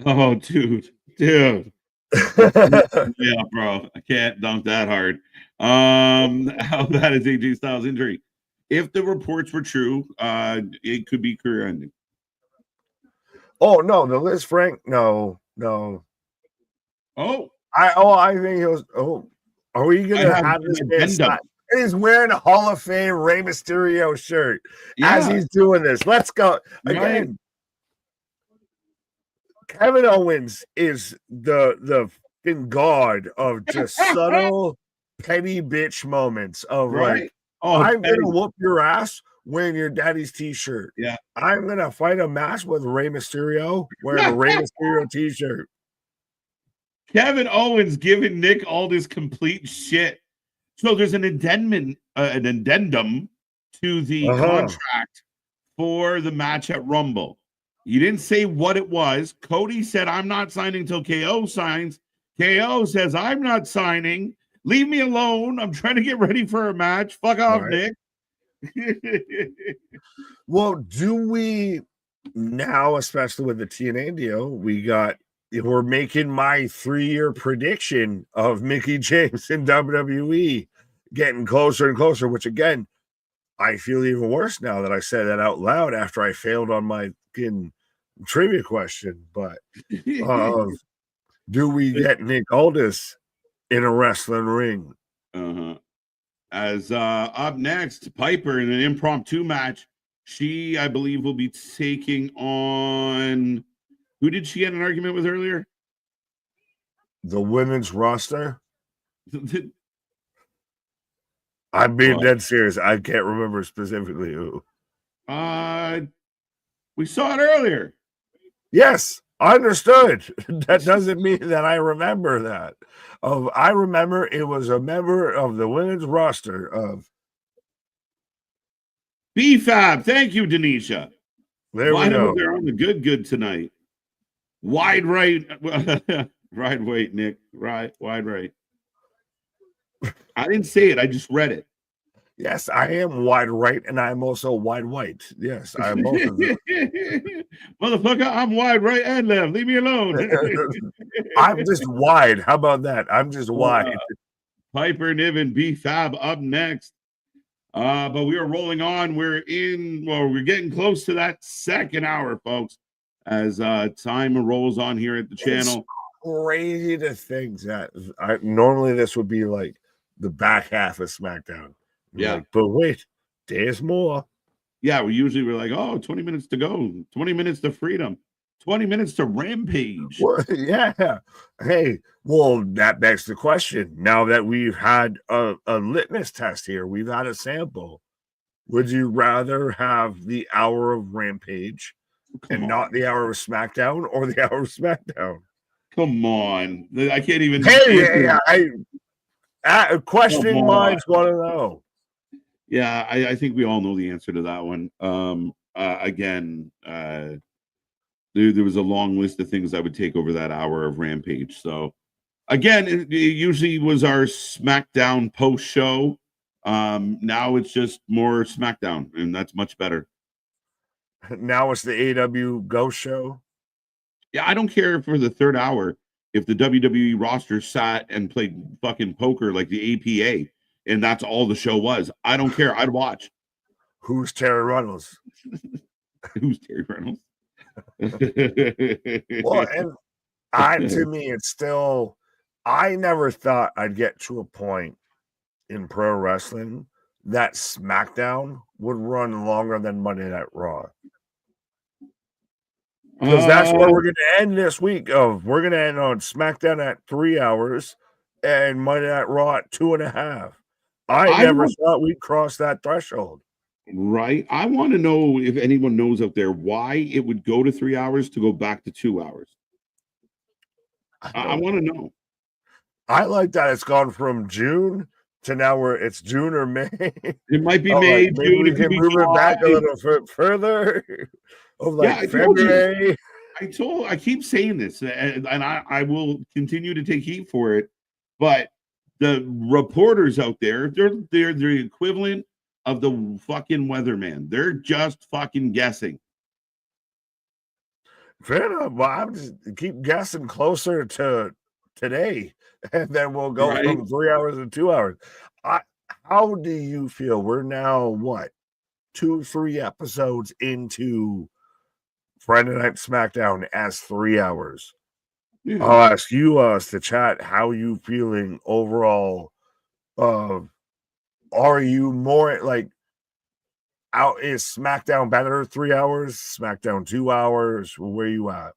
Oh, dude. Yeah, bro. I can't dunk that hard. How bad is AJ Styles' injury? If the reports were true, it could be career ending. Oh no, the Liz Frank, no. I think he was. Oh, are we gonna have this man? He's wearing a Hall of Fame Rey Mysterio shirt as he's doing this. Let's go again. Kevin Owens is the god of just subtle petty bitch moments of like, I'm gonna whoop your ass wearing your daddy's t-shirt. Yeah, I'm gonna fight a match with Rey Mysterio wearing a Rey Mysterio t-shirt. Kevin Owens giving Nick all this complete shit. So there's an addendum to the contract for the match at Rumble. You didn't say what it was. Cody said, I'm not signing till KO signs. KO says, I'm not signing. Leave me alone. I'm trying to get ready for a match. Fuck off, Nick. Well, do we now, especially with the TNA deal, we're making my 3-year prediction of Mickie James in WWE getting closer and closer, which again, I feel even worse now that I said that out loud after I failed on my trivia question. But do we get Nick Aldis in a wrestling ring? As up next, Piper in an impromptu match. She, I believe, will be taking on, who did she get an argument with earlier? The women's roster. I'm being dead serious. I can't remember specifically who. We saw it earlier. Yes, understood. That doesn't mean that I remember that. I remember it was a member of the women's roster of BFAB. Thank you, Denisha. There we go. They're on the good tonight. Wide right. Right, wait, Nick. Right, wide right. I didn't say it. I just read it. Yes, I am wide right, and I'm also wide white. Yes, I am both of them. Motherfucker, I'm wide right and left. Leave me alone. I'm just wide. How about that? I'm just wide. Piper, Niv, and B-Fab up next. But we are rolling on. We're getting close to that second hour, folks, as time rolls on here at the channel. It's crazy to think that normally this would be like the back half of SmackDown. Yeah. But wait, there's more. Yeah, we're like, 20 minutes to go, 20 minutes to freedom. 20 minutes to Rampage. Well, yeah. Hey, well, that begs the question. Now that we've had a litmus test here, we've had a sample. Would you rather have the hour of Rampage and not the hour of SmackDown, or the hour of SmackDown? Come on. I can't even. Hey, questioning minds want to know. Yeah, I think we all know the answer to that one. Again, there was a long list of things I would take over that hour of Rampage. So, again, it usually was our SmackDown post show. Now it's just more SmackDown, and that's much better. Now it's the AW Ghost Show. Yeah, I don't care for the third hour if the WWE roster sat and played fucking poker like the APA, and that's all the show was. I don't care. I'd watch. Who's Terry Reynolds? Who's Terry Reynolds? Well, and to me, it's still. I never thought I'd get to a point in pro wrestling that SmackDown would run longer than Monday Night Raw. Because that's where we're going to end this week. We're going to end on SmackDown at 3 hours and Monday Night Raw at 2.5. I never thought we'd cross that threshold. Right. I want to know if anyone knows out there why it would go to 3 hours to go back to 2 hours. I want to know. I like that it's gone from June to now where it's June or May. It might be May, like June. We can move it back a little further. Of like February. I keep saying this, and I will continue to take heat for it. But the reporters out there, they're the equivalent of the fucking weatherman. They're just fucking guessing. Fair enough. Well, I'm just keep guessing closer to today, and then we'll go from 3 hours to 2 hours. How do you feel? We're now what 2-3 episodes into Friday Night SmackDown as 3 hours. Yeah. I'll ask you to chat. How you feeling overall? Are you more like out? Is SmackDown better 3 hours? SmackDown 2 hours? Where you at?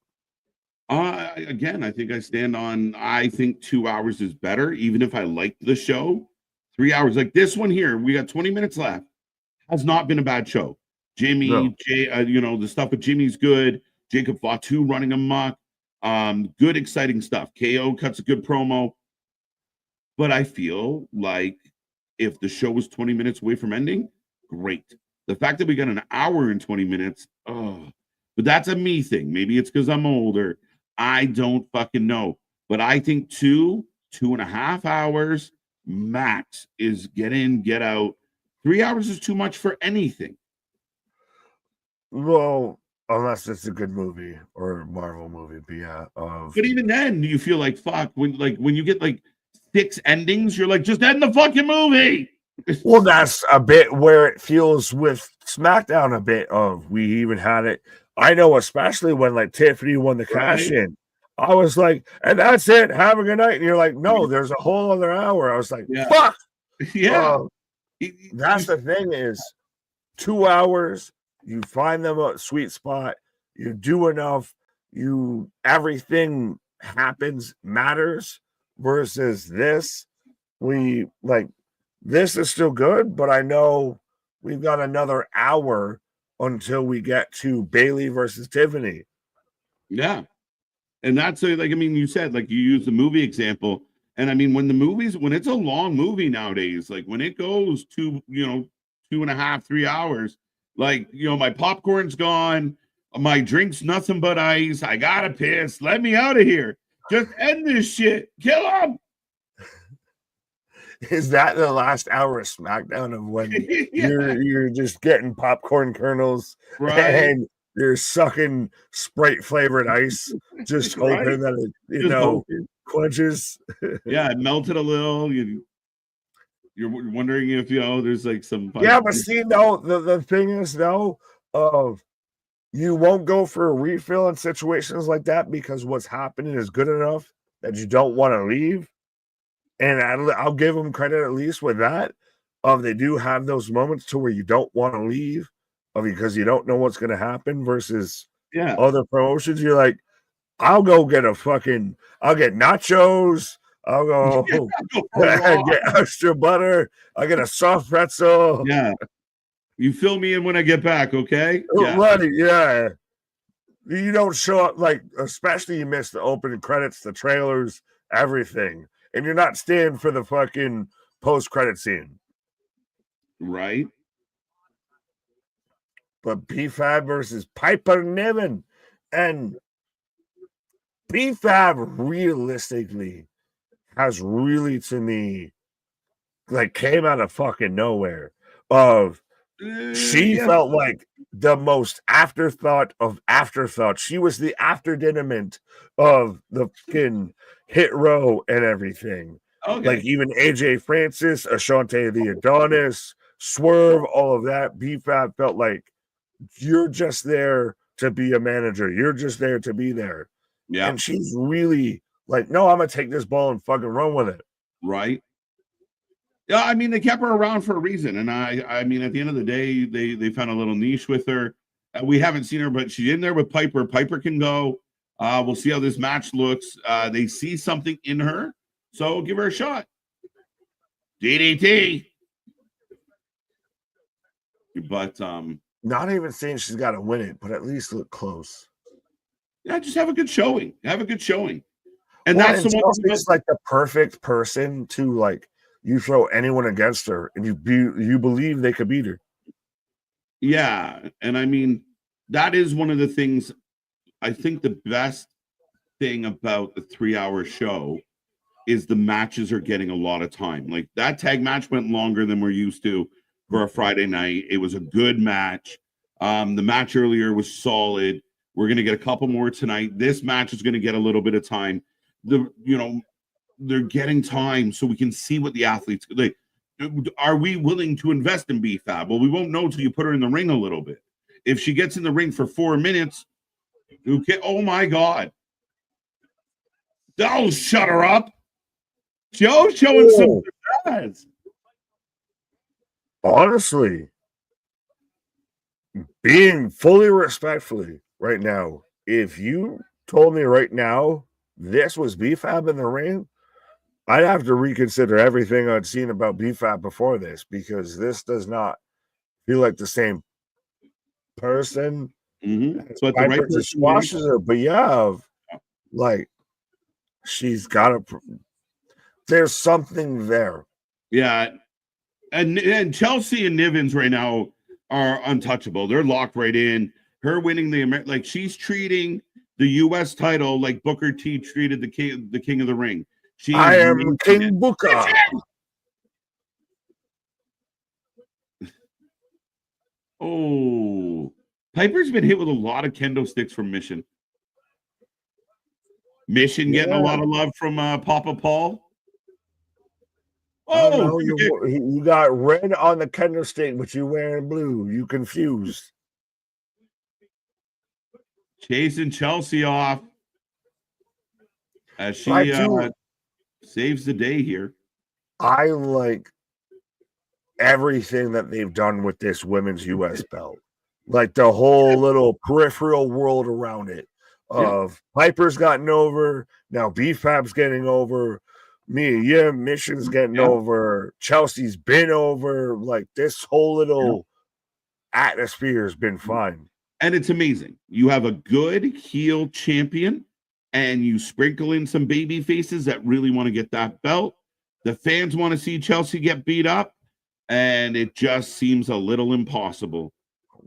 Again, I think I stand on. I think 2 hours is better, even if I liked the show. 3 hours, like this one here, we got 20 minutes left. Has not been a bad show. Jimmy, no. The stuff with Jimmy's good. Jacob Fatu running amok. Good, exciting stuff. KO cuts a good promo. But I feel like if the show was 20 minutes away from ending, great. The fact that we got an hour and 20 minutes, but that's a me thing. Maybe it's because I'm older. I don't fucking know. But I think 2.5 hours max is get in, get out. 3 hours is too much for anything. Well, unless it's a good movie or a Marvel movie, but yeah. But even then, you feel like fuck when you get like 6 endings, you're like, just end the fucking movie. Well, that's a bit where it feels with SmackDown. A bit of we even had it. I know, especially when like Tiffany won the cash in. I was like, and that's it. Have a good night. And you're like, no, there's a whole other hour. I was like, fuck. Yeah. That's the thing is 2 hours. You find them a sweet spot. You do enough. Everything happens, matters. Versus this, this is still good, but I know we've got another hour until we get to Bayley versus Tiffany. Yeah, and that's you said you use the movie example, and I mean when it's a long movie nowadays, like when it goes to 2.5, 3 hours. My popcorn's gone. My drink's nothing but ice. I gotta piss. Let me out of here. Just end this shit. Kill him. Is that the last hour of SmackDown of when you're just getting popcorn kernels and you're sucking Sprite flavored ice, just hoping that it quenches? Yeah, it melted a little. You're wondering if there's some. Yeah, but see, no, the thing is, you won't go for a refill in situations like that because what's happening is good enough that you don't want to leave. And I'll give them credit at least with that. They do have those moments to where you don't want to leave because you don't know what's going to happen versus Yeah. other promotions, you're like, I'll get nachos. I'll go get extra butter. I'll get a soft pretzel. Yeah. You fill me in when I get back, okay? Yeah. Right, yeah. You don't show up, like, especially you miss the opening credits, the trailers, everything. And you're not staying for the fucking post-credit scene. Right. But B-Fab versus Piper Niven. And B-Fab realistically has really, to me, like, came out of fucking nowhere. She felt like the most afterthought of afterthought. She was the afterdinament of the fucking hit row and everything. Okay. Like even AJ Francis, Ashante the Adonis, Swerve, all of that. B-Fab felt like you're just there to be a manager. You're just there to be there. Yeah. And she's really like, no, I'm gonna take this ball and fucking run with it. Right. Yeah, I mean, they kept her around for a reason, and I mean, at the end of the day, they found a little niche with her. We haven't seen her, but she's in there with Piper. Piper can go. We'll see how this match looks. They see something in her, so give her a shot. DDT. But not even saying she's got to win it, but at least look close. Yeah, just have a good showing. Have a good showing, and well, that's the one. It's like the perfect person to like. You throw anyone against her, and you believe they could beat her. Yeah, and I mean that is one of the things. I think the best thing about the 3-hour show is the matches are getting a lot of time. Like that tag match went longer than we're used to for a Friday night. It was a good match. The match earlier was solid. We're gonna get a couple more tonight. This match is gonna get a little bit of time. They're getting time so we can see what the athletes like. Are we willing to invest in B-Fab? Well, we won't know until you put her in the ring a little bit. If she gets in the ring for 4 minutes, okay, oh my God. That'll shut her up. Joe's showing some success. Honestly, being fully respectfully right now, if you told me right now this was B-Fab in the ring, I'd have to reconsider everything I'd seen about B-Fab before this, because this does not feel like the same person. But the right person squashes her, but yeah, like she's got there's something there. Yeah, and Chelsea and Nivens right now are untouchable. They're locked right in. Her winning like she's treating the U.S. title like Booker T treated the king of the ring. I am King Booker. Oh, Piper's been hit with a lot of kendo sticks from Mission. Mission getting a lot of love from Papa Paul. Oh, you got red on the kendo stick, but you wearing blue. You confused. Chasing Chelsea off as she saves the day here. I like everything that they've done with this women's US belt. Like the whole little peripheral world around it. Piper's gotten over. Now B-Fab's getting over. Mission's getting over. Chelsea's been over. Like this whole little atmosphere has been fun. And it's amazing. You have a good heel champion and you sprinkle in some baby faces that really want to get that belt. The fans want to see Chelsea get beat up, and it just seems a little impossible.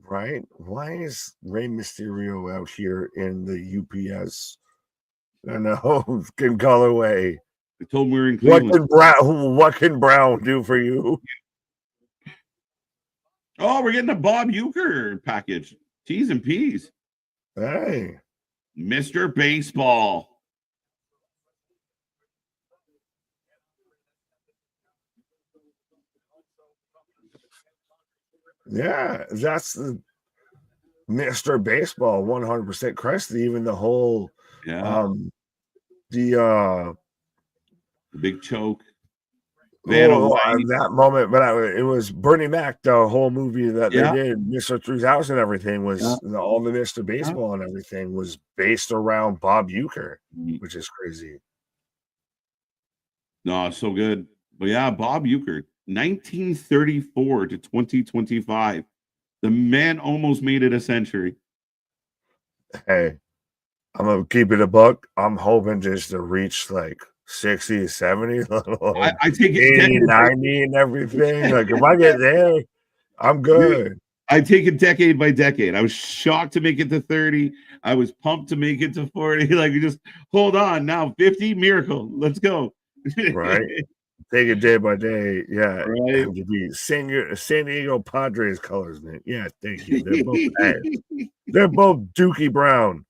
Right? Why is Rey Mysterio out here in the UPS? I know, in colorway. I told him we were in Cleveland. What can Brown do for you? Oh, we're getting a Bob Uecker package. T's and P's. Hey. Mr. Baseball. Yeah, that's the Mr. Baseball 100% crest. Even the whole the big choke. Vanna Oh, White. that moment, but it was Bernie Mac. The whole movie that they Yeah, did, Mr. 3000 and everything yeah, was all the Mr. yeah. Baseball and everything was based around Bob Uecker, Mm. which is crazy. No, so good. But yeah, Bob Uecker, 1934 to 2025. The man almost made it a century. Hey, I'm gonna keep it a buck. I'm hoping just to reach like 60, 70, I take it 80, 90 and everything. Like if I get there, I'm good. I take it decade by decade. I was shocked to make it to 30. I was pumped to make it to 40. Like, just hold on now. 50, miracle. Let's go. Right? Take it day by day. Yeah. Right. To be San Diego Padres colors, man. Yeah, thank you. They're both bad. They're both Dookie Brown.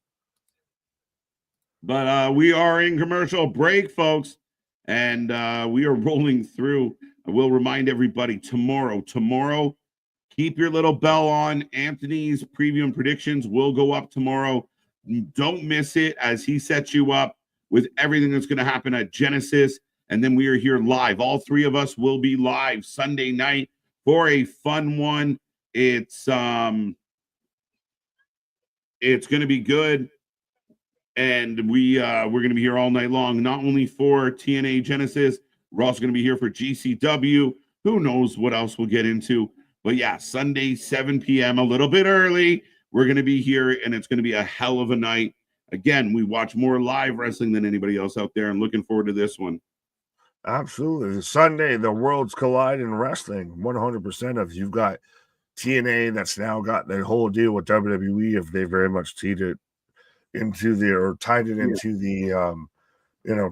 But we are in commercial break, folks, and we are rolling through. I will remind everybody tomorrow, keep your little bell on. Anthony's preview and predictions will go up tomorrow. Don't miss it as he sets you up with everything that's going to happen at Genesis. And then we are here live. All three of us will be live Sunday night for a fun one. It's going to be good. And we're going to be here all night long, not only for TNA Genesis, we're also going to be here for GCW. Who knows what else we'll get into. But yeah, Sunday, 7 p.m., a little bit early. We're going to be here, and it's going to be a hell of a night. Again, we watch more live wrestling than anybody else out there. I'm looking forward to this one. Absolutely. Sunday, the worlds collide in wrestling. 100% of you've got TNA that's now got the whole deal with WWE if they very much tied it into the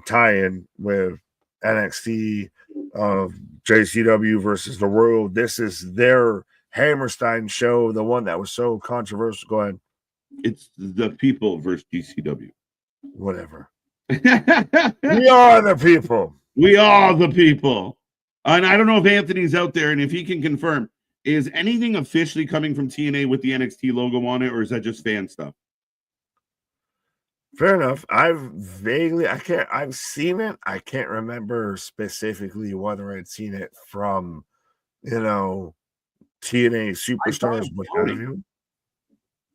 tie-in with NXT of JCW versus the World. This is their Hammerstein show, the one that was so controversial. Go ahead. It's the people versus GCW. Whatever. We are the people. We are the people. And I don't know if Anthony's out there and if he can confirm, is anything officially coming from TNA with the NXT logo on it, or is that just fan stuff? Fair enough. I've seen it. I can't remember specifically whether I'd seen it from, TNA superstars, what have you.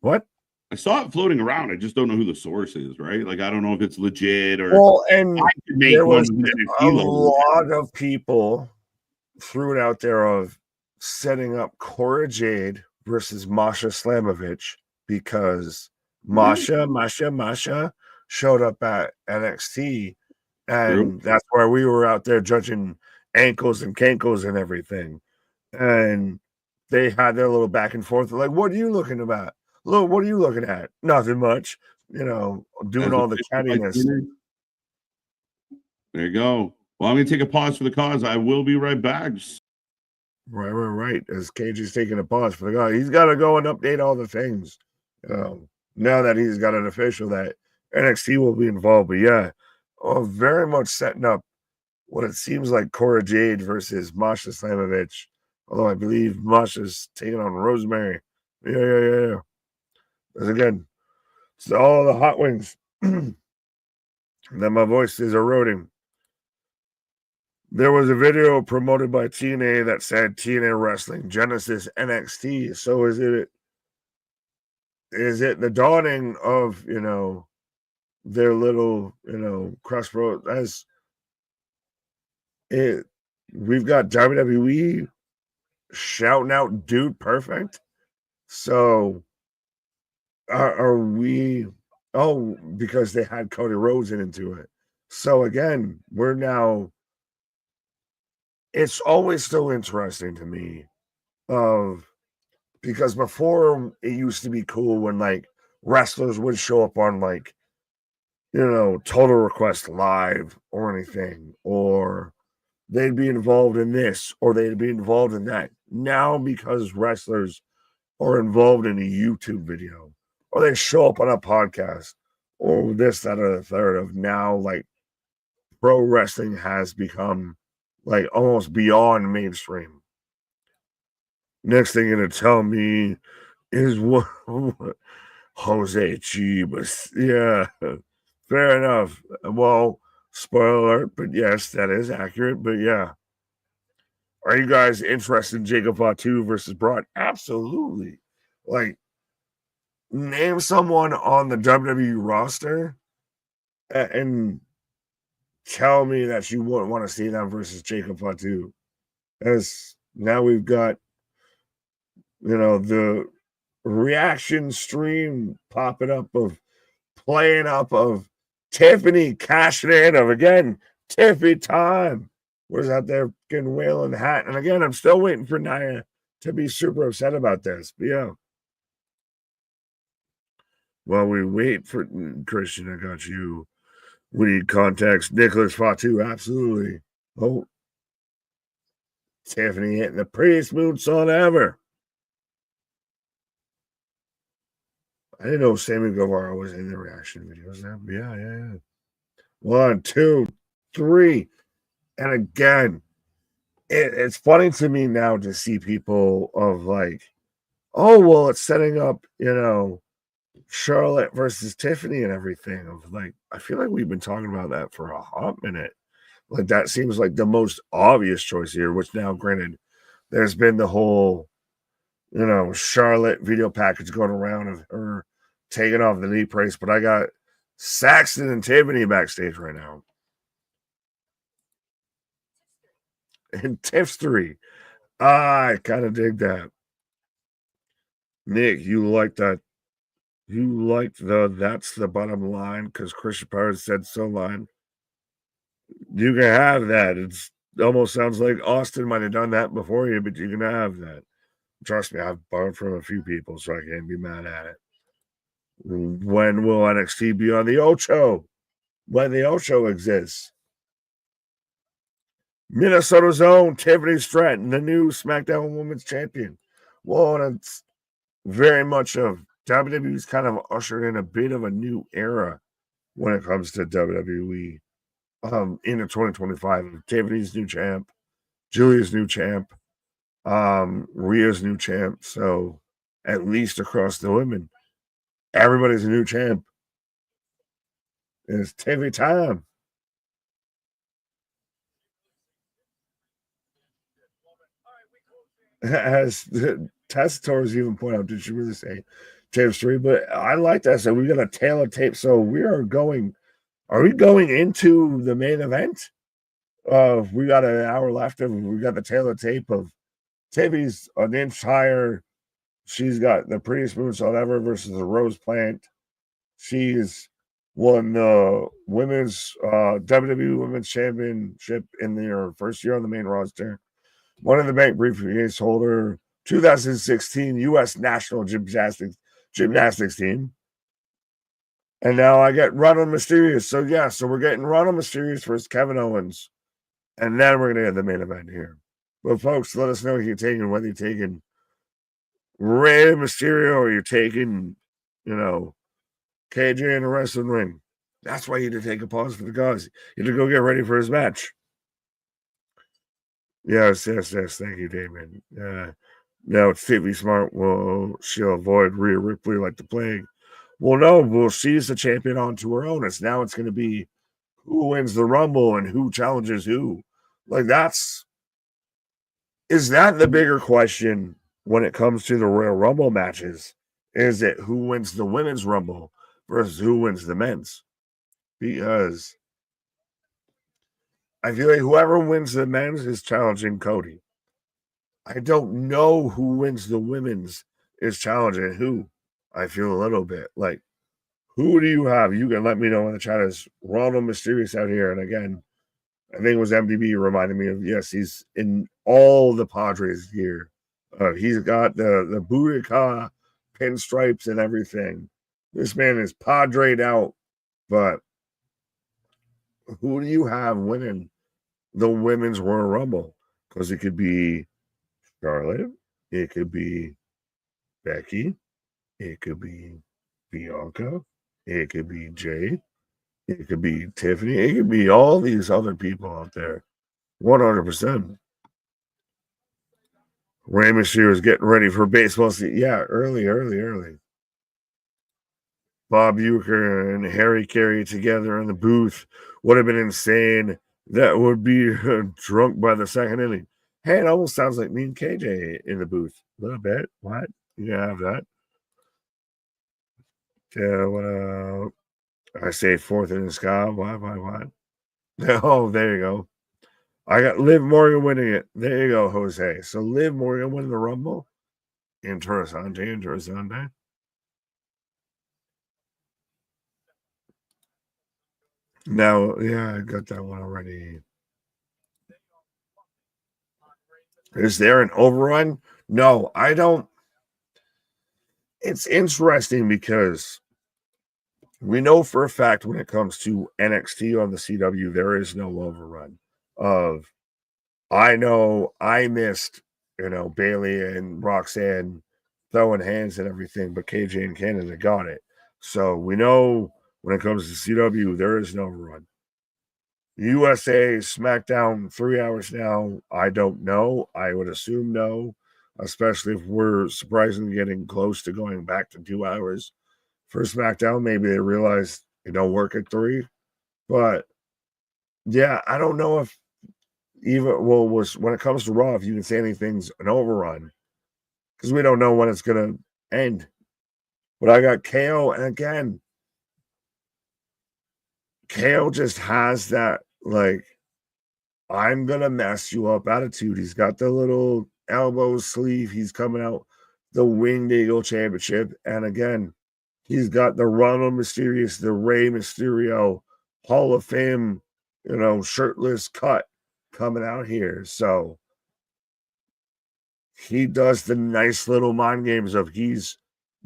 What? I saw it floating around. I just don't know who the source is, right? Like, I don't know if it's legit or Well, and I could make there one was with a NXT logo. lot of people threw it out there of setting up Cora Jade versus Masha Slamovich because Masha showed up at NXT, and that's where we were out there judging ankles and cankles and everything. And they had their little back and forth. Like, what are you looking about? Look, what are you looking at? Nothing much. Doing all the cattiness. There you go. Well, I'm going to take a pause for the cause. I will be right back. Right. As KG's taking a pause for the guy, he's got to go and update all the things. Now that he's got an official that NXT will be involved, but yeah, very much setting up what it seems like Cora Jade versus Masha Slamovich. Although I believe Masha's taking on Rosemary. Yeah. Because again, it's all the hot wings. Then my voice is eroding. There was a video promoted by TNA that said TNA Wrestling Genesis NXT. So is it the dawning of their little crossroads as it? We've got WWE shouting out "Dude Perfect." So are we? Oh, because they had Cody Rhodes into it. So again, we're now. It's always still interesting to me because before it used to be cool when like wrestlers would show up on like Total Request Live or anything, or they'd be involved in this or they'd be involved in that. Now because wrestlers are involved in a YouTube video or they show up on a podcast or this, that, or the third of now, like pro wrestling has become like almost beyond mainstream. Next thing you're gonna tell me is what Jose Chibas. Yeah, fair enough. Well, spoiler alert, but yes, that is accurate. But yeah, Are you guys interested in Jacob Fatu versus Braun? Absolutely. Like, name someone on the WWE roster and tell me that you wouldn't want to see them versus Jacob Fatu. As now we've got, the reaction stream popping up of playing up of Tiffany cashing in of again, Tiffy time. Was out there getting wailing hat. And again, I'm still waiting for Nia to be super upset about this. But yeah. While we wait for Christian, I got you. We need context. Nicholas Fatu, absolutely. Oh, Tiffany hitting the prettiest moonsault ever. I didn't know Sammy Guevara was in the reaction videos. Yeah. 1, 2, 3. And again, it's funny to me now to see people of like, oh, well, it's setting up, Charlotte versus Tiffany and everything. Of like, I feel like we've been talking about that for a hot minute. Like, that seems like the most obvious choice here, which now, granted, there's been the whole, Charlotte video package going around of her taking off the knee brace, but I got Saxton and Tiffany backstage right now. And Tiff's 3. I kind of dig that. Nick, you like that? You like that's the bottom line because Christian Power said so line. You can have that. It's almost sounds like Austin might have done that before you, but you can have that. Trust me, I've borrowed from a few people, so I can't be mad at it. When will NXT be on the Ocho? When the Ocho exists. Minnesota's own Tiffany Stratton, the new SmackDown Women's Champion. Well, and it's very much of WWE's kind of ushered in a bit of a new era when it comes to WWE. Into 2025, Tiffany's new champ, Julia's new champ, Rhea's new champ. So at least across the women, everybody's a new champ. It's Tiffany time. As the Tessitors even point out, did she really say tapes 3? But I like that. So we got a tail of tape. So we are going. Are we going into the main event? We got an hour left of. We got the tail of tape of Tiffany's an inch higher. She's got the prettiest moonsault ever versus the Rose Plant. She's won the women's WWE Women's Championship in their first year on the main roster. One of the bank briefcase holder, 2016 U.S. National Gymnastics team. And now I get Ronald Mysterious. So yeah, so we're getting Ronald Mysterious versus Kevin Owens. And then we're going to have the main event here. But folks, let us know who you're taking, whether you're taking Rey Mysterio or you're taking, KJ in the wrestling ring. That's why you need to take a pause for the guys. You need to go get ready for his match. Yes. Thank you, Damon. Now it's Tiffany Smart. Well, she'll avoid Rhea Ripley like the plague. Well, no. Well, she's the champion onto her own. It's going to be who wins the Rumble and who challenges who. Like, is that the bigger question when it comes to the Royal Rumble matches? Is it who wins the women's Rumble versus who wins the men's? Because I feel like whoever wins the men's is challenging Cody. I don't know who wins the women's is challenging who. I feel a little bit like, who do you have? You can let me know in the chat. Is Ronald Mysterious out here? And again, I think it was MDB reminding me of, yes, he's in all the Padres gear. He's got the Boudica pinstripes and everything. This man is Padre'd out. But who do you have winning the women's Royal Rumble? Because it could be Charlotte, it could be Becky, it could be Bianca, it could be Jade, it could be Tiffany, it could be all these other people out there. 100%. Rey Mysterio is getting ready for baseball season. Yeah, early. Bob Uecker and Harry Carey together in the booth would have been insane. That would be drunk by the second inning. Hey, it almost sounds like me and KJ in the booth. A little bit. What? You have that? Yeah, what I say fourth in the sky. What? Oh, there you go. I got Liv Morgan winning it. There you go, Jose. So Liv Morgan winning the Rumble. Interessante. Now, yeah, I got that one already. Is there an overrun? No, I don't. It's interesting because we know for a fact when it comes to NXT on the CW, there is no overrun of I know I missed, Bailey and Roxanne throwing hands and everything, but KJ and Canada got it. So we know when it comes to CW, there is no overrun. USA SmackDown 3 hours now. I don't know. I would assume no, especially if we're surprisingly getting close to going back to 2 hours for SmackDown. Maybe they realize it don't work at 3. But yeah, I don't know if when it comes to Raw, if you can say anything's an overrun, because we don't know when it's gonna end. But I got KO, and again, KO just has that like I'm gonna mess you up attitude. He's got the little elbow sleeve. He's coming out the Winged Eagle Championship, and again, he's got the Ronald Mysterious, the Rey Mysterio Hall of Fame, shirtless cut coming out here. So he does the nice little mind games of he's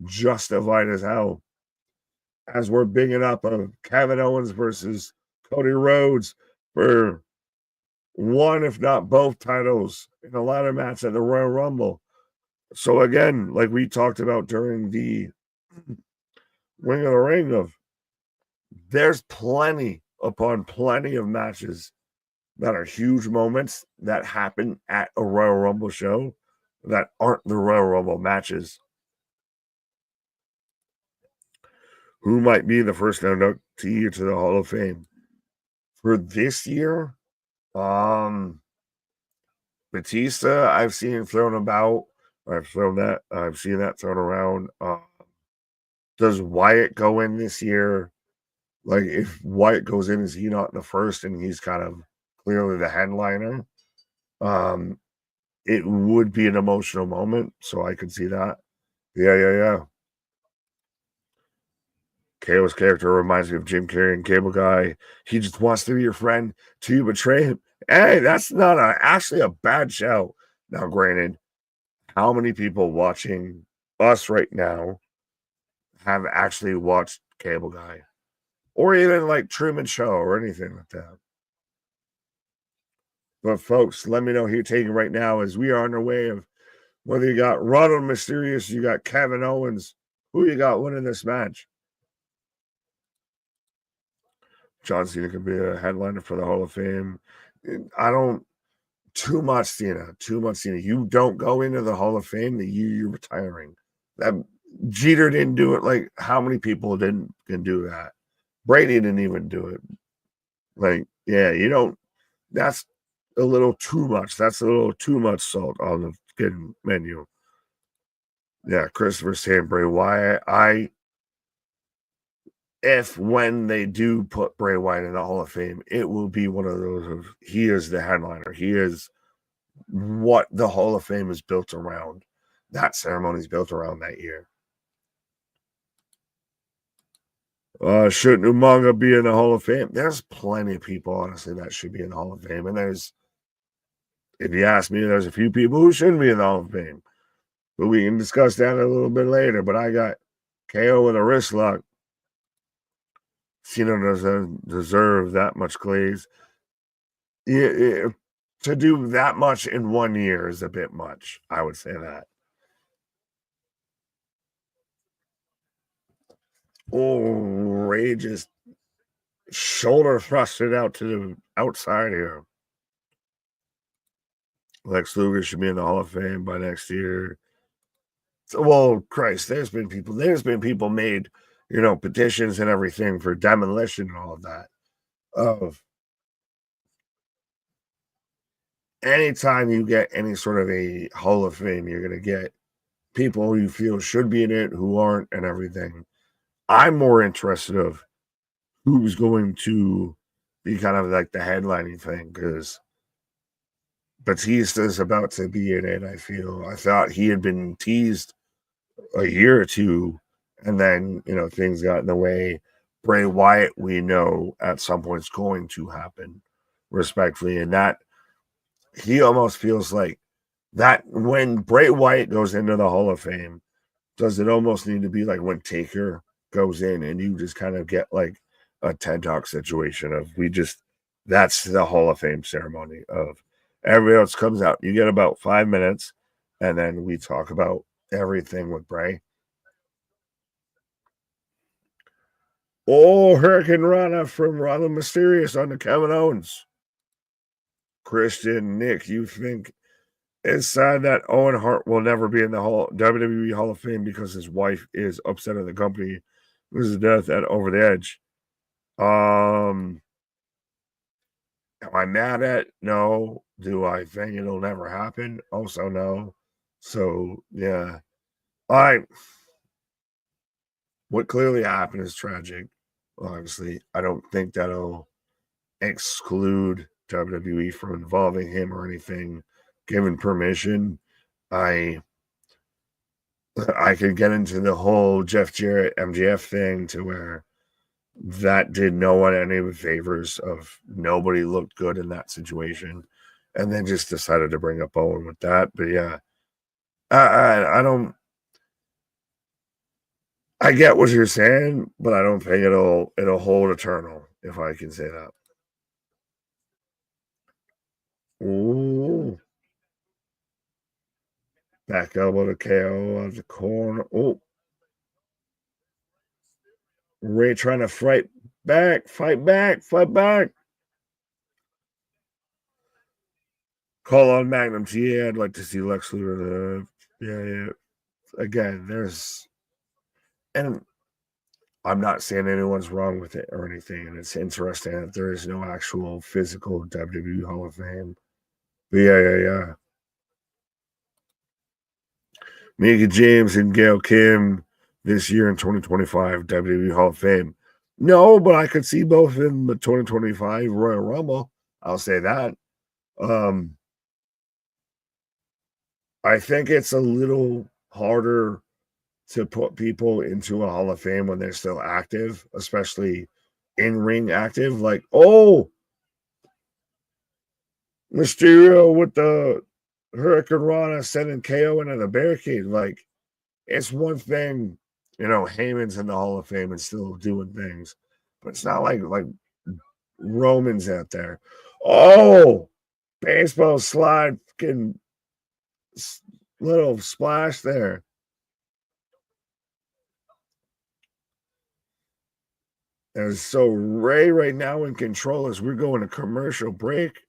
justified as hell. As we're bigging up of Kevin Owens versus Cody Rhodes for one, if not both titles in a ladder match at the Royal Rumble. So again, like we talked about during the Ring of the Ring, there's plenty upon plenty of matches that are huge moments that happen at a Royal Rumble show that aren't the Royal Rumble matches. Who might be the first inductee to the Hall of Fame for this year? Batista, I've seen thrown about. I've seen that thrown around. Does Wyatt go in this year? Like, if Wyatt goes in, is he not the first and he's kind of clearly the headliner? It would be an emotional moment, so I could see that. Yeah. KO's character reminds me of Jim Carrey and Cable Guy. He just wants to be your friend till you betray him. Hey, that's not actually a bad show. Now, granted, how many people watching us right now have actually watched Cable Guy? Or even like Truman Show or anything like that. But folks, let me know who you're taking right now as we are on our way of whether you got Ronald Mysterious, you got Kevin Owens, who you got winning this match. John Cena could be a headliner for the Hall of Fame. I don't too much Cena. You don't go into the Hall of Fame the year you're retiring. That Jeter didn't do it. Like, how many people can do that? Brady didn't even do it. Like, yeah, you don't. That's a little too much. That's a little too much salt on the fucking menu. Yeah, Christopher saying Bray Wyatt. If when they do put Bray Wyatt in the Hall of Fame, it will be one of those of he is the headliner. He is what the Hall of Fame is built around. That ceremony is built around that year. Shouldn't Umaga be in the Hall of Fame? There's plenty of people, honestly, that should be in the Hall of Fame. And if you ask me, there's a few people who shouldn't be in the Hall of Fame. But we can discuss that a little bit later. But I got KO with a wrist lock. Cena doesn't deserve that much glaze. To do that much in 1 year is a bit much. I would say that. Oh, Ray just shoulder thrusted out to the outside here. Lex Luger should be in the Hall of Fame by next year. So, well, Christ, there's been people made, petitions and everything for demolition and all of that. anytime you get any sort of a Hall of Fame, you're going to get people you feel should be in it who aren't and everything. I'm more interested of who's going to be kind of like the headlining thing, because Batista's about to be in it. I thought he had been teased a year or two, and then, things got in the way. Bray Wyatt, we know at some point is going to happen, respectfully, and that he almost feels like that when Bray Wyatt goes into the Hall of Fame, does it almost need to be like when Taker goes in and you just kind of get like a TED Talk situation of that's the Hall of Fame ceremony of everybody else comes out. You get about 5 minutes and then we talk about everything with Bray. Oh, Hurricane Rana from Rana Mysterious on the Kevin Owens. Christian, Nick, you think it's sad that Owen Hart will never be in the WWE Hall of Fame because his wife is upset at the company with his death at Over the Edge. Am I mad at? No. Do I think it'll never happen? Also, no. So, yeah. What clearly happened is tragic. Obviously, I don't think that'll exclude WWE from involving him or anything. Given permission, I could get into the whole Jeff Jarrett MJF thing to where that did no one any favors of nobody looked good in that situation, and then just decided to bring up Owen with that. But yeah, I don't. I get what you're saying, but I don't think it'll hold eternal, if I can say that. Ooh. Back elbow to KO out of the corner. Oh. Ray trying to fight back. Call on Magnum TA. I'd like to see Lex Luger. Yeah. Again, and I'm not saying anyone's wrong with it or anything, and it's interesting that there is no actual physical WWE Hall of Fame. But yeah. Mika James and Gail Kim this year in 2025 WWE Hall of Fame. No, but I could see both in the 2025 Royal Rumble. I'll say that. I think it's a little harder to put people into a Hall of Fame when they're still active, especially in-ring active. Like, oh, Mysterio with the Hurricane Rana sending KO into the barricade. Like, it's one thing, Heyman's in the Hall of Fame and still doing things, but it's not like Roman's out there. Oh, baseball slide, fucking little splash there. And so Ray right now in control as we're going to commercial break.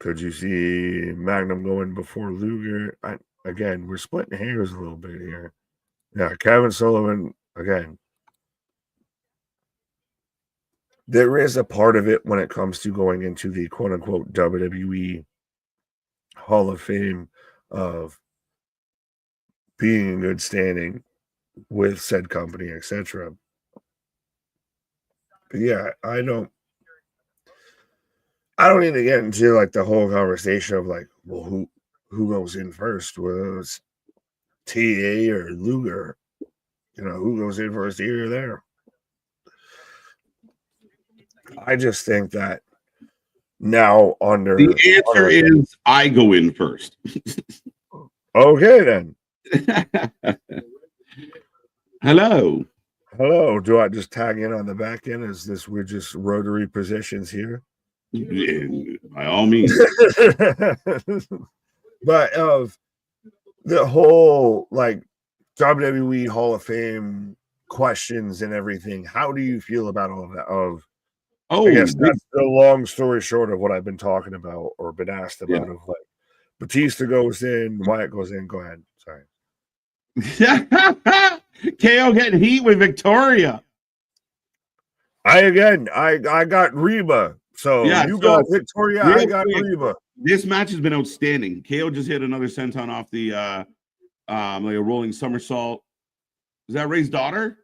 Could you see Magnum going before Luger? Again, we're splitting hairs a little bit here. Yeah, Kevin Sullivan, again. There is a part of it when it comes to going into the quote-unquote WWE Hall of Fame of being in good standing with said company, etc. But yeah, I don't need to get into like the whole conversation of like, well, who goes in first? Whether it's TA or Luger, who goes in first here or there. I just think that now the answer is I go in first. Okay then. Hello. Do I just tag in on the back end? Is this we're just rotary positions here? By all means. But of the whole like WWE Hall of Fame questions and everything, how do you feel about all of that? I guess that's the long story short of what I've been talking about or been asked about. Of like Batista goes in, Wyatt goes in. Go ahead. Sorry. KO getting heat with Victoria. I got Reba So Yeah, you so got Victoria, I real got quick, Reba. this match has been outstanding. KO just hit another senton off the like a rolling somersault. Is that Ray's daughter?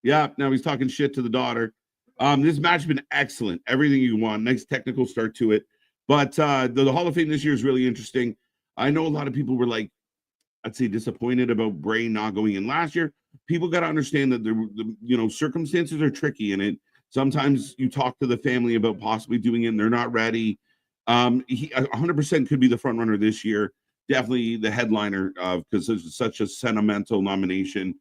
Yeah, now he's talking shit to the daughter. This match has been excellent. Everything you want. Nice technical start to it. But the Hall of Fame this year is really interesting. I know a lot of people were like, I'd say disappointed about Bray not going in last year. People got to understand that the circumstances are tricky in it. Sometimes you talk to the family about possibly doing it and they're not ready. He 100% could be the front runner this year. Definitely the headliner because it's such a sentimental nomination.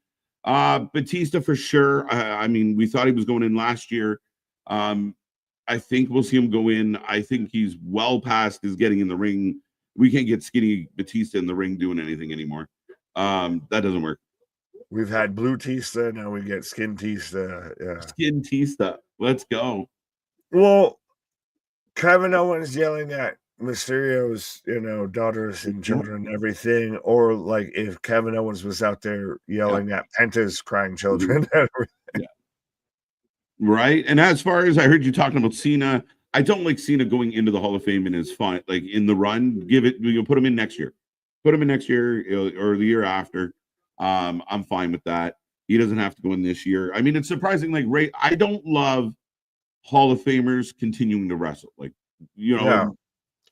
Batista for sure. I mean, we thought he was going in last year. I think we'll see him go in. I think he's well past his getting in the ring. We can't get skinny Batista in the ring doing anything anymore. That doesn't work. We've had Blue Tista, now we get Skin Tista. Yeah. Skin Tista. Let's go. Well, Kevin Owens yelling at Mysterio's, daughters and children, everything, or like if Kevin Owens was out there yelling at Penta's crying children. Yeah. Right. And as far as I heard you talking about Cena, I don't like Cena going into the Hall of Fame and is fine. Like in the run, put him in next year. Put him in next year or the year after. I'm fine with that. He doesn't have to go in this year. I mean, it's surprising. Like Ray, I don't love Hall of Famers continuing to wrestle. Like,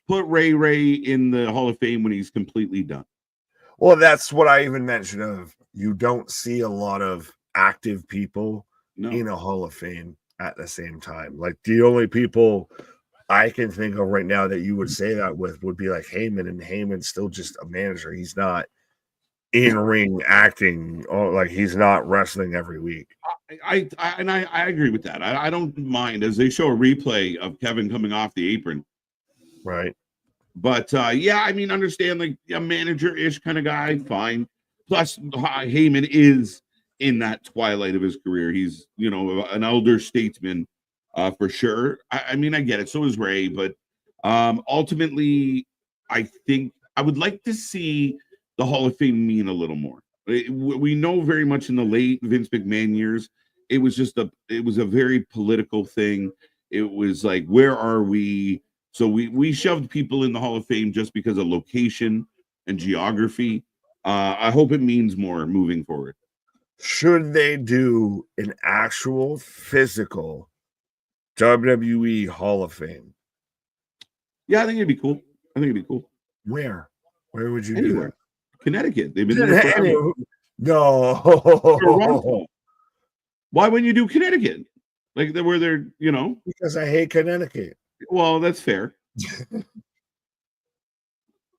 put Ray in the Hall of Fame when he's completely done. Well, that's what I even mentioned of you don't see a lot of active people in a Hall of Fame at the same time. Like the only people I can think of right now that you would say that with would be like Heyman, and Heyman's still just a manager. He's not in ring acting, or like he's not wrestling every week. I agree with that. I don't mind as they show a replay of Kevin coming off the apron. Right. But yeah, I mean, understand like a manager-ish kind of guy, fine. Plus, Heyman is in that twilight of his career. He's, an elder statesman for sure. I mean, I get it. So is Ray, but ultimately, I think I would like to see the Hall of Fame mean a little more. We know very much in the late Vince McMahon years, it was a very political thing. It was like, where are we? So we shoved people in the Hall of Fame just because of location and geography. I hope it means more moving forward. Should they do an actual physical WWE Hall of Fame? Yeah, I think it'd be cool. Where would you Anywhere. do that? Connecticut. They've been there forever. No. Why wouldn't you do Connecticut? Like where they're, Because I hate Connecticut. Well, that's fair.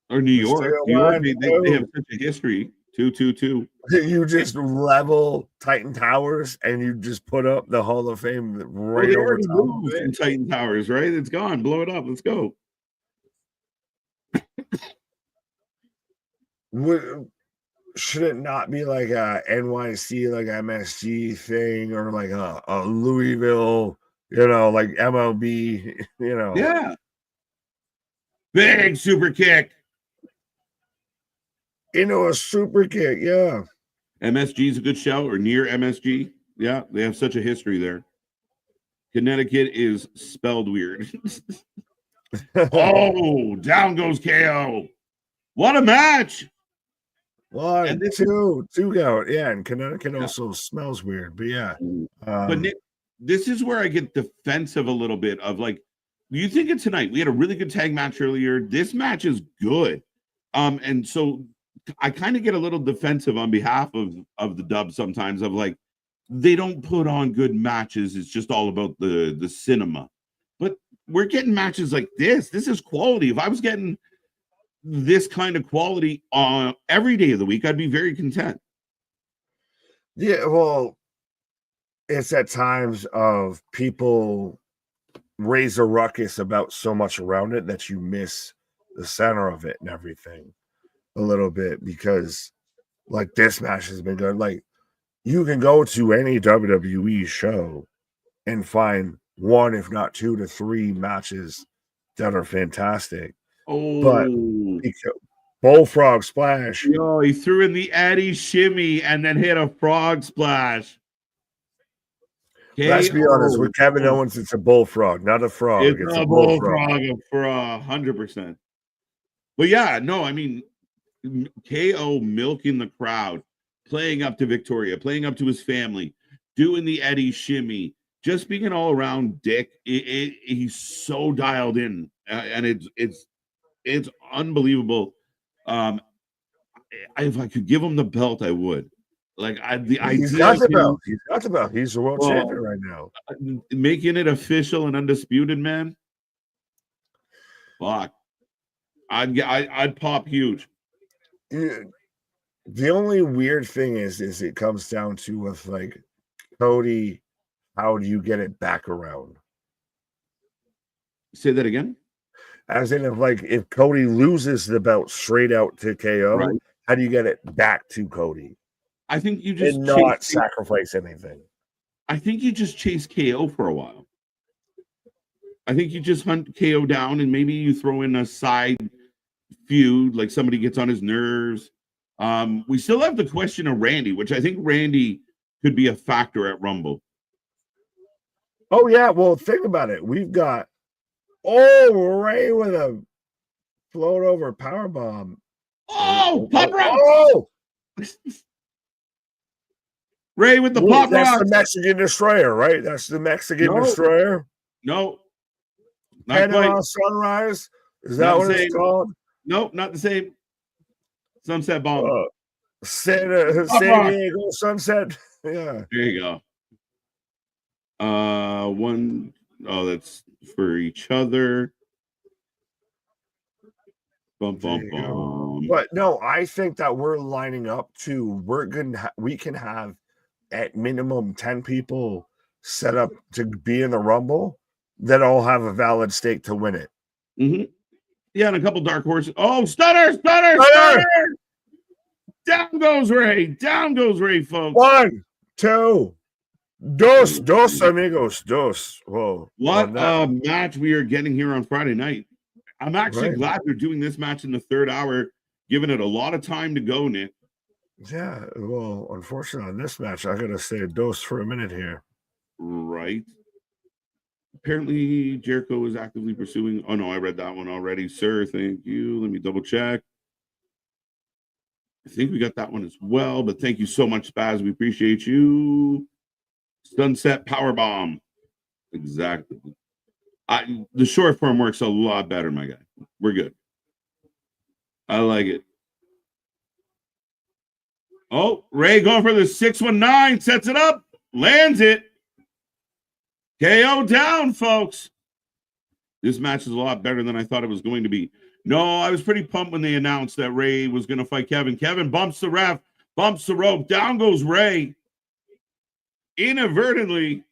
Or New York. New York, they have such a history. 222. You just level Titan Towers and you just put up the Hall of Fame right over top from Titan Towers, right? It's gone. Blow it up. Let's go. Should it not be like a NYC, like MSG thing, or like a Louisville, like MLB, Yeah. Big super kick. A super kick, yeah. MSG is a good show, or near MSG. Yeah, they have such a history there. Connecticut is spelled weird. Oh, down goes KO. What a match. One, two go. Yeah, and Connecticut also smells weird, but yeah. But Nick, this is where I get defensive a little bit of like, you think of tonight, we had a really good tag match earlier. This match is good. And so I kind of get a little defensive on behalf of the dub sometimes of like, they don't put on good matches. It's just all about the cinema. But we're getting matches like this. This is quality. If I was getting this kind of quality on every day of the week, I'd be very content. Yeah, well, it's at times of people raise a ruckus about so much around it that you miss the center of it and everything a little bit, because like this match has been good. Like you can go to any WWE show and find one, if not 2 to 3 matches that are fantastic. Oh, but bullfrog splash. Yo, he threw in the Eddie shimmy and then hit a frog splash. Let's be honest, with Kevin Owens, it's a bullfrog, not a frog. It's a bullfrog for 100%. But yeah, no, I mean, KO milking the crowd, playing up to Victoria, playing up to his family, doing the Eddie shimmy, just being an all-around dick. He's so dialed in, and it's unbelievable. If I could give him the belt, I would. Like he's got the belt. He's got the belt. He's the world champion right now. Making it official and undisputed, man. Fuck. I'd pop huge. The only weird thing is it comes down to with like Cody, how do you get it back around? Say that again. As in, if Cody loses the belt straight out to KO, right, how do you get it back to Cody? I think you just not sacrifice anything. I think you just chase KO for a while. I think you just hunt KO down, and maybe you throw in a side feud, like somebody gets on his nerves. We still have the question of Randy, which I think Randy could be a factor at Rumble. Oh yeah, well think about it. We've got Ray with a float over powerbomb. Oh, pop rock! Oh, Ray with the pop rock. That's the Mexican Destroyer, right? That's the Mexican Destroyer. No, not Panama Sunrise. Is that what it's called? Nope, not the same. Sunset Bomb. San Diego Sunset. Yeah. There you go. That's for each other. Bum, bum, bum. But no, I think that we're lining up to. We can have at minimum 10 people set up to be in the Rumble that all have a valid stake to win it. Mm-hmm. Yeah, and a couple dark horses. Oh, stunner! Down goes Ray, folks. 1, 2, dos amigos, dos. Whoa. What a match we are getting here on Friday night. I'm actually glad they're doing this match in the third hour, giving it a lot of time to go, Nick. Yeah, well, unfortunately on this match, I gotta say dos for a minute here. Right. Apparently, Jericho is actively pursuing. Oh no, I read that one already, sir. Thank you. Let me double check. I think we got that one as well, but thank you so much, Spaz. We appreciate you. Sunset Powerbomb. Exactly. The short form works a lot better, my guy. We're good. I like it. Oh, Ray going for the 619. Sets it up. Lands it. KO down, folks. This match is a lot better than I thought it was going to be. No, I was pretty pumped when they announced that Ray was going to fight Kevin. Kevin bumps the ref, bumps the rope. Down goes Ray. Inadvertently,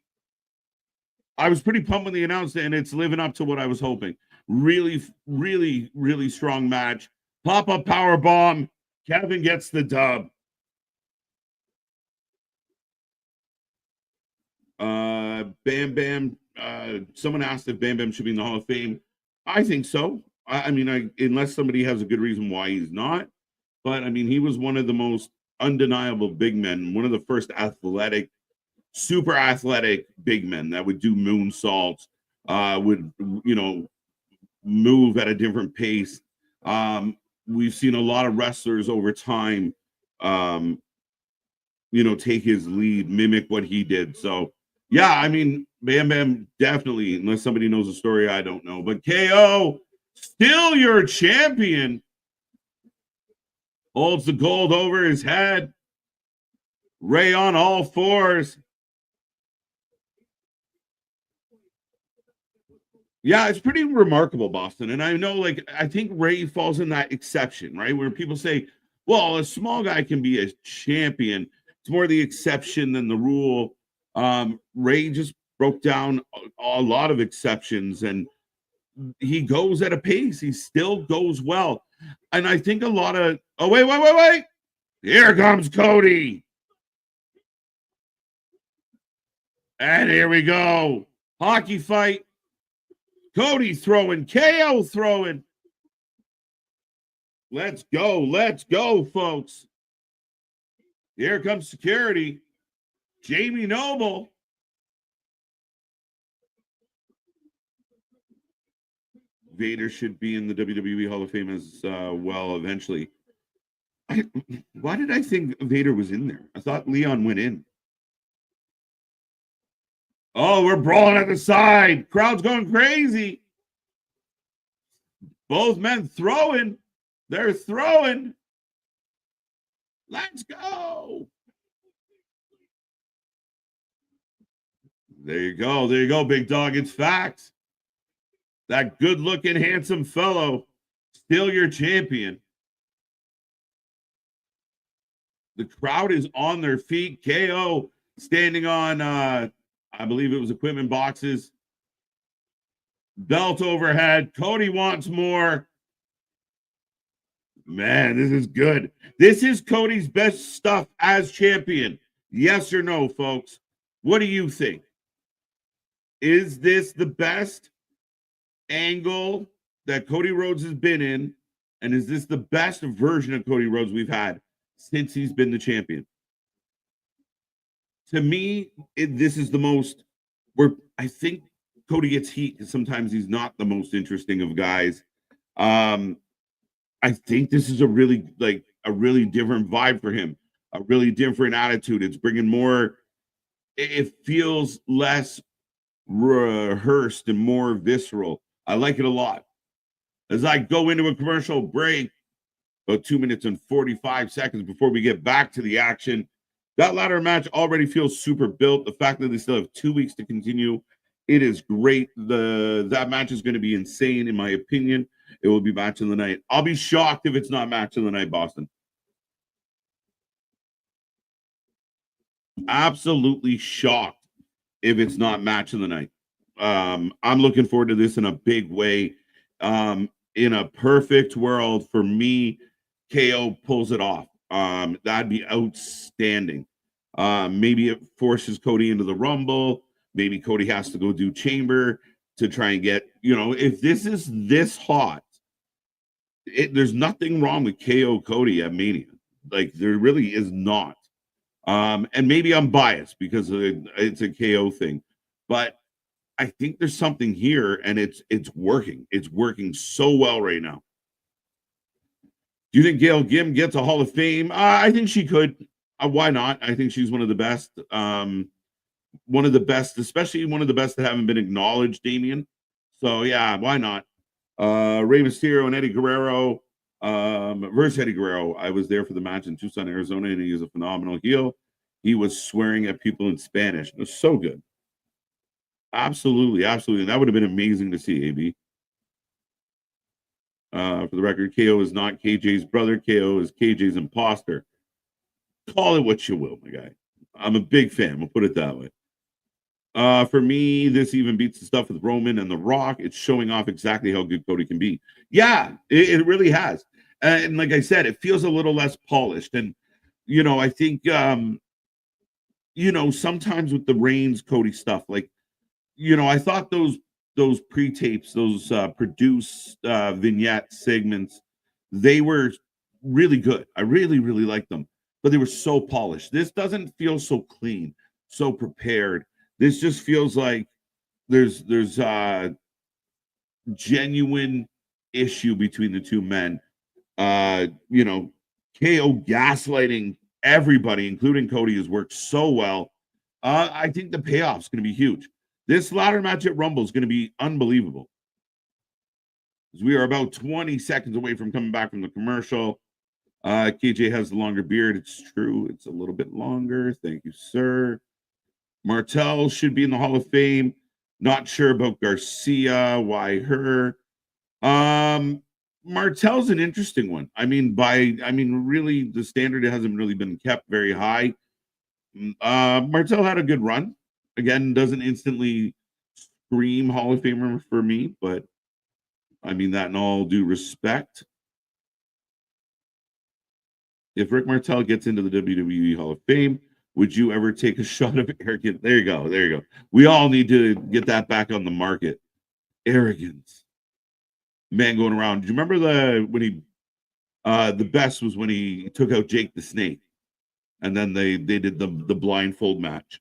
I was pretty pumped when they announced it, and it's living up to what I was hoping. Really, really, really strong match. Pop-up power bomb. Kevin gets the dub. Bam Bam. Someone asked if Bam Bam should be in the Hall of Fame. I think so. I mean, unless somebody has a good reason why he's not. But, I mean, he was one of the most undeniable big men, one of the first athletic, super athletic big men that would do moonsaults, would, move at a different pace. We've seen a lot of wrestlers over time, take his lead, mimic what he did. So, yeah, I mean, Bam Bam definitely, unless somebody knows the story, I don't know. But KO, still your champion. Holds the gold over his head. Ray on all fours. Yeah, it's pretty remarkable, Boston. And I know, I think Ray falls in that exception, right? Where people say, well, a small guy can be a champion. It's more the exception than the rule. Ray just broke down a lot of exceptions, and he goes at a pace. He still goes well. And I think a lot of, wait. Here comes Cody. And here we go. Hockey fight. Cody throwing, KO throwing. Let's go, folks. Here comes security. Jamie Noble. Vader should be in the WWE Hall of Fame as well eventually. Why did I think Vader was in there? I thought Leon went in. Oh, we're brawling at the side. Crowd's going crazy. Both men throwing. They're throwing. Let's go. There you go. There you go, big dog. It's facts. That good-looking, handsome fellow, still your champion. The crowd is on their feet. KO standing on, I believe it was equipment boxes. Belt overhead. Cody wants more. Man, this is good. This is Cody's best stuff as champion. Yes or no, folks? What do you think? Is this the best angle that Cody Rhodes has been in? And is this the best version of Cody Rhodes we've had since he's been the champion? To me, this is the most where I think Cody gets heat because sometimes he's not the most interesting of guys. I think this is a really different vibe for him, a really different attitude. It's bringing more. It feels less rehearsed and more visceral. I like it a lot. As I go into a commercial break, about 2 minutes and 45 seconds before we get back to the action, that ladder match already feels super built. The fact that they still have 2 weeks to continue, it is great. That match is going to be insane, in my opinion. It will be match of the night. I'll be shocked if it's not match of the night, Boston. Absolutely shocked if it's not match of the night. I'm looking forward to this in a big way. In a perfect world for me, KO pulls it off. That'd be outstanding. Maybe it forces Cody into the Rumble. Maybe Cody has to go do Chamber to try and get, if this is this hot, there's nothing wrong with KO Cody at Mania. Like, there really is not. And maybe I'm biased because it's a KO thing, but I think there's something here, and it's working. It's working so well right now. Do you think Gail Kim gets a Hall of Fame? I think she could. Why not? I think she's one of the best. One of the best, especially one of the best that haven't been acknowledged, Damien. So yeah, why not? Rey Mysterio and Eddie Guerrero versus Eddie Guerrero. I was there for the match in Tucson, Arizona, and he was a phenomenal heel. He was swearing at people in Spanish. It was so good. Absolutely, absolutely. That would have been amazing to see, AB. For the record, KO is not KJ's brother. KO is KJ's imposter. Call it what you will, my guy. I'm a big fan. We'll put it that way. For me, this even beats the stuff with Roman and The Rock. It's showing off exactly how good Cody can be. Yeah, it really has. And like I said, it feels a little less polished. And, I think, sometimes with the Reigns Cody stuff, like, I thought those pre-tapes, those produced vignette segments, they were really good. I really, really liked them, but they were so polished. This doesn't feel so clean, so prepared. This just feels like there's genuine issue between the two men. KO gaslighting everybody, including Cody, has worked so well. I think the payoff's going to be huge. This ladder match at Rumble is going to be unbelievable. We are about 20 seconds away from coming back from the commercial. KJ has the longer beard. It's true. It's a little bit longer. Thank you, sir. Martel should be in the Hall of Fame. Not sure about Garcia. Why her? Martel's an interesting one. Really, the standard hasn't really been kept very high. Martel had a good run. Again, doesn't instantly scream Hall of Famer for me, but I mean that in all due respect. If Rick Martel gets into the WWE Hall of Fame, would you ever take a shot of arrogance? There you go. There you go. We all need to get that back on the market. Arrogance. Man going around. Do you remember the best was when he took out Jake the Snake, and then they did the blindfold match.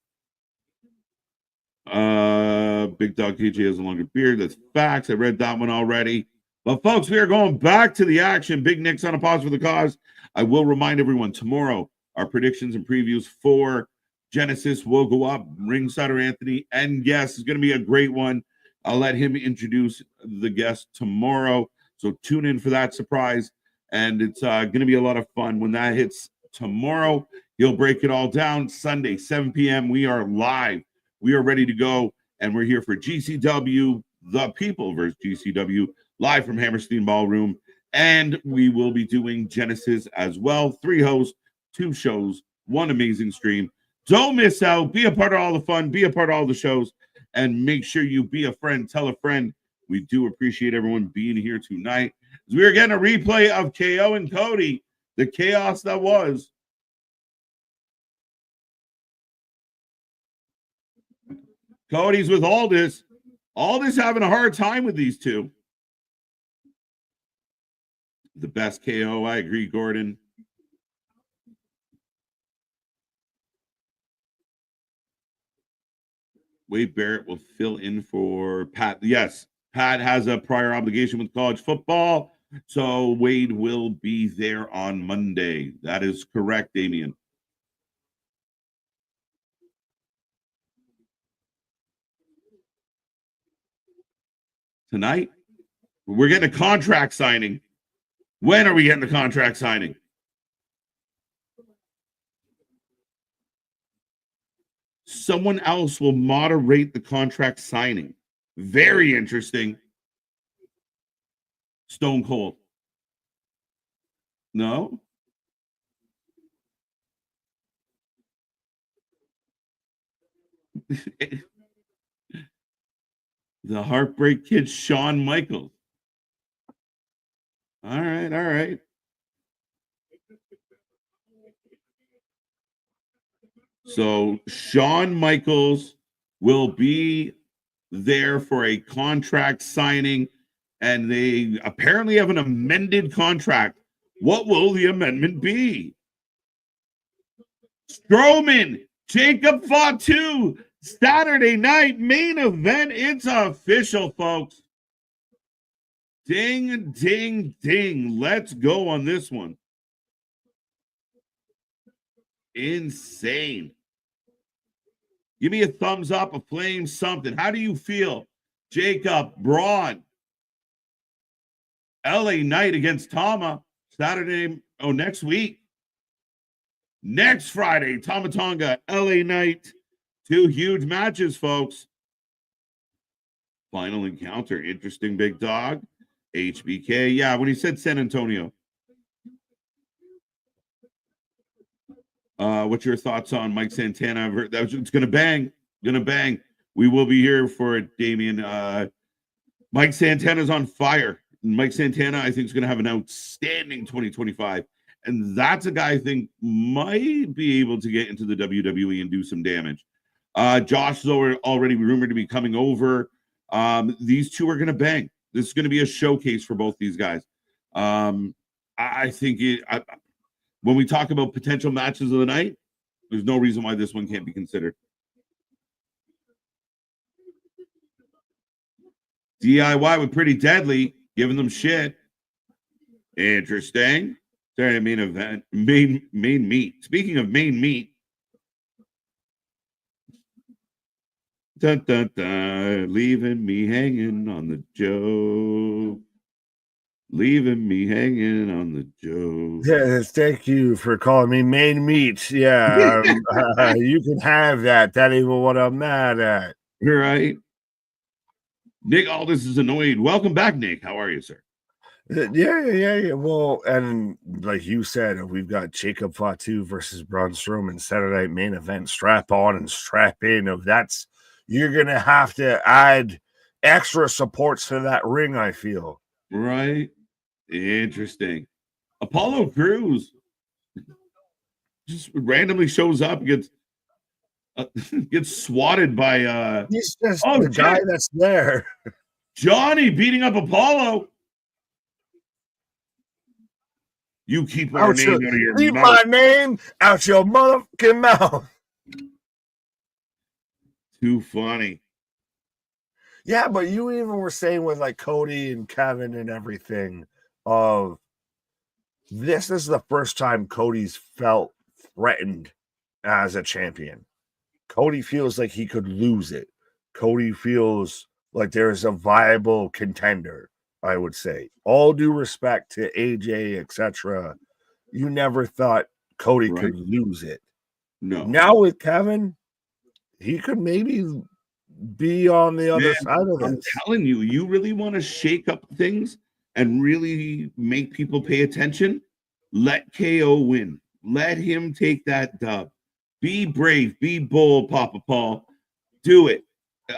Big Dog KJ has a longer beard. That's facts. I read that one already. But folks, we are going back to the action. Big Nick's on a pause for the cause. I will remind everyone tomorrow, our predictions and previews for Genesis will go up. Ringsider Anthony and guest is going to be a great one. I'll let him introduce the guest tomorrow. So tune in for that surprise. And it's going to be a lot of fun when that hits tomorrow. He'll break it all down. Sunday, 7 p.m. We are live. We are ready to go. And we're here for GCW, The People versus GCW, live from Hammerstein Ballroom. And we will be doing Genesis as well. 3 hosts, 2 shows, 1 amazing stream. Don't miss out. Be a part of all the fun. Be a part of all the shows. And make sure you be a friend. Tell a friend. We do appreciate everyone being here tonight. We are getting a replay of KO and Cody, the chaos that was. Cody's with Aldis. Aldis having a hard time with these two. The best KO. I agree, Gordon. Wade Barrett will fill in for Pat. Yes, Pat has a prior obligation with college football, so Wade will be there on Monday. That is correct, Damian. Tonight, we're getting a contract signing. When are we getting the contract signing? Someone else will moderate the contract signing. Very interesting. Stone Cold. No? The Heartbreak Kid, Shawn Michaels. All right, all right. So Shawn Michaels will be there for a contract signing, and they apparently have an amended contract. What will the amendment be? Strowman, Jacob Fatu, Saturday night main event. It's official, folks. Ding, ding, ding. Let's go on this one. Insane. Give me a thumbs up, a flame, something. How do you feel? Jacob, Braun, LA Knight against Tama, Saturday, next week. Next Friday, Tama Tonga, LA Knight. 2 huge matches, folks. Final encounter. Interesting, Big Dog. HBK. Yeah, when he said San Antonio. What's your thoughts on Mike Santana? It's going to bang. Going to bang. We will be here for it, Damian. Mike Santana's on fire. Mike Santana, I think, is going to have an outstanding 2025. And that's a guy I think might be able to get into the WWE and do some damage. Josh is already rumored to be coming over. These two are going to bang. This is going to be a showcase for both these guys. I think when we talk about potential matches of the night, there's no reason why this one can't be considered. DIY with Pretty Deadly, giving them shit. Interesting. Sorry, main event, main meat. Speaking of main meat, dun, dun, dun, leaving me hanging on the joke. Leaving me hanging on the joke. Yes, thank you for calling me main meat. Yeah, you can have that. That ain't what I'm mad at. You're right. Nick Aldis is annoyed. Welcome back, Nick. How are you, sir? Yeah. Well, and like you said, we've got Jacob Fatu versus Braun Strowman Saturday night main event. Strap on and strap in. You're gonna have to add extra supports to that ring, I feel. Right. Interesting. Apollo Crews just randomly shows up, gets swatted by he's just the guy that's there. Johnny beating up Apollo. You keep our name out of your mouth. Keep my name out your motherfucking mouth. Too funny. Yeah, but you even were saying with like Cody and Kevin and everything of this is the first time Cody's felt threatened as a champion. Cody feels like he could lose it. Cody feels like there's a viable contender, I would say. All due respect to AJ, etc. You never thought Cody could lose it. No. Now with Kevin, he could maybe be on the other side of this. I'm telling you, you really want to shake up things and really make people pay attention? Let KO win. Let him take that dub. Be brave. Be bold, Papa Paul. Do it.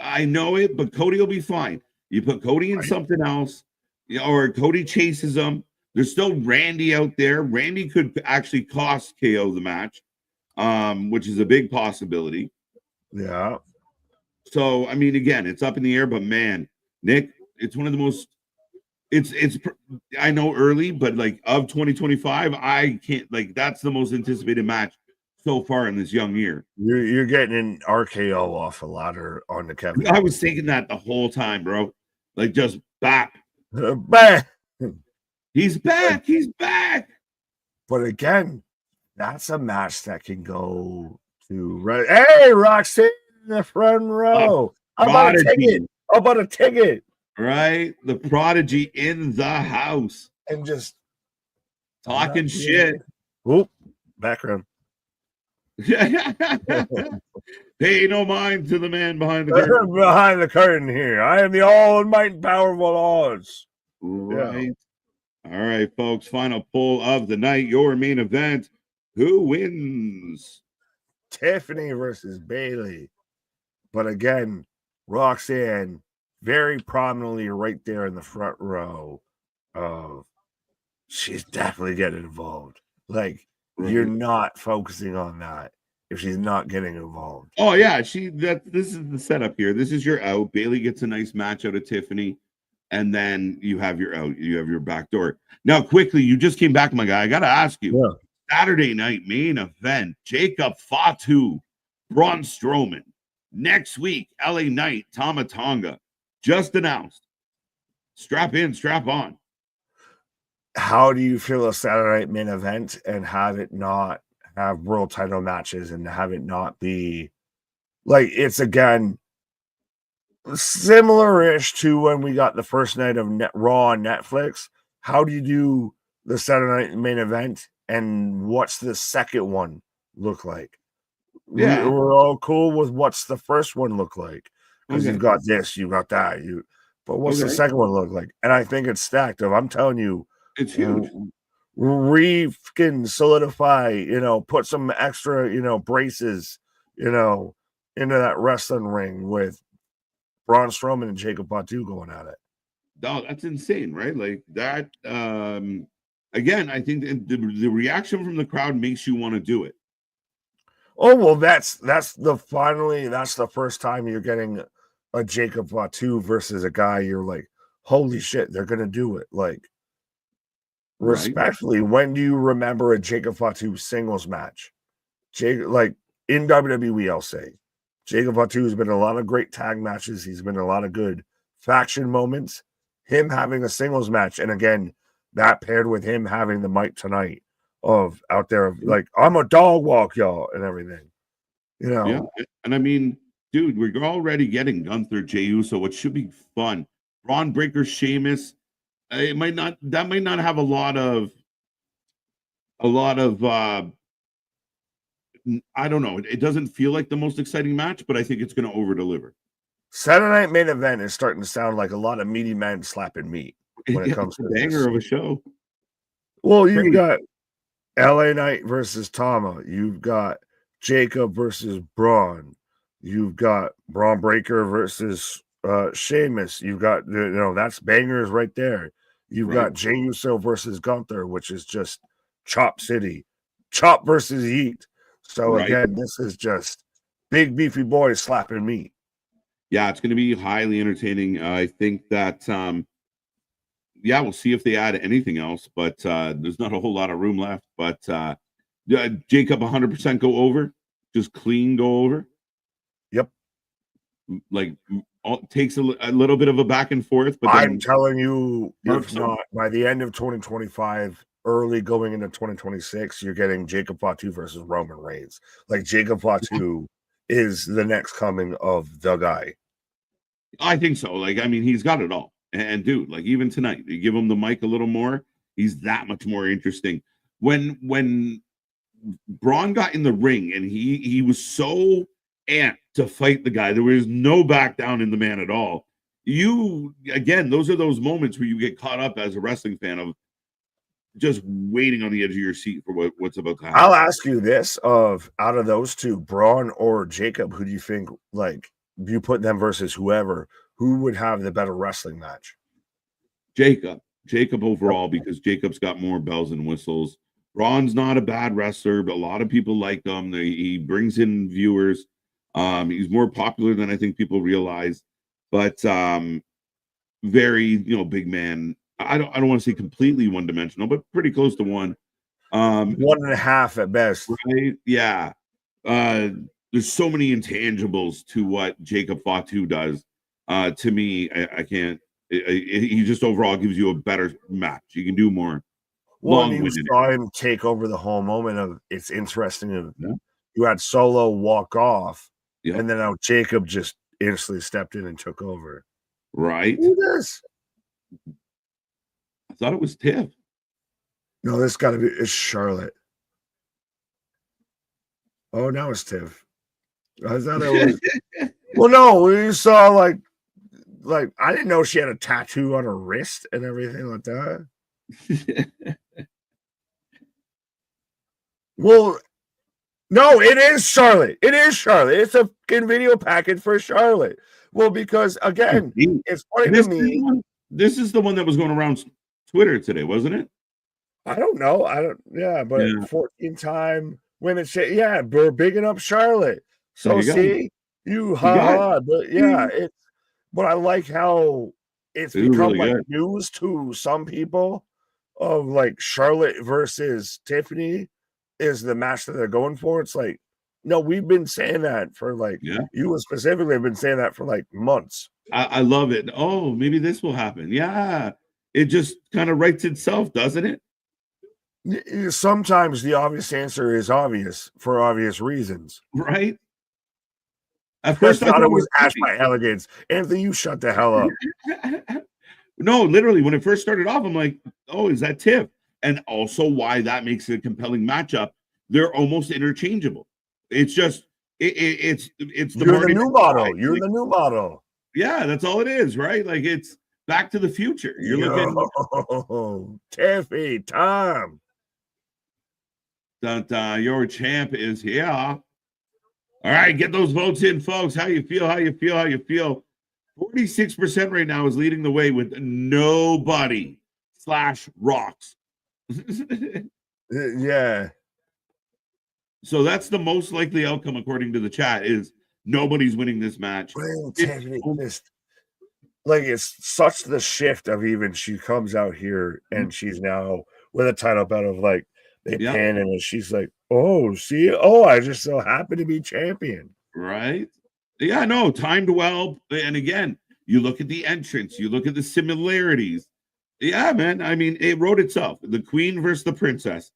I know it, but Cody will be fine. You put Cody in something else, or Cody chases him. There's still Randy out there. Randy could actually cost KO the match, which is a big possibility. Yeah. So, I mean, again, it's up in the air, but man, Nick, it's one of the most, I know early, but like of 2025, I can't, like, that's the most anticipated match so far in this young year. You're getting an RKO off a ladder on the Kevin. I was thinking that the whole time, bro. Like, just back. Back. He's back. He's back. But again, that's a match that can go to, hey, Roxanne in the front row. How about a ticket? How about a ticket? Right? The prodigy in the house. And just talking shit. Whoop, background. Pay no mind to the man behind the curtain. Behind the curtain here. I am the all-mighty powerful Oz. Right. Yeah. All right, folks. Final poll of the night. Your main event. Who wins? Tiffany versus Bayley. But again, Roxanne very prominently right there in the front row of she's definitely getting involved. Like, you're not focusing on that if she's not getting involved. Oh, yeah. This is the setup here. This is your out. Bayley gets a nice match out of Tiffany. And then you have your out. You have your back door. Now, quickly, you just came back, my guy. I got to ask you. Yeah. Saturday night main event. Jacob Fatu, Braun Strowman. Next week, LA Knight, Tama Tonga. Just announced. Strap in, strap on. How do you feel a Saturday night main event and have it not have world title matches and have it not be like it's again similar-ish to when we got the first night of Raw on Netflix? How do you do the Saturday night main event and what's the second one look like? Yeah, we're all cool with what's the first one look like because you've got this, you got that, but what's the second one look like? And I think it's stacked up. I'm telling you, it's huge. Can solidify, put some extra, braces, into that wrestling ring with Braun Strowman and Jacob Fatu going at it. No, that's insane, right? Like that. Again, I think the reaction from the crowd makes you want to do it. Oh well, that's the first time you're getting a Jacob Fatu versus a guy you're like, holy shit, they're gonna do it. Like, respectfully, when do you remember a Jacob Fatu singles match? Like in WWE, I'll say Jacob Fatu has been in a lot of great tag matches. He's been in a lot of good faction moments. Him having a singles match, and again, that paired with him having the mic tonight of out there, like, I'm a dog walk, y'all, and everything. Yeah, and I mean, dude, we're already getting Gunther, Jey Uso, which should be fun. Braun Breaker, Sheamus. That might not have a lot of I don't know. It doesn't feel like the most exciting match, but I think it's going to over deliver. Saturday night main event is starting to sound like a lot of meaty men slapping meat when it comes to banger of a show. Well, you've got LA Knight versus Tama. You've got Jacob versus Braun. You've got Braun Breaker versus Sheamus. You've got, that's bangers right there. You've got Jey Uso versus Gunther, which is just Chop City. Chop versus Heat. So again, this is just big beefy boys slapping meat. Yeah, it's going to be highly entertaining. I think that, we'll see if they add anything else, but there's not a whole lot of room left. But Jacob 100% go over, just clean go over. Yep. like takes a little bit of a back and forth. But I'm telling you, if so. not by the end of 2025, early going into 2026, you're getting Jacob Fatu versus Roman Reigns. Like Jacob Fatu is the next coming of the guy. I think so. Like, I mean, he's got it all. And dude, like even tonight, you give him the mic a little more, he's that much more interesting. When Braun got in the ring and he was so amped to fight the guy, there was no back down in the man at all. Those are those moments where you get caught up as a wrestling fan of just waiting on the edge of your seat for what's about to happen. I'll ask you this: out of those two, Braun or Jacob, who do you think, like, you put them versus whoever, who would have the better wrestling match? Jacob overall, because Jacob's got more bells and whistles. Braun's not a bad wrestler, but a lot of people like him. He brings in viewers. He's more popular than I think people realize, but very, big man. I don't want to say completely one-dimensional, but pretty close to one. 1.5 at best. Right? Yeah. There's so many intangibles to what Jacob Fatu does. To me, I can't. He just overall gives you a better match. You can do more. Well, you saw him take over the whole moment of it's interesting. You had Solo walk off, and then now Jacob just instantly stepped in and took over. Right. Who this? I thought it was Tiff. No, this got to be it's Charlotte. Oh, now it's Tiff. I thought it was. Well, no, we saw like I didn't know she had a tattoo on her wrist and everything like that. Well, no, it is Charlotte. It is Charlotte. It's a video package for Charlotte. Well, because again, it's funny to me. This is the one that was going around Twitter today, wasn't it? I don't know. But 14-time women say, yeah, we're bigging up Charlotte. So see, but yeah, but I like how it's become really like news to some people of like Charlotte versus Tiffany is the match that they're going for. It's like, no, we've been saying that for like, you specifically have been saying that for like months. I love it. Oh, maybe this will happen. Yeah. It just kind of writes itself, doesn't it? Sometimes the obvious answer is obvious for obvious reasons. Right? At first I thought it was Ash by Elegance. Anthony, you shut the hell up. No, literally, when it first started off, I'm like, oh, is that Tiff? And also why that makes it a compelling matchup. They're almost interchangeable. It's just it's the You're the new model. You're the new model. Yeah, that's all it is, right? Like it's Back to the Future. You're looking Tiffy, Tom. Your champ is here. All right, get those votes in, folks. How you feel? 46% right now is leading the way with nobody / rocks. Yeah. So that's the most likely outcome, according to the chat, is nobody's winning this match. It's such the shift of even she comes out here and she's now with a title belt of like they pan him and she's like, I just so happen to be champion. Right? Yeah, no, timed well. And again, you look at the entrance, you look at the similarities. Yeah, man. I mean, it wrote itself. The queen versus the princess.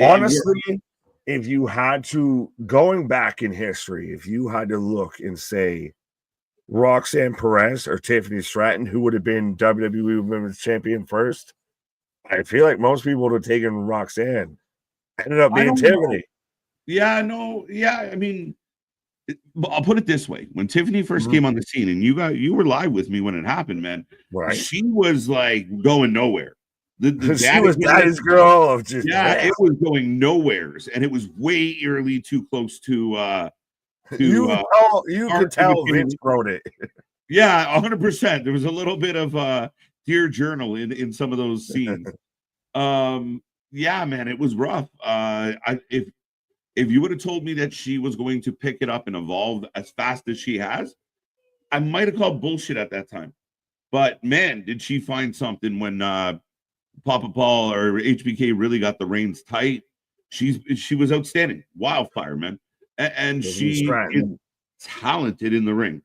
Honestly, if you had to, going back in history, if you had to look and say Roxanne Perez or Tiffany Stratton, who would have been WWE Women's Champion first, I feel like most people would have taken Roxanne. Ended up being Tiffany. Yeah, no, yeah. I mean, I'll put it this way: when Tiffany first came on the scene, and you were live with me when it happened, man. Right? She was like going nowhere. She was daddy's girl of just it was going nowheres, and it was way eerily too close to. You could tell Vince wrote it. Yeah, 100%. There was a little bit of Dear Journal in some of those scenes. Yeah, man, it was rough. If you would have told me that she was going to pick it up and evolve as fast as she has, I might have called bullshit at that time. But man, did she find something when Papa Paul or HBK really got the reins tight? She was outstanding, wildfire, man, and she is talented in the ring.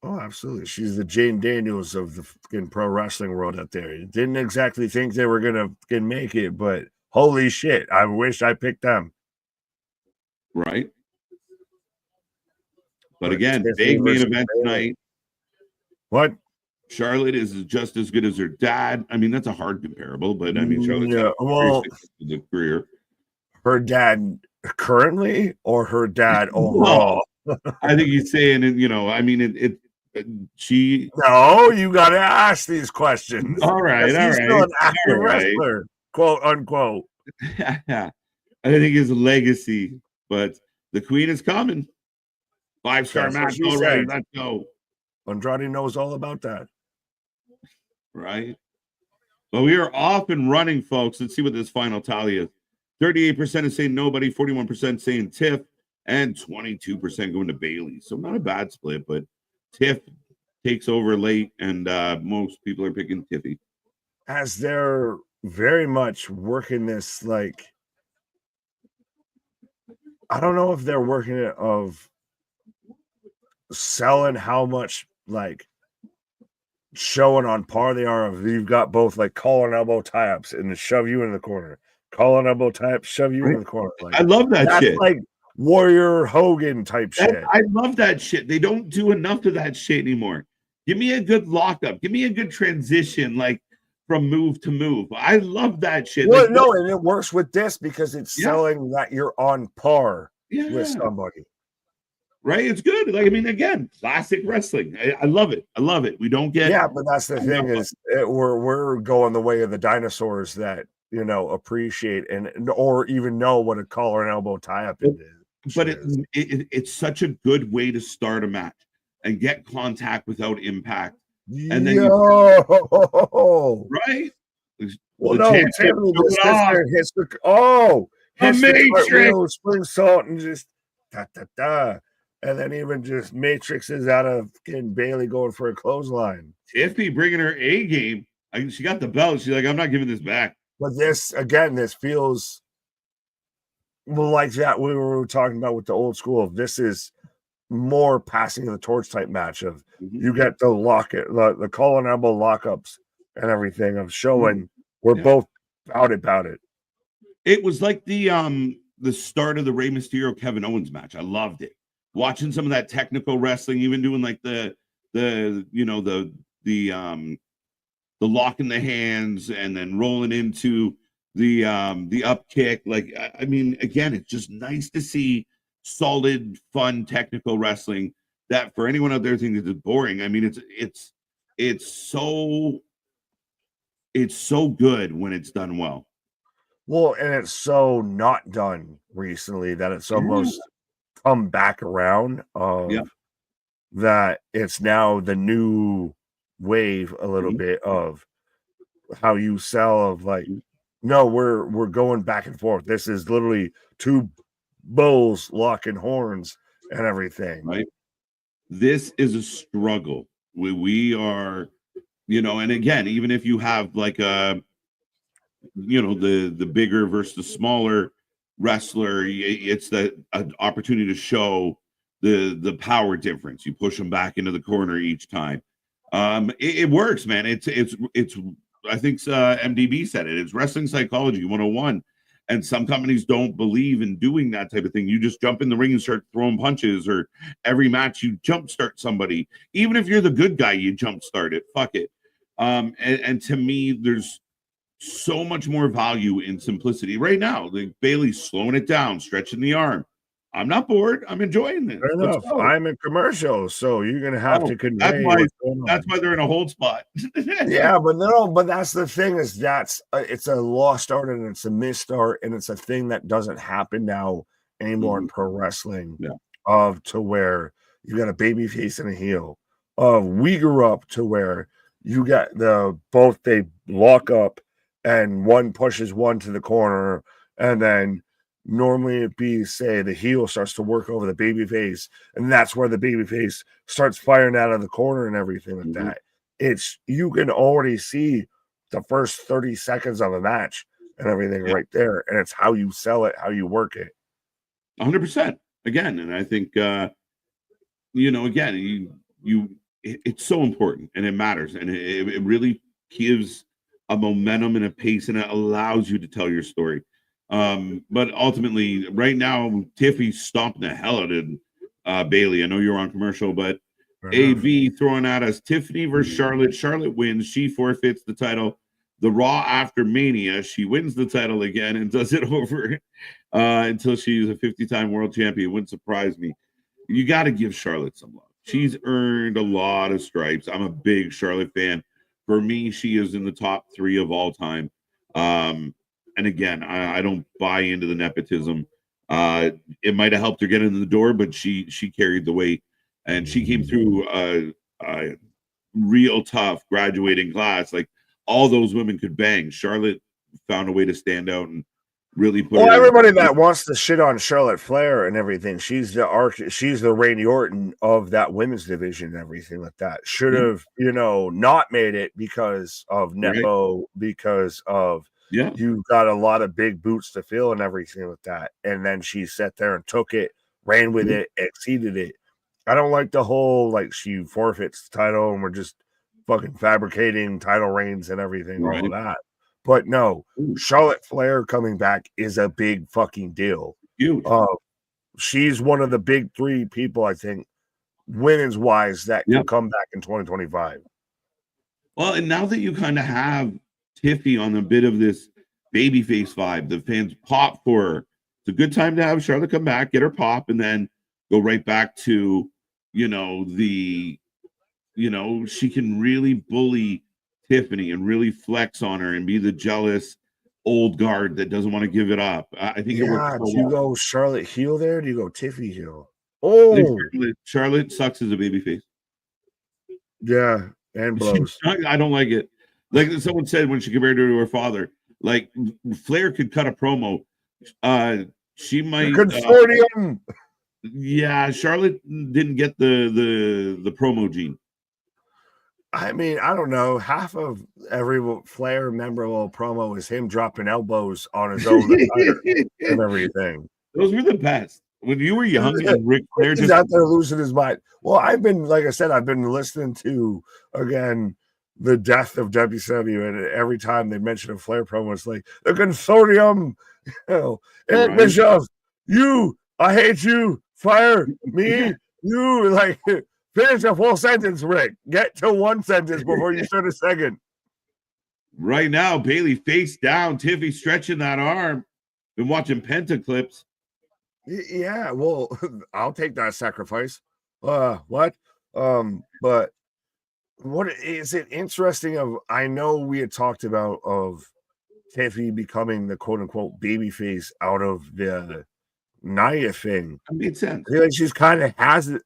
Oh, absolutely. She's the Jane Daniels of the fucking pro wrestling world out there. Didn't exactly think they were gonna fucking make it, but holy shit, I wish I picked them. Right. But But again, Tiffany big main versus event Bayley. tonight. What? Charlotte is just as good as her dad. I mean, that's a hard comparable, but I mean, Charlotte's had Yeah, a very well, successful career. her dad currently or her dad overall? I think he's saying, and I mean, she. No, you got to ask these questions. All right, He's still an active all right. wrestler, quote unquote. I think his legacy, but the queen is coming. 5-star match already. Let's go. Andrade knows all about that. Right. But we are off and running, folks. Let's see what this final tally is. 38% is saying nobody, 41% saying Tiff, and 22% going to Bailey. So not a bad split, but Tiff takes over late, and most people are picking Tiffy. As they're very much working this, like, I don't know if they're working it of selling how much, like, showing on par they are. Of you've got both like collar and elbow tie-ups and shove you in the corner, collar and elbow tie-ups, shove you in the corner. Like, I love that that's shit. Like Warrior Hogan type shit. I love that shit. They don't do enough of that shit anymore. Give me a good lockup. Give me a good transition, like from move to move. I love that shit. Well, like, no, and it works with this because it's selling that you're on par with somebody. Right? It's good. Like, I mean, again, classic wrestling. I love it. I love it. We don't get. Yeah, but that's the thing is we're going the way of the dinosaurs that appreciate and or even know what a collar and elbow tie-up is. But it's such a good way to start a match and get contact without impact. And then right? Well, no, Tiffany just sits there and hits the cartwheel, spring salt, and just da. And then even just matrixes out of getting Bailey going for a clothesline. Tiffany bringing her A game. She got the belt. She's like, I'm not giving this back. But this feels like that we were talking about with the old school. This is more passing of the torch type match of you get the the collar and elbow lockups and everything of showing we're both about it. It was like the start of the Rey Mysterio Kevin Owens match. I loved it. Watching some of that technical wrestling, even doing like the lock in the hands and then rolling into the up kick. Like, I mean, again, it's just nice to see solid, fun, technical wrestling that for anyone out there thinks it's boring. I mean, it's so good when it's done well. Well, and it's so not done recently that it's almost come back around of that it's now the new wave a little bit of how you sell of like, no, we're going back and forth. This is literally two bulls locking horns and everything. Right. This is a struggle. We are, and again, even if you have like the bigger versus the smaller wrestler, it's an opportunity to show the power difference. You push them back into the corner each time. It works, man. It's I think MDB said it. It's wrestling psychology 101. And some companies don't believe in doing that type of thing. You just jump in the ring and start throwing punches, or every match you jumpstart somebody. Even if you're the good guy, you jumpstart it. Fuck it. And to me, there's so much more value in simplicity right now. Like Bailey's slowing it down, stretching the arm. I'm not bored. I'm enjoying this. Fair enough. I'm in commercials, so you're gonna have to convey. That's why they're in a hold spot. Yeah, but that's the thing is it's a lost art and it's a missed art and it's a thing that doesn't happen now anymore in pro wrestling. Yeah. To where you got a baby face and a heel. We grew up to where you got both they lock up and one pushes one to the corner and then normally it'd be say the heel starts to work over the baby face and that's where the baby face starts firing out of the corner and everything like that. It's you can already see the first 30 seconds of a match and everything right there, and it's how you sell it, how you work it. 100% again, and I think again you it's so important and it matters, and it really gives a momentum and a pace, and it allows you to tell your story. But ultimately, right now, Tiffy's stomping the hell out of Bailey. I know you're on commercial, but AB throwing at us Tiffany versus Charlotte. Charlotte wins. She forfeits the title. The Raw after Mania, she wins the title again and does it over until she's a 50-time world champion. Wouldn't surprise me. You got to give Charlotte some love. She's earned a lot of stripes. I'm a big Charlotte fan. For me, she is in the top 3 of all time. And again, I don't buy into the nepotism. It might have helped her get in the door, but she carried the weight, and she came through a real tough graduating class. Like, all those women could bang. Charlotte found a way to stand out and really put. Well, everybody that wants to shit on Charlotte Flair and everything, she's the Randy Orton of that women's division and everything like that. Should have, not made it because of Nepo, because of you've got a lot of big boots to fill and everything like that. And then she sat there and took it, ran with it, exceeded it. I don't like the whole she forfeits the title and we're just fucking fabricating title reigns and everything, all of that. But no, Charlotte Flair coming back is a big fucking deal. Huge. She's one of the big 3 people, I think, women's wise, that can come back in 2025. Well, and now that you kind of have Tiffy on a bit of this babyface vibe, the fans pop for her. It's a good time to have Charlotte come back, get her pop, and then go right back to, she can really bully Tiffany and really flex on her and be the jealous old guard that doesn't want to give it up. I think it works. Do you go Charlotte heel there? Or do you go Tiffy heel? Oh, Charlotte sucks as a babyface. Yeah, and blows. I don't like it. Like someone said when she compared her to her father, like Flair could cut a promo. She might. Consortium. Yeah, Charlotte didn't get the promo gene. I mean, I don't know. Half of every Flair memorable promo is him dropping elbows on his own and everything. Those were the best. When you were young and Ric Flair just out there losing his mind. Well, like I said, I've been listening to, again, the death of WCW, and every time they mention a Flair promo, it's like, the consortium, Eric Bischoff, I hate you, fire me, you, like... Finish a full sentence, Rick. Get to one sentence before you start a second. Right now, Bailey face down. Tiffy stretching that arm. Been watching Penta clips. Yeah, well, I'll take that sacrifice. What? But what is it interesting I know we had talked about of Tiffy becoming the quote unquote baby face out of the Nia thing. That made sense. I feel like she's kind of hasn't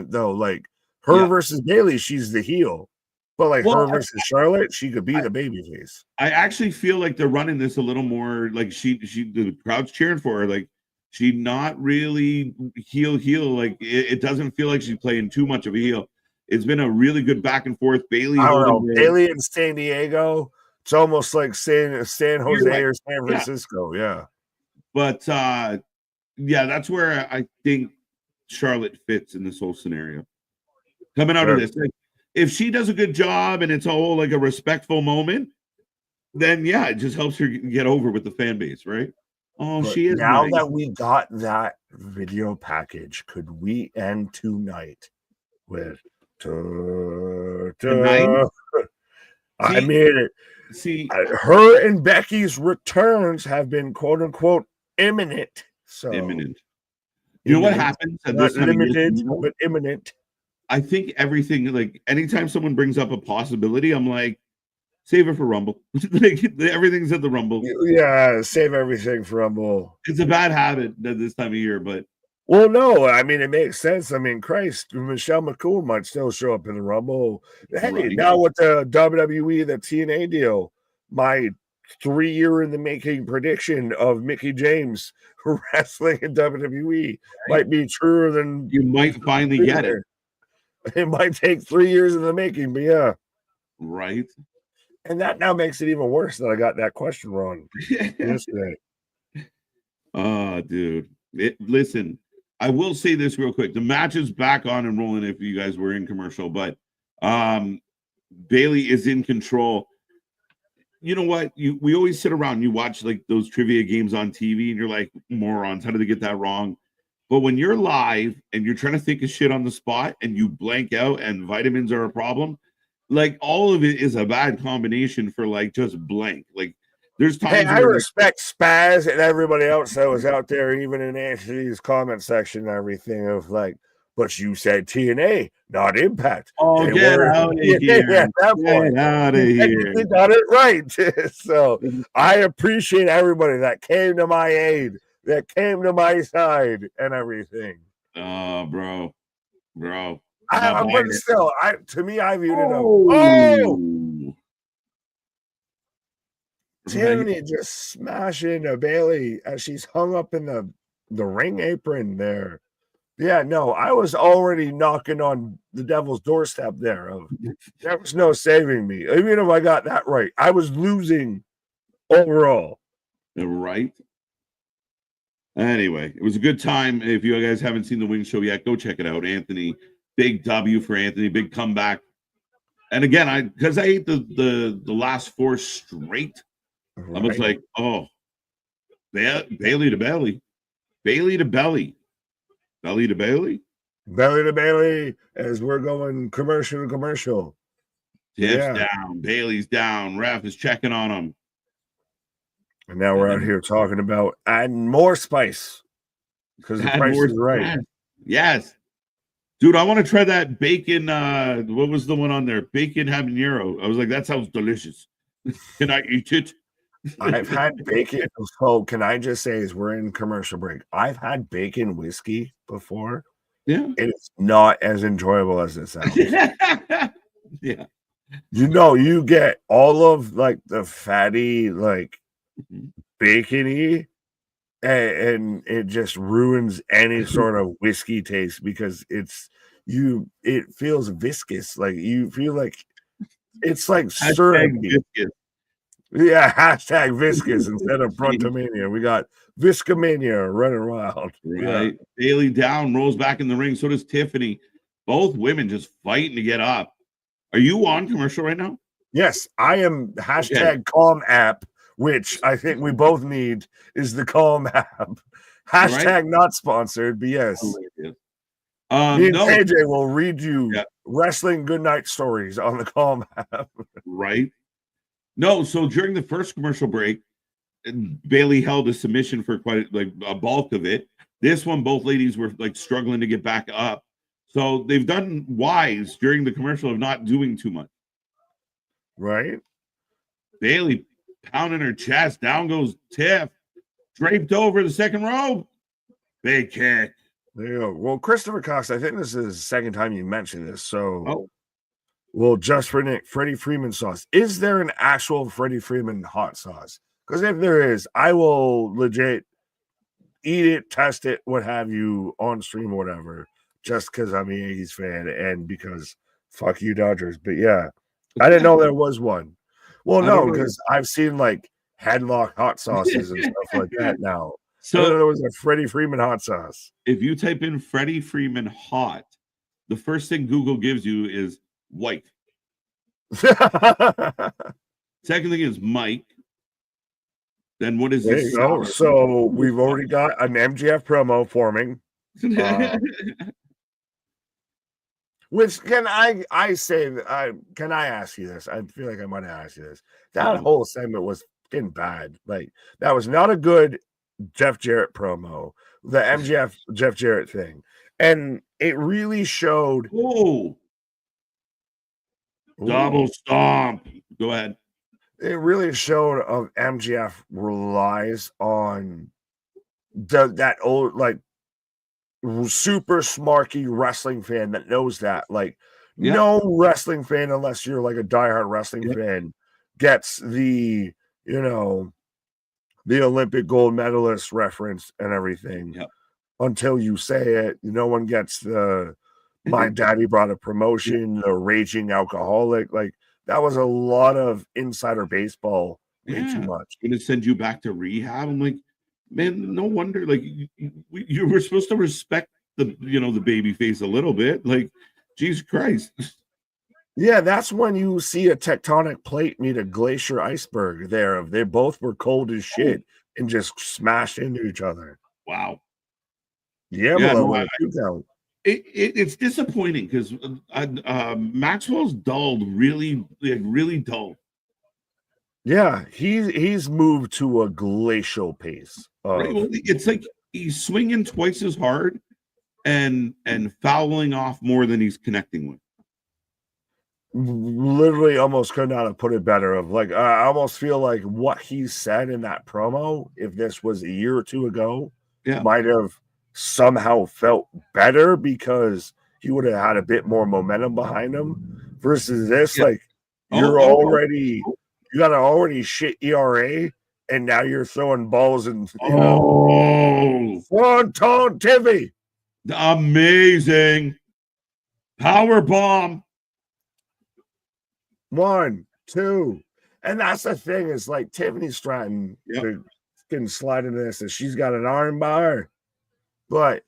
though. Like her versus Bailey, she's the heel. But like her versus Charlotte, she could be the babyface. I actually feel like they're running this a little more like the crowd's cheering for her. Like she not really heel. Like it doesn't feel like she's playing too much of a heel. It's been a really good back and forth. Bailey, Bailey in San Diego. It's almost like San Jose or San Francisco. Yeah. But that's where I think Charlotte fits in this whole scenario. Coming out of this, like, if she does a good job and it's all like a respectful moment, then it just helps her get over with the fan base, right? Oh, but she is. Now that we got that video package, could we end tonight with I mean, her and Becky's returns have been quote unquote imminent. So imminent. You know what happens? Not limited, but imminent. I think everything, like anytime someone brings up a possibility, I'm like, save it for Rumble. Like, everything's at the Rumble. Yeah, save everything for Rumble. It's a bad habit at this time of year, but well, no, I mean it makes sense. I mean, Christ, Michelle McCool might still show up in the Rumble. Hey, now with the WWE, the TNA deal, my 3-year in the making prediction of Mickie James wrestling in WWE might be truer than you might finally get it. It might take 3 years in the making, but yeah. Right. And that now makes it even worse that I got that question wrong yesterday. Oh, dude. Listen, I will say this real quick. The match is back on and rolling if you guys were in commercial, but Bailey is in control. You know what? We always sit around, you watch like those trivia games on TV, and you're like, morons, how did they get that wrong? But when you're live and you're trying to think of shit on the spot and you blank out and vitamins are a problem, like all of it is a bad combination for like just blank. Like there's times Hey, I respect Spaz and everybody else that was out there, even in Anthony's comment section and everything of like, but you said TNA, not Impact. Oh, get out of here. At that point. Get out of here. You got it right. So I appreciate everybody that came to my aid, that came to my side and everything. Oh, bro. But still, to me, I viewed it. Tiffany just smashing into Bailey as she's hung up in the ring apron there. Yeah, no, I was already knocking on the devil's doorstep there. There was no saving me. Even if I got that right, I was losing overall. Right. Anyway, it was a good time. If you guys haven't seen the Wing Show yet, go check it out. Anthony, big W for Anthony, big comeback. And again, because I ate the last 4 straight, right. I was like, oh, Bailey to belly, Bailey to belly, belly to Bailey, belly to Bailey, as we're going commercial to commercial. Tips down, Bailey's down, ref is checking on him. And now we're out here talking about adding more spice because the price is right. Yes. Dude, I want to try that bacon. What was the one on there? Bacon habanero. I was like, that sounds delicious. Can I eat it? I've had bacon. So can I just say, as we're in commercial break, I've had bacon whiskey before. Yeah. It's not as enjoyable as it sounds. Yeah. You know, you get all of like the fatty, like bacony, and it just ruins any sort of whiskey taste because it feels viscous. Like you feel like it's like syrupy. Yeah, hashtag viscous instead of Frontomania. We got Viscomania running wild. Right. Yeah. Bailey down, rolls back in the ring. So does Tiffany. Both women just fighting to get up. Are you on commercial right now? Yes, I am. Hashtag Calm app, which I think we both need, is the Calm app. Hashtag not sponsored, but yes. Me and KJ will read you wrestling goodnight stories on the Calm app. Right. No, so during the first commercial break, Bailey held a submission for quite like a bulk of it. This one, both ladies were like struggling to get back up. So they've done wise during the commercial of not doing too much. Right. Bailey pounding her chest. Down goes Tiff. Draped over the second rope. Big kick. There you go. Well, Christopher Cox, I think this is the second time you mentioned this. So, well, just for Nick, Freddie Freeman sauce. Is there an actual Freddie Freeman hot sauce? Because if there is, I will legit eat it, test it, what have you, on stream or whatever. Just because I'm a Yankees fan and because fuck you, Dodgers. But yeah, I didn't know there was one. Well, no, because I've seen like headlock hot sauces and stuff like that now. So there was a Freddie Freeman hot sauce. If you type in Freddie Freeman hot, the first thing Google gives you is white. Second thing is Mike. Then what is this? So we've already got an MGF promo forming. Which can I ask you this? I feel like I might have asked you this. That whole segment was fucking bad. Like that was not a good Jeff Jarrett promo. The MGF Jeff Jarrett thing, and it really showed. Double stomp. Go ahead. It really showed MGF relies on that old like super smarky wrestling fan that knows that no wrestling fan, unless you're like a diehard wrestling fan, gets the the Olympic gold medalist reference and everything until you say it. No one gets the my daddy brought a promotion, the raging alcoholic. Like that was a lot of insider baseball. Way too much. Gonna send you back to rehab. I'm like, Man, no wonder. Like you were supposed to respect the baby face a little bit. Like, Jesus Christ. Yeah, that's when you see a tectonic plate meet a glacier iceberg. They both were cold as shit and just smashed into each other. Wow. Yeah, Yeah, below no, with a 2 count. it's disappointing because Maxwell's dulled, really dull. Yeah, he's moved to a glacial pace. Right. Well, it's like he's swinging twice as hard and fouling off more than he's connecting with. Literally almost could not have put it better. Of like, I almost feel like what he said in that promo, if this was a year or two ago, Yeah. might have somehow felt better because he would have had a bit more momentum behind him versus this. Yeah. Like, you got an already shit ERA, and now you're throwing balls and Swanton Tivy. Amazing power bomb. 1, 2. And that's the thing, is like Tiffany Stratton can slide into this, and she's got an arm bar, but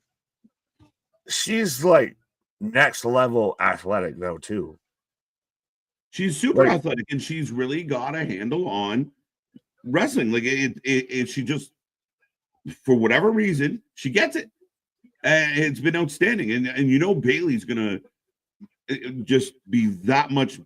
she's like next level athletic though too. She's super athletic, and she's really got a handle on wrestling. Like she just, for whatever reason, she gets it, and it's been outstanding. And Bailey's gonna just be that much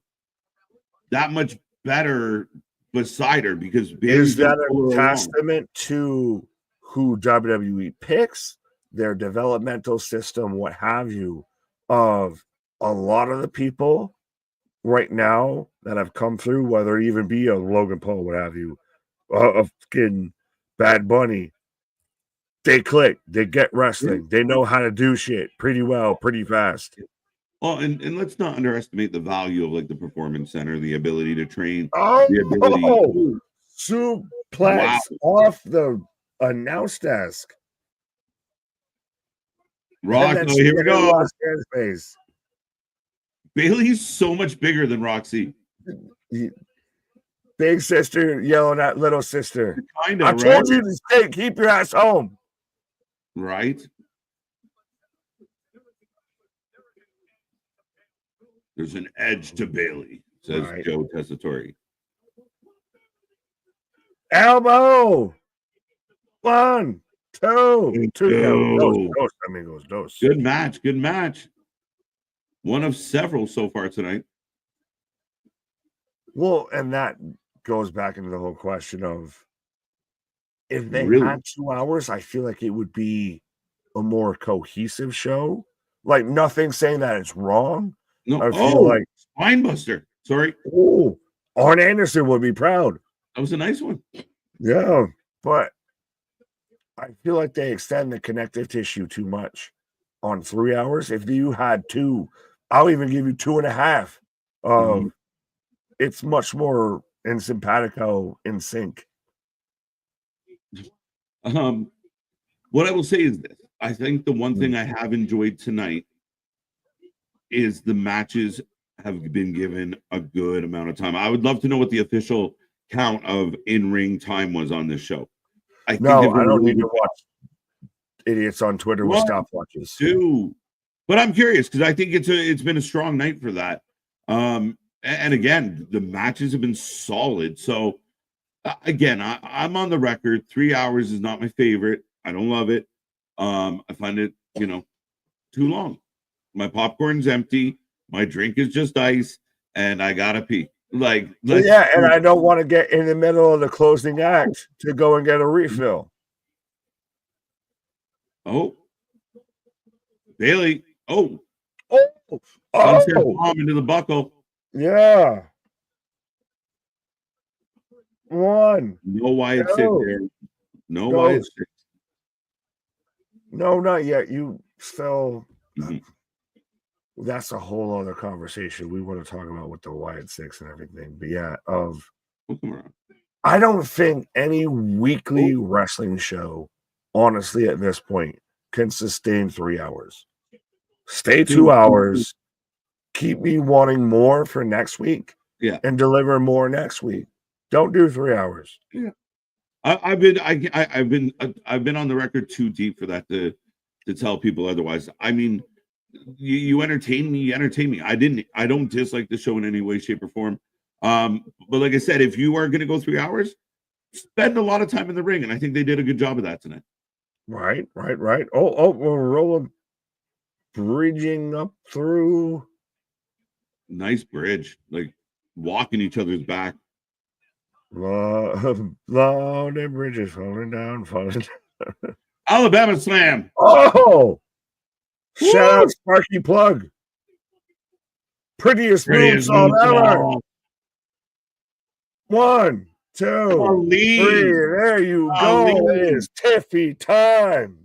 better beside her, because Bailey's is that a testament to who WWE picks, their developmental system, what have you, of a lot of the people right now that have come through, whether it even be a Logan Paul, what have you, of fucking Bad Bunny. They click, they get wrestling, they know how to do shit pretty well, pretty fast. Well, and let's not underestimate the value of like the performance center, the ability to train, the ability suplex off the announce desk. Roxy, here we go. Bailey's so much bigger than Roxy. Big sister yelling at little sister. Kinda, I told you to stay, keep your ass home. Right? There's an edge to Bailey, says Joe Tessitore. Elbow. 1, 2. Dos amigos, dos. Good match. One of several so far tonight. Well, and that goes back into the whole question of, if they had 2 hours, I feel like it would be a more cohesive show. Like, nothing saying that it's wrong. No, I feel like Spinebuster. Sorry. Oh, Arn Anderson would be proud. That was a nice one. Yeah, but I feel like they extend the connective tissue too much on 3 hours. If you had 2, I'll even give you 2.5. It's much more in simpatico, in sync. What I will say is this: I think the one thing I have enjoyed tonight is the matches have been given a good amount of time. I would love to know what the official count of in-ring time was on this show. I don't need to watch idiots on Twitter with stopwatches. But I'm curious, because I think it's been a strong night for that. And again, the matches have been solid. So again, I'm on the record. 3 hours is not my favorite. I don't love it. I find it, too long. My popcorn's empty. My drink is just ice, and I gotta pee. And I don't want to get in the middle of the closing act to go and get a refill. Oh, Bailey. Sunset bomb into the buckle. Yeah. 1. No Wyatt 6 there. No Wyatt 6. No, not yet. You still. That's a whole other conversation. We want to talk about with the Wyatt 6 and everything. But yeah, I don't think any weekly wrestling show, honestly, at this point, can sustain 3 hours. Stay 2 hours. Keep me wanting more for next week. Yeah. And deliver more next week. Don't do 3 hours. Yeah. I've been on the record too deep for that to tell people otherwise. I mean, you entertain me, you entertain me. I don't dislike the show in any way, shape, or form. But like I said, if you are gonna go 3 hours, spend a lot of time in the ring, and I think they did a good job of that tonight. Right. Oh, we're rolling, bridging up through. Nice bridge, like walking each other's back. Long bridges falling down. Alabama Slam. Oh, Woo! shout out Sparky Plug. Prettiest moonsault ever. 1, 2, 3. There you go. It is Tiffy time.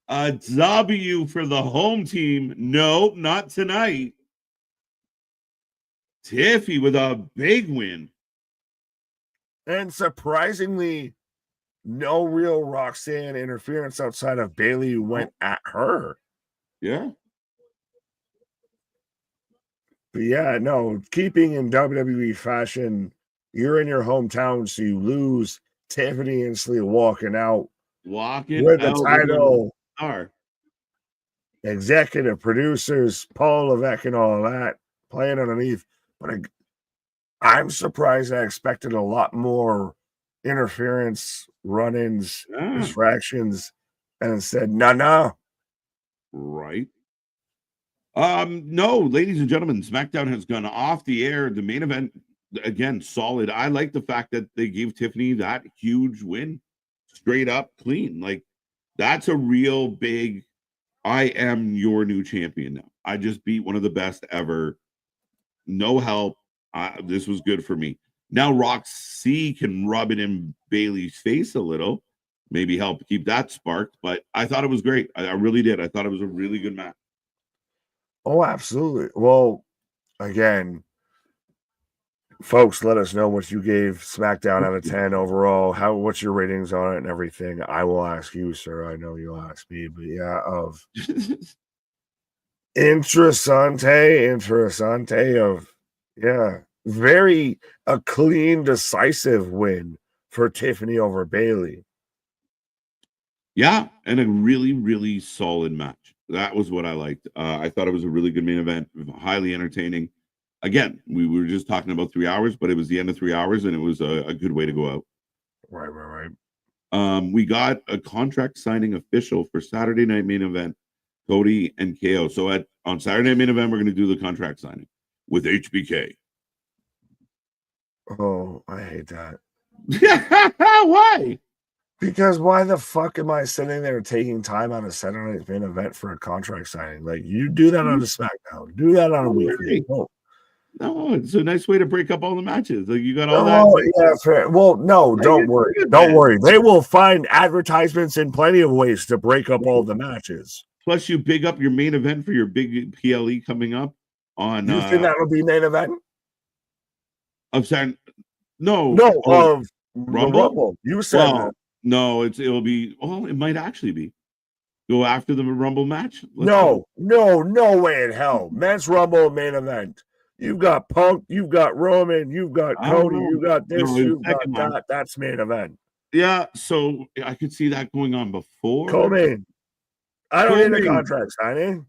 A W for the home team. No, not tonight. Tiffy with a big win. And surprisingly, no real Roxanne interference outside of Bailey who went at her. Yeah. But yeah, no, keeping in WWE fashion, you're in your hometown, so you lose. Tiffany instantly walking out with the title. Executive producers, Paul Levesque and all that playing underneath. But I'm surprised. I expected a lot more interference, run-ins, distractions, and instead, no. Right. No, ladies and gentlemen, SmackDown has gone off the air. The main event, again, solid. I like the fact that they gave Tiffany that huge win, straight up clean. Like, that's a real big, I am your new champion now. I just beat one of the best ever. No help. This was good for me. Now Roxy can rub it in Bailey's face a little, maybe help keep that sparked. But I thought it was great. I really did. I thought it was a really good match. Oh, absolutely. Well, again, folks, let us know what you gave SmackDown out of 10 overall. What's your ratings on it and everything? I will ask you, sir. I know you'll ask me, but yeah, of interessante of, yeah, very a clean, decisive win for Tiffany over Bailey. Yeah, and a really, really solid match. That was what I liked. I thought it was a really good main event, highly entertaining. Again, we were just talking about 3 hours, but it was the end of 3 hours, and it was a good way to go out. Right. We got a contract signing official for Saturday night main event, Cody and KO. So on Saturday night main event, we're going to do the contract signing with HBK. Oh, I hate that. Why? Because why the fuck am I sitting there taking time out of Saturday night's main event for a contract signing? Like, you do that on a SmackDown. Do that on a weekly. No, it's a nice way to break up all the matches. Like, you got all that. Yeah, fair. Well, no, don't worry. Don't worry. They will find advertisements in plenty of ways to break up all the matches. Plus, you big up your main event for your big PLE coming up on. You think that will be main event? Of Saturday? Of Rumble. You said that. No, it'll be. Oh, it might actually be. Go after the Rumble match. No way in hell. Men's Rumble main event. You've got Punk, you've got Roman, you've got Cody, you got this, you've got that. That's main event. Yeah, so I could see that going on before. Co-main. I don't need a contract signing.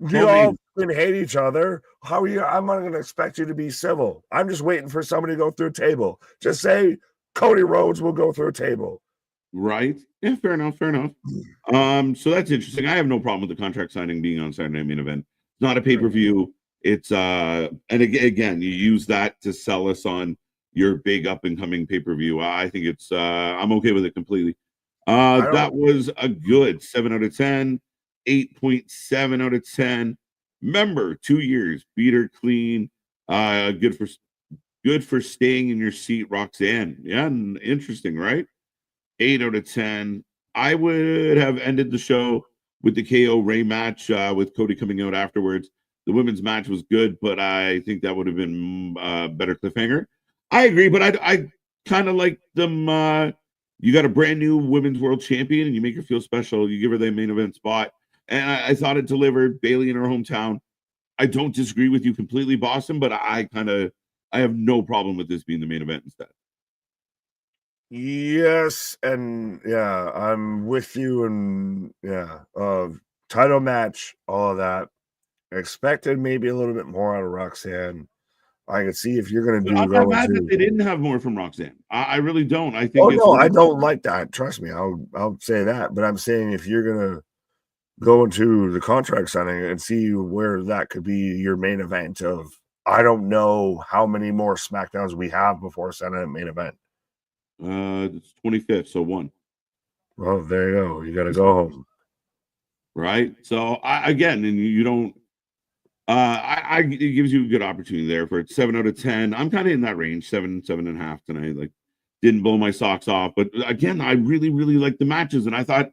You all can hate each other. How are you? I'm not going to expect you to be civil. I'm just waiting for somebody to go through a table. Just say Cody Rhodes will go through a table. Right. Yeah, fair enough. So that's interesting. I have no problem with the contract signing being on Saturday Night Main Event. It's not a pay-per-view. It's and again, you use that to sell us on your big up-and-coming pay-per-view. I think it's I'm okay with it completely. That was a good 7 out of 10, 8.7 out of 10. Remember, 2 years, beat her clean. Good for staying in your seat, Roxanne. Yeah, interesting, right? 8 out of 10. I would have ended the show with the KO Ray match with Cody coming out afterwards. The women's match was good, but I think that would have been a better cliffhanger. I agree, but I kind of like them. You got a brand new women's world champion, and you make her feel special. You give her the main event spot, and I thought it delivered. Bailey in her hometown. I don't disagree with you completely, Boston, but I have no problem with this being the main event instead. Yes, and yeah, I'm with you, and yeah, title match, all of that. Expected maybe a little bit more out of Roxanne. I can see if you're gonna But I'm do not go mad that into. they didn't have more from Roxanne. I really don't. I Oh think it's no, I really don't like that. Trust me, I'll say that. But I'm saying if you're gonna go into the contract signing and see where that could be your main event of, I don't know how many more SmackDowns we have before sending a main event. it's 25th, so one. Well, there you go. You got to go home. Right. So again, and you don't. It gives you a good opportunity there for 7 out of 10. I'm kind of in that range, 7.5 tonight. Like, didn't blow my socks off, but again, I really, really like the matches, and I thought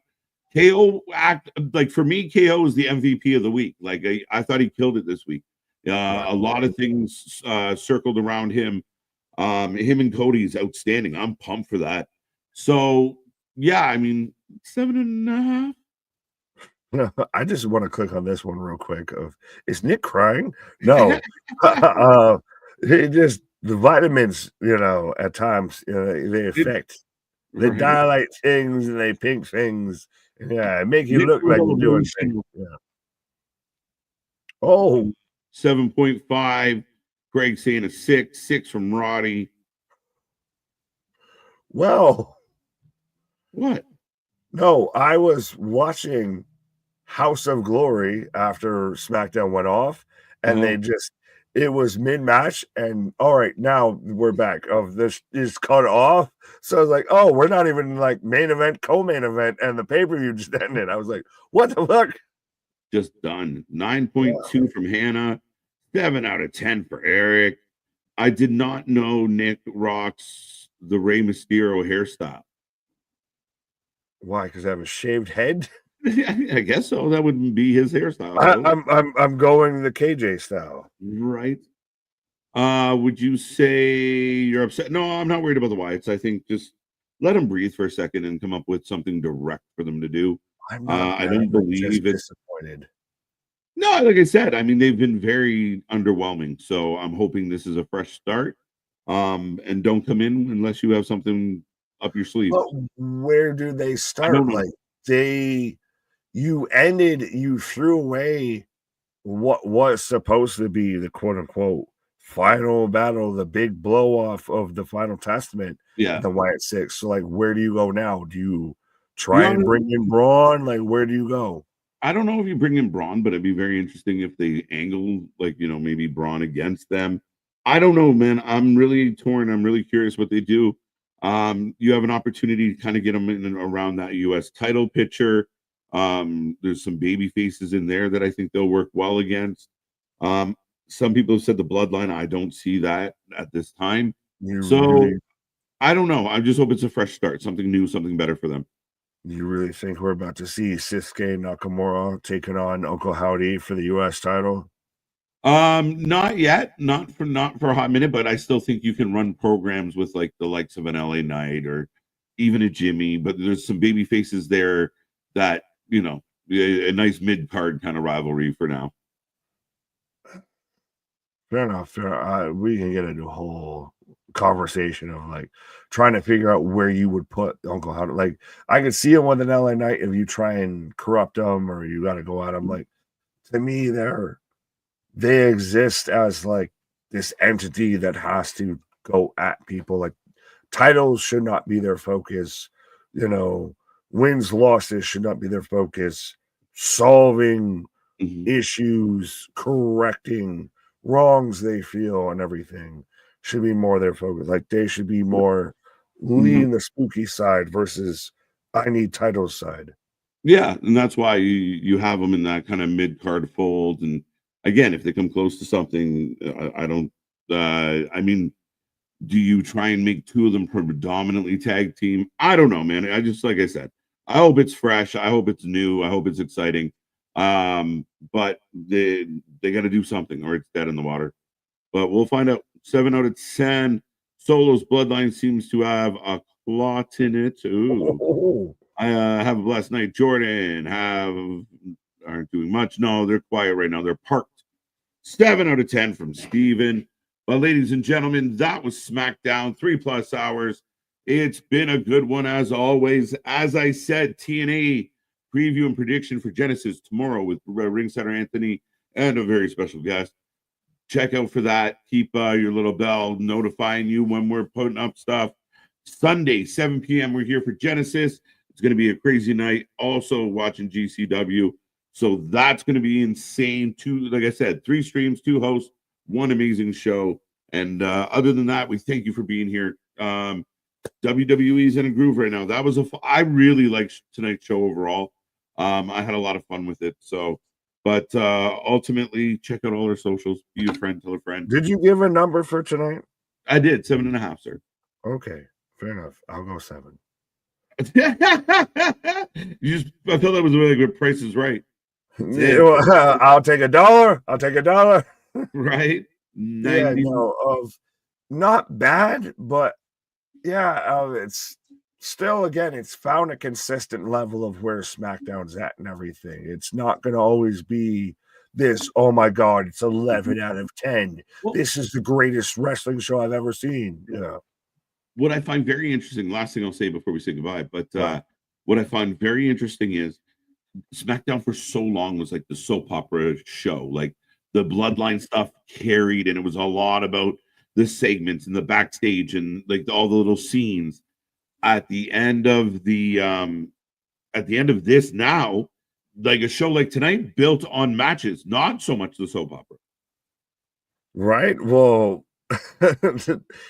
KO act like for me, KO is the MVP of the week. Like, I thought he killed it this week. A lot of things circled around him. Him and Cody's outstanding. I'm pumped for that. So yeah, I mean, 7.5. I just want to click on this one real quick. Is Nick crying? No, it just the vitamins. At times, they affect. They Right. dilate things and they pink things. Yeah, make you Nick look like you're doing things. Yeah. Oh, 7.5. Greg saying a 6 from Roddy. well, What? no, I was watching House of Glory after SmackDown went off, and Oh, it was mid-match, and all right, now we're back. This is cut off. So I was like, oh, we're not even like main event, co-main event, and the pay-per-view just ended. I was like, what the fuck? just done. 9.2 from Hannah. 7 out of 10 for Eric. I did not know Nick rocks the Rey Mysterio hairstyle. Why? Because I have a shaved head. I guess so. That would be his hairstyle. I'm going the KJ style. Right. Would you say you're upset? No, I'm not worried about the Wyatts. I think just let them breathe for a second and come up with something direct for them to do. I'm not I mad, don't I'm just believe it. disappointed. No, like I said, I mean they've been very underwhelming. So I'm hoping this is a fresh start. And don't come in unless you have something up your sleeve. But where do they I don't start? know. Like you threw away what was supposed to be the quote unquote final battle, the big blow off of the final testament, Yeah. the Wyatt Six. So like where do you go now? Do you You try know, and bring in Braun? Like where do you go? I don't know if you bring in Braun, but it'd be very interesting if they angle like maybe Braun against them. I don't know, man. I'm really torn. I'm really curious what they do. You have an opportunity to kind of get them in and around that US title picture. There's some baby faces in there that I think they'll work well against. Um, some people have said the bloodline. I don't see that at this time. You So really I don't know. I just hope it's a fresh start, something new, something better for them. you really think we're about to see Sisuke Nakamura taking on Uncle Howdy for the US title? Not yet, not for a hot minute, but I still think you can run programs with like the likes of an LA Knight or even a Jimmy, but there's some baby faces there that, a nice mid card kind of rivalry for now. Fair enough. We can get into a whole conversation of like trying to figure out where you would put Uncle Howdy. Like I could see him with an LA Knight if you try and corrupt them or you got to go at them. Like to me, they exist as like this entity that has to go at people. Like titles should not be their focus. Wins, losses should not be their focus. Solving Mhm, issues, correcting wrongs they feel and everything should be more their focus. Like they should be more mhm. lean the spooky side versus I need titles side. Yeah, and that's why you have them in that kind of mid card fold. And again, if they come close to something, I don't. I mean, do you try and make two of them predominantly tag team? I don't know, man. I just like I said, I hope it's fresh. I hope it's new. I hope it's exciting. But they got to do something, or it's dead in the water. But we'll find out. 7 out of 10. Solo's bloodline seems to have a clot in it. Ooh. Oh, I have a blessed night. Jordan aren't doing much. No, they're quiet right now. They're parked. 7 out of 10 from Steven. Well, ladies and gentlemen, that was SmackDown, 3+ hours. It's been a good one as always. As I said, TNA preview and prediction for Genesis tomorrow with Ringsetter Anthony and a very special guest. Check out for that. Keep your little bell notifying you when we're putting up stuff. Sunday, 7 p.m., we're here for Genesis. It's going to be a crazy night. Also watching GCW. So that's going to be insane. Like I said, 3 streams, 2 hosts, 1 amazing show. And other than that, we thank you for being here. WWE's in a groove right now. That was I really liked tonight's show overall. I had a lot of fun with it. So, but ultimately, check out all our socials. Be a friend, tell a friend. Did you give a number for tonight? I did 7.5, sir. Okay, fair enough. I'll go 7. I thought that was really good. Price is right. I'll take $1. I'll take $1. Right? 90. Yeah, no, not bad, but yeah, it's still, again, it's found a consistent level of where SmackDown's at and everything. It's not going to always be this, oh my God, it's 11 out of 10. Well, this is the greatest wrestling show I've ever seen. Yeah. What I find very interesting, last thing I'll say before we say goodbye, but what I find very interesting is SmackDown for so long was like the soap opera show. Like the Bloodline stuff carried, and it was a lot about the segments and the backstage and like all the little scenes. At the end of this now, like a show like tonight built on matches, not so much the soap opera. Right. Well,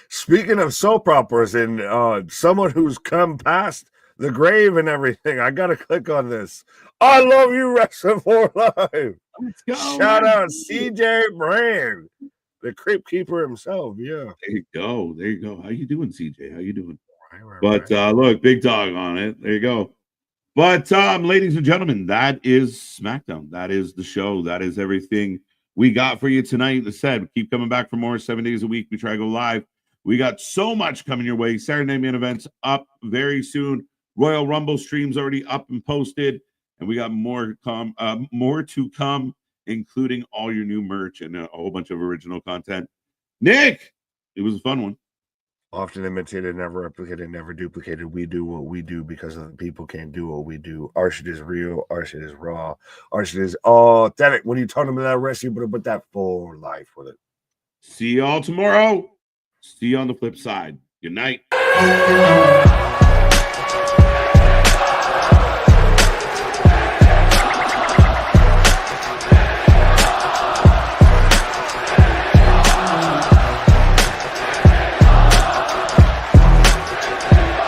speaking of soap operas and someone who's come past the grave and everything, I gotta click on this. I love you, Wrestling for Life. Let's go. Shout out CJ Brand, the Crypt Keeper himself. Yeah. There you go. There you go. How you doing, CJ? How you doing? Right. Look, big dog on it. There you go. But ladies and gentlemen, that is SmackDown. That is the show. That is everything we got for you tonight. As I said, keep coming back for more 7 days a week. We try to go live. We got so much coming your way. Saturday Night Main Events up very soon. Royal Rumble streams already up and posted. And we got more to come, including all your new merch and a whole bunch of original content. Nick, it was a fun one. Often imitated, never replicated, never duplicated. We do what we do because other people can't do what we do. Our shit is real. Our shit is raw. Our shit is authentic. When you talk about that rest, you better put that full life with it. See y'all tomorrow. See you on the flip side. Good night.